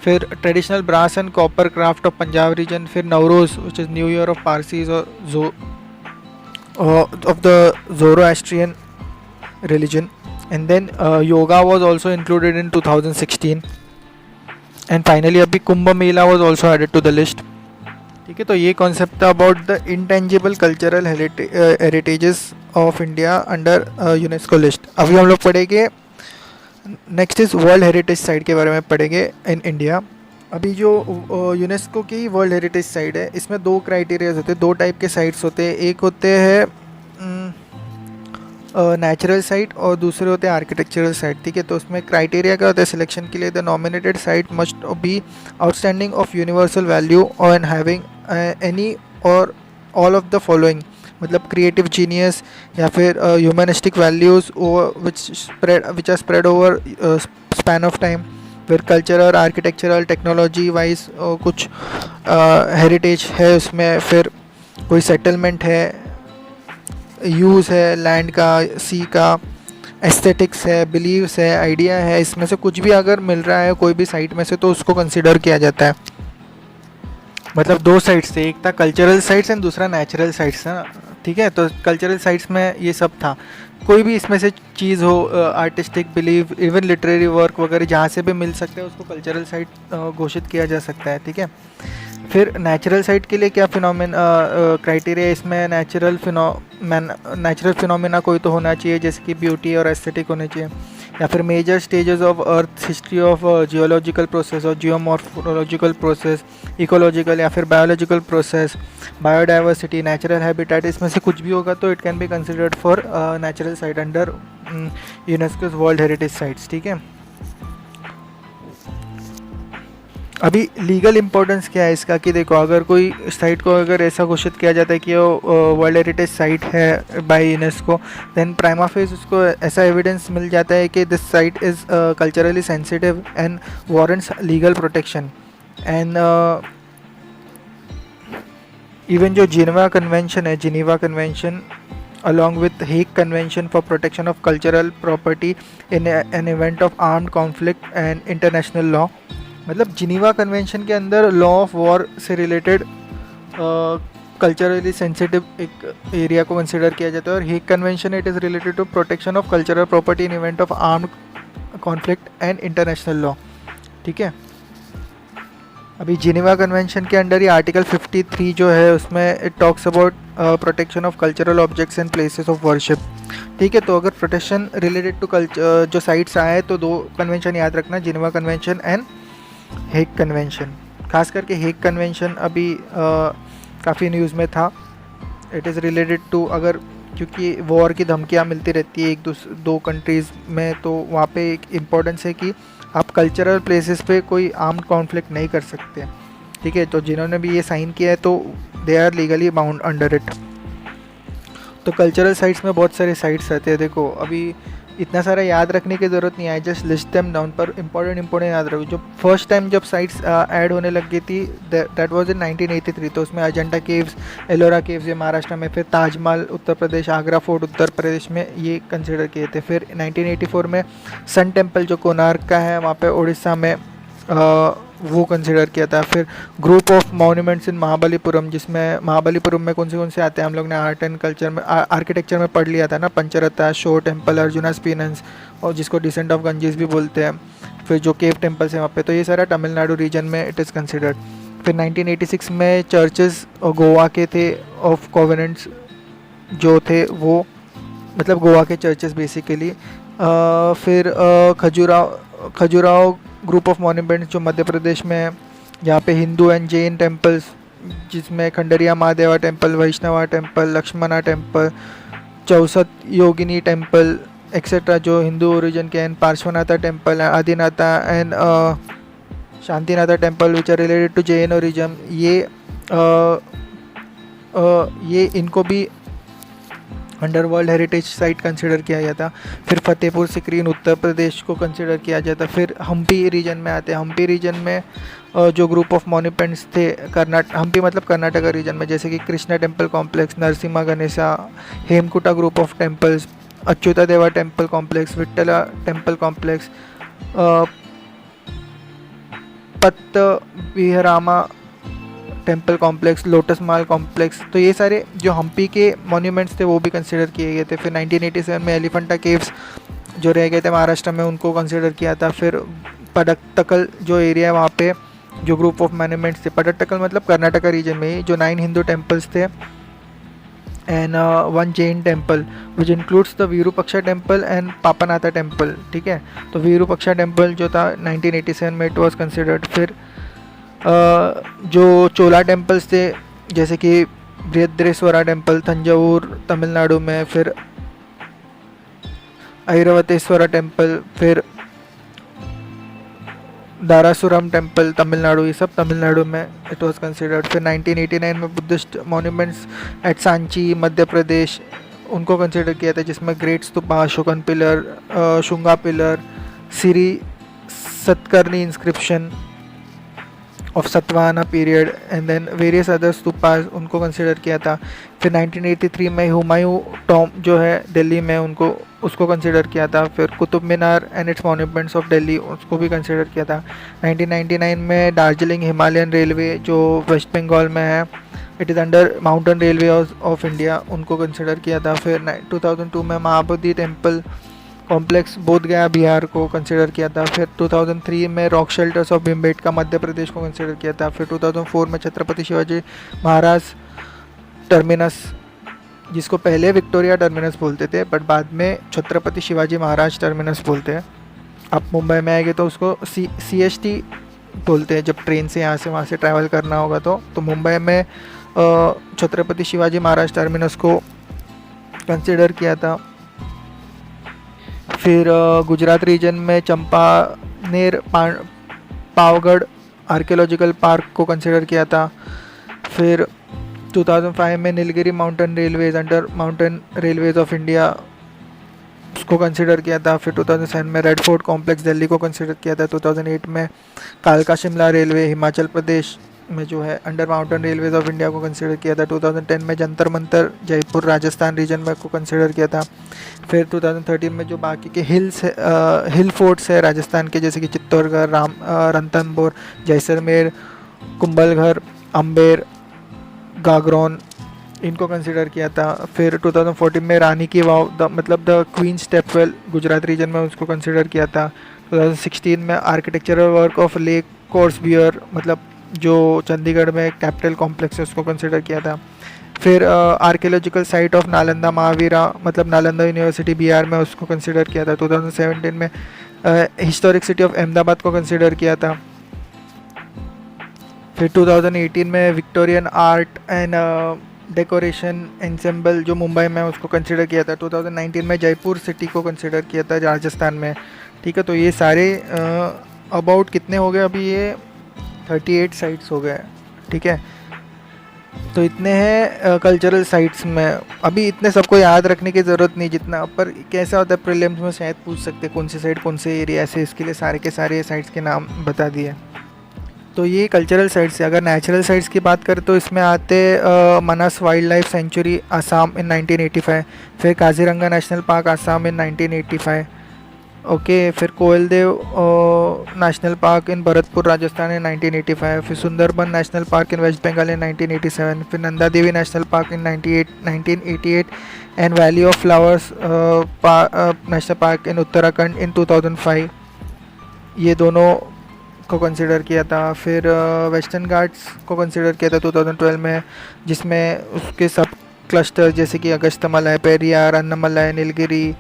फिर traditional brass and copper craft of Punjab region. फिर Nowruz which is New Year of Parsis or of the Zoroastrian religion, and then yoga was also included in 2016, and finally अभी Kumbh Mela was also added to the list, ठीक है। तो ये concept था about the intangible cultural heritages of India under UNESCO list. अभी हम लोग पढ़ेंगे next is world heritage site के बारे में पढ़ेंगे इन इंडिया। अभी जो यूनेस्को की वर्ल्ड हेरिटेज साइट है इसमें दो क्राइटेरियाज होते हैं, दो टाइप के साइट्स होते हैं, एक होते हैं नेचुरल साइट और दूसरे होते हैं आर्किटेक्चरल साइट, ठीक है। तो उसमें क्राइटेरिया क्या होता है सिलेक्शन के लिए, the nominated site must be outstanding of universal value और and having any or all of the following, मतलब क्रिएटिव जीनियस या फिर humanistic values which are spread over span of time, फिर कल्चरल, आर्किटेक्चरल, टेक्नोलॉजी वाइज कुछ heritage है उसमें, फिर कोई सेटलमेंट है, यूज़ है लैंड का, सी का, एस्थेटिक्स है, बिलीव्स है, आइडिया है, इसमें से कुछ भी अगर मिल रहा है कोई भी साइट में से तो उसको कंसिडर किया जाता है। मतलब दो साइट्स थे, एक था कल्चरल साइट्स एंड दूसरा नेचुरल साइट्स है ना, ठीक है। तो कल्चरल साइट्स में ये सब था, कोई भी इसमें से चीज़ हो, artistic believe, even literary work वगैरह जहाँ से भी मिल सकता है उसको कल्चरल साइट घोषित किया जा सकता है, ठीक है। फिर नेचुरल साइट के लिए क्या क्राइटेरिया इसमें, नेचुरल फिनोमेना कोई तो होना चाहिए जैसे कि ब्यूटी और एस्थेटिक होने चाहिए, या फिर major stages of earth, history of geological process और जियोमॉर्फोलॉजिकल प्रोसेस, इकोलॉजिकल या फिर biological process, biodiversity, natural habitat, इसमें से कुछ भी होगा तो it can be considered for natural site under UNESCO's world heritage sites, ठीक है। अभी लीगल इम्पोर्टेंस क्या है इसका कि देखो अगर कोई साइट को अगर ऐसा घोषित किया जाता है कि वो वर्ल्ड हेरिटेज साइट है by UNESCO, then prima facie उसको ऐसा एविडेंस मिल जाता है कि this site is culturally sensitive and warrants legal protection. And even जो Geneva convention along with Hague Convention for Protection of Cultural Property in an event of armed conflict and international law, मतलब Geneva convention के अंदर law of war से related culturally sensitive एक area को consider किया जाता है, और Hague convention it is related to protection of cultural property in event of armed conflict and international law, ठीक है। अभी जिनेवा कन्वेंशन के अंडर ही आर्टिकल 53 जो है उसमें it talks about protection of cultural objects and places of worship, ठीक है। तो अगर प्रोटेक्शन रिलेटेड टू कल्चर जो साइट्स आए तो दो कन्वेंशन याद रखना, Geneva convention and Hague convention. खास करके हेग कन्वेंशन अभी काफ़ी न्यूज़ में था, इट इज़ रिलेटेड टू अगर क्योंकि वॉर की धमकियाँ मिलती रहती है एक दो कंट्रीज़ में, तो वहाँ पे एक इम्पोर्टेंस है कि आप कल्चरल प्लेसेस पे कोई आर्म्ड कॉन्फ्लिक्ट नहीं कर सकते, ठीक है, तो जिन्होंने भी ये साइन किया है तो they are legally bound under it. तो कल्चरल साइट्स में बहुत सारे साइट्स रहते हैं। देखो अभी इतना सारा याद रखने की ज़रूरत नहीं है, जस्ट लिस्ट देम डाउन, पर इंपॉर्टेंट याद रखो। जो फर्स्ट टाइम जब साइट्स ऐड होने लग गई थी दैट वाज इन 1983, तो उसमें अजंता केव्स, एलोरा केव्स ये महाराष्ट्र में, फिर ताजमहल उत्तर प्रदेश, आगरा फोर्ट उत्तर प्रदेश में, ये कंसिडर किए थे। फिर 1984 में सन टेम्पल जो कोणार्क का है वहाँ पे उड़ीसा में, वो कंसिडर किया था। फिर ग्रुप ऑफ मॉन्यूमेंट्स इन महाबलीपुरम, जिसमें महाबलीपुरम में कौन से आते हैं, हम लोग ने आर्ट एंड कल्चर में आर्किटेक्चर में पढ़ लिया था ना, पंचरत्ता, शोर टेम्पल, अर्जुनास पीनन्स, और जिसको डिसेंट ऑफ गंजीस भी बोलते हैं। फिर जो केव टेम्पल्स हैं वहाँ पे, तो ये सारा तमिलनाडु रीजन में इट इज़ कंसिडर्ड। फिर 1986 में चर्चेस गोवा के थे ऑफ कोवेनेंट्स जो थे वो, मतलब गोवा के चर्चेस बेसिकली। फिर खजुराहो ग्रुप ऑफ मॉन्यूमेंट्स जो मध्य प्रदेश में है, जहाँ पे हिंदू एंड जैन टेम्पल्स, जिसमें Kandariya Mahadeva temple, Vaishnava temple, Lakshmana temple, Chausath Yogini temple etcetera जो हिंदू ओरिजिन के, and Parshvanatha temple, Adinatha and Shantinatha temple which are related to Jain origin, ये इनको भी under world heritage site consider किया गया था। फिर फतेहपुर सिकरी इन उत्तर प्रदेश को कंसिडर किया जाता। फिर हम्पी रीजन में आते हैं। हम्पी रीजन में जो ग्रुप ऑफ मॉन्यूमेंट्स थे हम्पी मतलब कर्नाटका रीजन में, जैसे कि Krishna temple complex, Narasimha Ganesha, Hemakuta group of temples, Achyuta Deva temple complex, Vitthala temple complex, Pattabhirama temple complex, lotus Mahal complex, तो ये सारे जो हम्पी के मॉन्यूमेंट्स थे वो भी कंसिडर किए गए थे। फिर 1987 में एलिफेंटा केव्स जो रह गए थे महाराष्ट्र में, उनको कंसिडर किया था। फिर पडक्कल जो एरिया है वहाँ पे जो ग्रुप ऑफ मॉन्यूमेंट्स थे, पडक्कल मतलब कर्नाटका रीजन में ही, जो 9 हिंदू टेम्पल्स थे and 1 Jain temple which includes the Virupaksha temple and Papanatha temple, ठीक है। तो विरूपक्षा टेम्पल जो था 1987 में इट वॉज कंसिडर्ड। फिर जो चोला टेम्पल्स थे जैसे कि बृहद्रेश्वरा टेम्पल तंजावुर तमिलनाडु में, फिर ऐरावतेश्वरा टेम्पल, फिर दारासुरम टेम्पल तमिलनाडु, ये सब तमिलनाडु में इट वाज कंसिडर्ड। फिर 1989 में Buddhist monuments at Sanchi Madhya Pradesh, उनको कंसिडर किया था, जिसमें great stupa, Ashokan pillar, Shunga pillar, Siri Satakarni inscription of Satavahana period and then various other stupas, उनको कंसिडर किया था। फिर 1983 में हुमायूं टॉम जो है दिल्ली में, उसको कंसिडर किया था। फिर Qutub Minar and its monuments of Delhi, उसको भी कंसिडर किया था। 1999 में दार्जिलिंग हिमालयन रेलवे जो वेस्ट बंगाल में है, it is under mountain railway of India, उनको कंसिडर किया था। फिर 2002 में महाबोधि टेम्पल कॉम्प्लेक्स बोध गया बिहार को कंसिडर किया था। फिर 2003 में rock shelters of Bhimbetka Madhya Pradesh को कंसिडर किया था। फिर 2004 में छत्रपति शिवाजी महाराज टर्मिनस, जिसको पहले विक्टोरिया टर्मिनस बोलते थे बट बाद में छत्रपति शिवाजी महाराज टर्मिनस बोलते हैं। आप मुंबई में आएंगे तो उसको CST बोलते हैं, जब ट्रेन से यहाँ से वहाँ से ट्रैवल करना होगा तो मुंबई में छत्रपति शिवाजी महाराज टर्मिनस को कंसिडर किया था। फिर गुजरात रीजन में चंपानेर पावगढ़ आर्कियोलॉजिकल पार्क को कंसिडर किया था। फिर 2005 में Nilgiri mountain railways under mountain railways of India, उसको कंसिडर किया था। फिर 2007 में रेड फोर्ट कॉम्प्लेक्स दिल्ली को कंसिडर किया था। 2008 में कालका शिमला रेलवे हिमाचल प्रदेश में जो है under mountain railways of India को कंसिडर किया था। 2010 में जंतर मंतर जयपुर राजस्थान रीजन में को कंसिडर किया था। फिर 2013 में जो बाकी के हिल फोर्ट्स है राजस्थान के, जैसे कि चित्तौड़गढ़, रणथंभौर, जैसलमेर, कुंभलगढ़, अम्बेर, गागरोन, इनको कंसिडर किया था। फिर 2014 में रानी की वाव मतलब the queen stepwell Gujarat region में, उसको कंसिडर किया था। 2016 में architectural work of Le Corbusier मतलब जो चंडीगढ़ में कैपिटल कॉम्प्लेक्स है, उसको कंसिडर किया था। फिर archaeological site of Nalanda Mahavira मतलब नालंदा यूनिवर्सिटी बिहार में, उसको कंसिडर किया था। 2017 में हिस्टोरिक सिटी ऑफ अहमदाबाद को कंसिडर किया था। फिर 2018 में Victorian art and decoration ensemble जो मुंबई में, उसको कंसिडर किया था। 2019 में जयपुर सिटी को कंसिडर किया था राजस्थान में, ठीक है। तो ये सारे अबाउट कितने हो गए अभी, ये 38 साइट्स हो गए। ठीक है। तो इतने हैं कल्चरल साइट्स में। अभी इतने सबको याद रखने की ज़रूरत नहीं जितना, पर कैसा होता है प्रीलिम्स में शायद पूछ सकते कौन सी साइट कौन से एरिया से, इसके लिए सारे के सारे साइट्स के नाम बता दिए। तो ये कल्चरल साइट्स है। अगर नेचुरल साइट्स की बात करें तो इसमें आते Manas wildlife sanctuary Assam in 1985, फिर Kaziranga national park Assam in 1985, okay, फिर Keoladeo national park in Bharatpur Rajasthan in 1985, फिर Sundarban national park in West Bengal in 1987, फिर Nanda Devi national park in 1988 and valley of flowers national park in Uttarakhand in 2005, ये दोनों को कंसिडर किया था। फिर वेस्टर्न घाट्स को कंसिडर किया था 2012 में, जिसमें उसके सब क्लस्टर जैसे कि अगस्त्यमलाई, पेरियार, अन्नमलाई, नीलगिरी,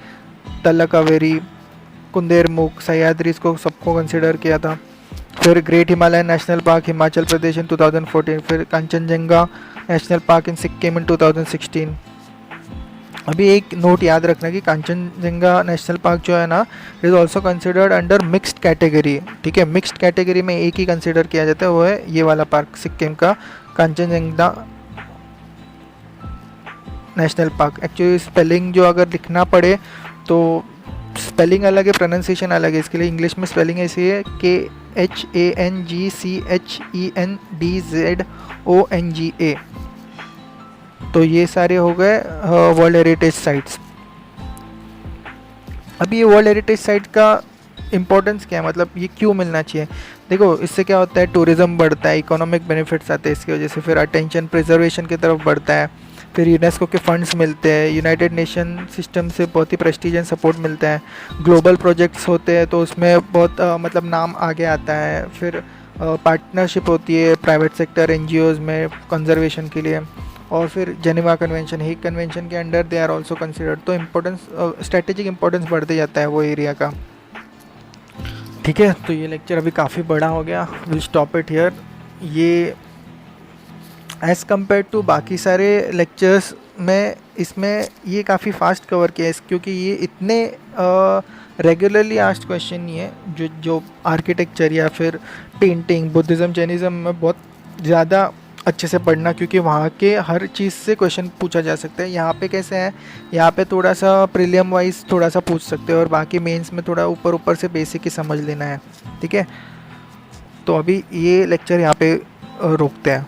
तलकावेरी, कुंदेरमुख, सह्याद्री को सबको कंसिडर किया था। फिर great Himalayan national park Himachal Pradesh in 2014, फिर Kanchenjunga national park in Sikkim in 2016। अभी एक नोट याद रखना कि कांचनजंगा नेशनल पार्क जो है ना, is also considered under mixed category, ठीक है। मिक्स्ड कैटेगरी में एक ही कंसिडर किया जाता है, वो है ये वाला पार्क सिक्किम का Kanchenjunga national park. Actually spelling जो अगर लिखना पड़े तो स्पेलिंग अलग है, प्रोनाउंसिएशन अलग है। इसके लिए इंग्लिश में स्पेलिंग ऐसी है KHANGCHENDZONGA। तो ये सारे हो गए वर्ल्ड हेरिटेज साइट्स। अभी ये वर्ल्ड हेरिटेज साइट का इम्पोर्टेंस क्या है, मतलब ये क्यों मिलना चाहिए? देखो, इससे क्या होता है, टूरिज़्म बढ़ता है, इकोनॉमिक बेनिफिट्स आते हैं इसकी वजह से, फिर अटेंशन प्रिजर्वेशन की तरफ बढ़ता है, फिर यूनेस्को के फंड्स मिलते हैं, यूनाइटेड नेशन सिस्टम से बहुत ही प्रेस्टीज एंड सपोर्ट मिलता है, ग्लोबल प्रोजेक्ट्स होते हैं तो उसमें बहुत मतलब नाम आगे आता है, फिर पार्टनरशिप होती है प्राइवेट सेक्टर NGOs में कंजर्वेशन के लिए, और फिर जेनेवा कन्वेंशन, हेग कन्वेंशन के under they are also considered. तो इम्पोर्टेंस, स्ट्रेटेजिक इंपॉर्टेंस बढ़ते जाता है वो एरिया का, ठीक है। तो ये लेक्चर अभी काफ़ी बड़ा हो गया, विल स्टॉप इट हियर। ये एज़ कम्पेयर टू बाकी सारे लेक्चर्स में इसमें ये काफ़ी फास्ट कवर किया है, क्योंकि ये इतने रेगुलरली आस्क्ड क्वेश्चन नहीं है जो आर्किटेक्चर या फिर पेंटिंग, बुद्धिज़्म, जैनिज़्म में बहुत ज़्यादा अच्छे से पढ़ना, क्योंकि वहाँ के हर चीज़ से क्वेश्चन पूछा जा सकता है। यहाँ पे कैसे है, यहाँ पे थोड़ा सा प्रीलियम वाइज थोड़ा सा पूछ सकते हैं, और बाकी मेंस में थोड़ा ऊपर ऊपर से बेसिक ही समझ लेना है, ठीक है। तो अभी ये लेक्चर यहाँ पे रोकते हैं।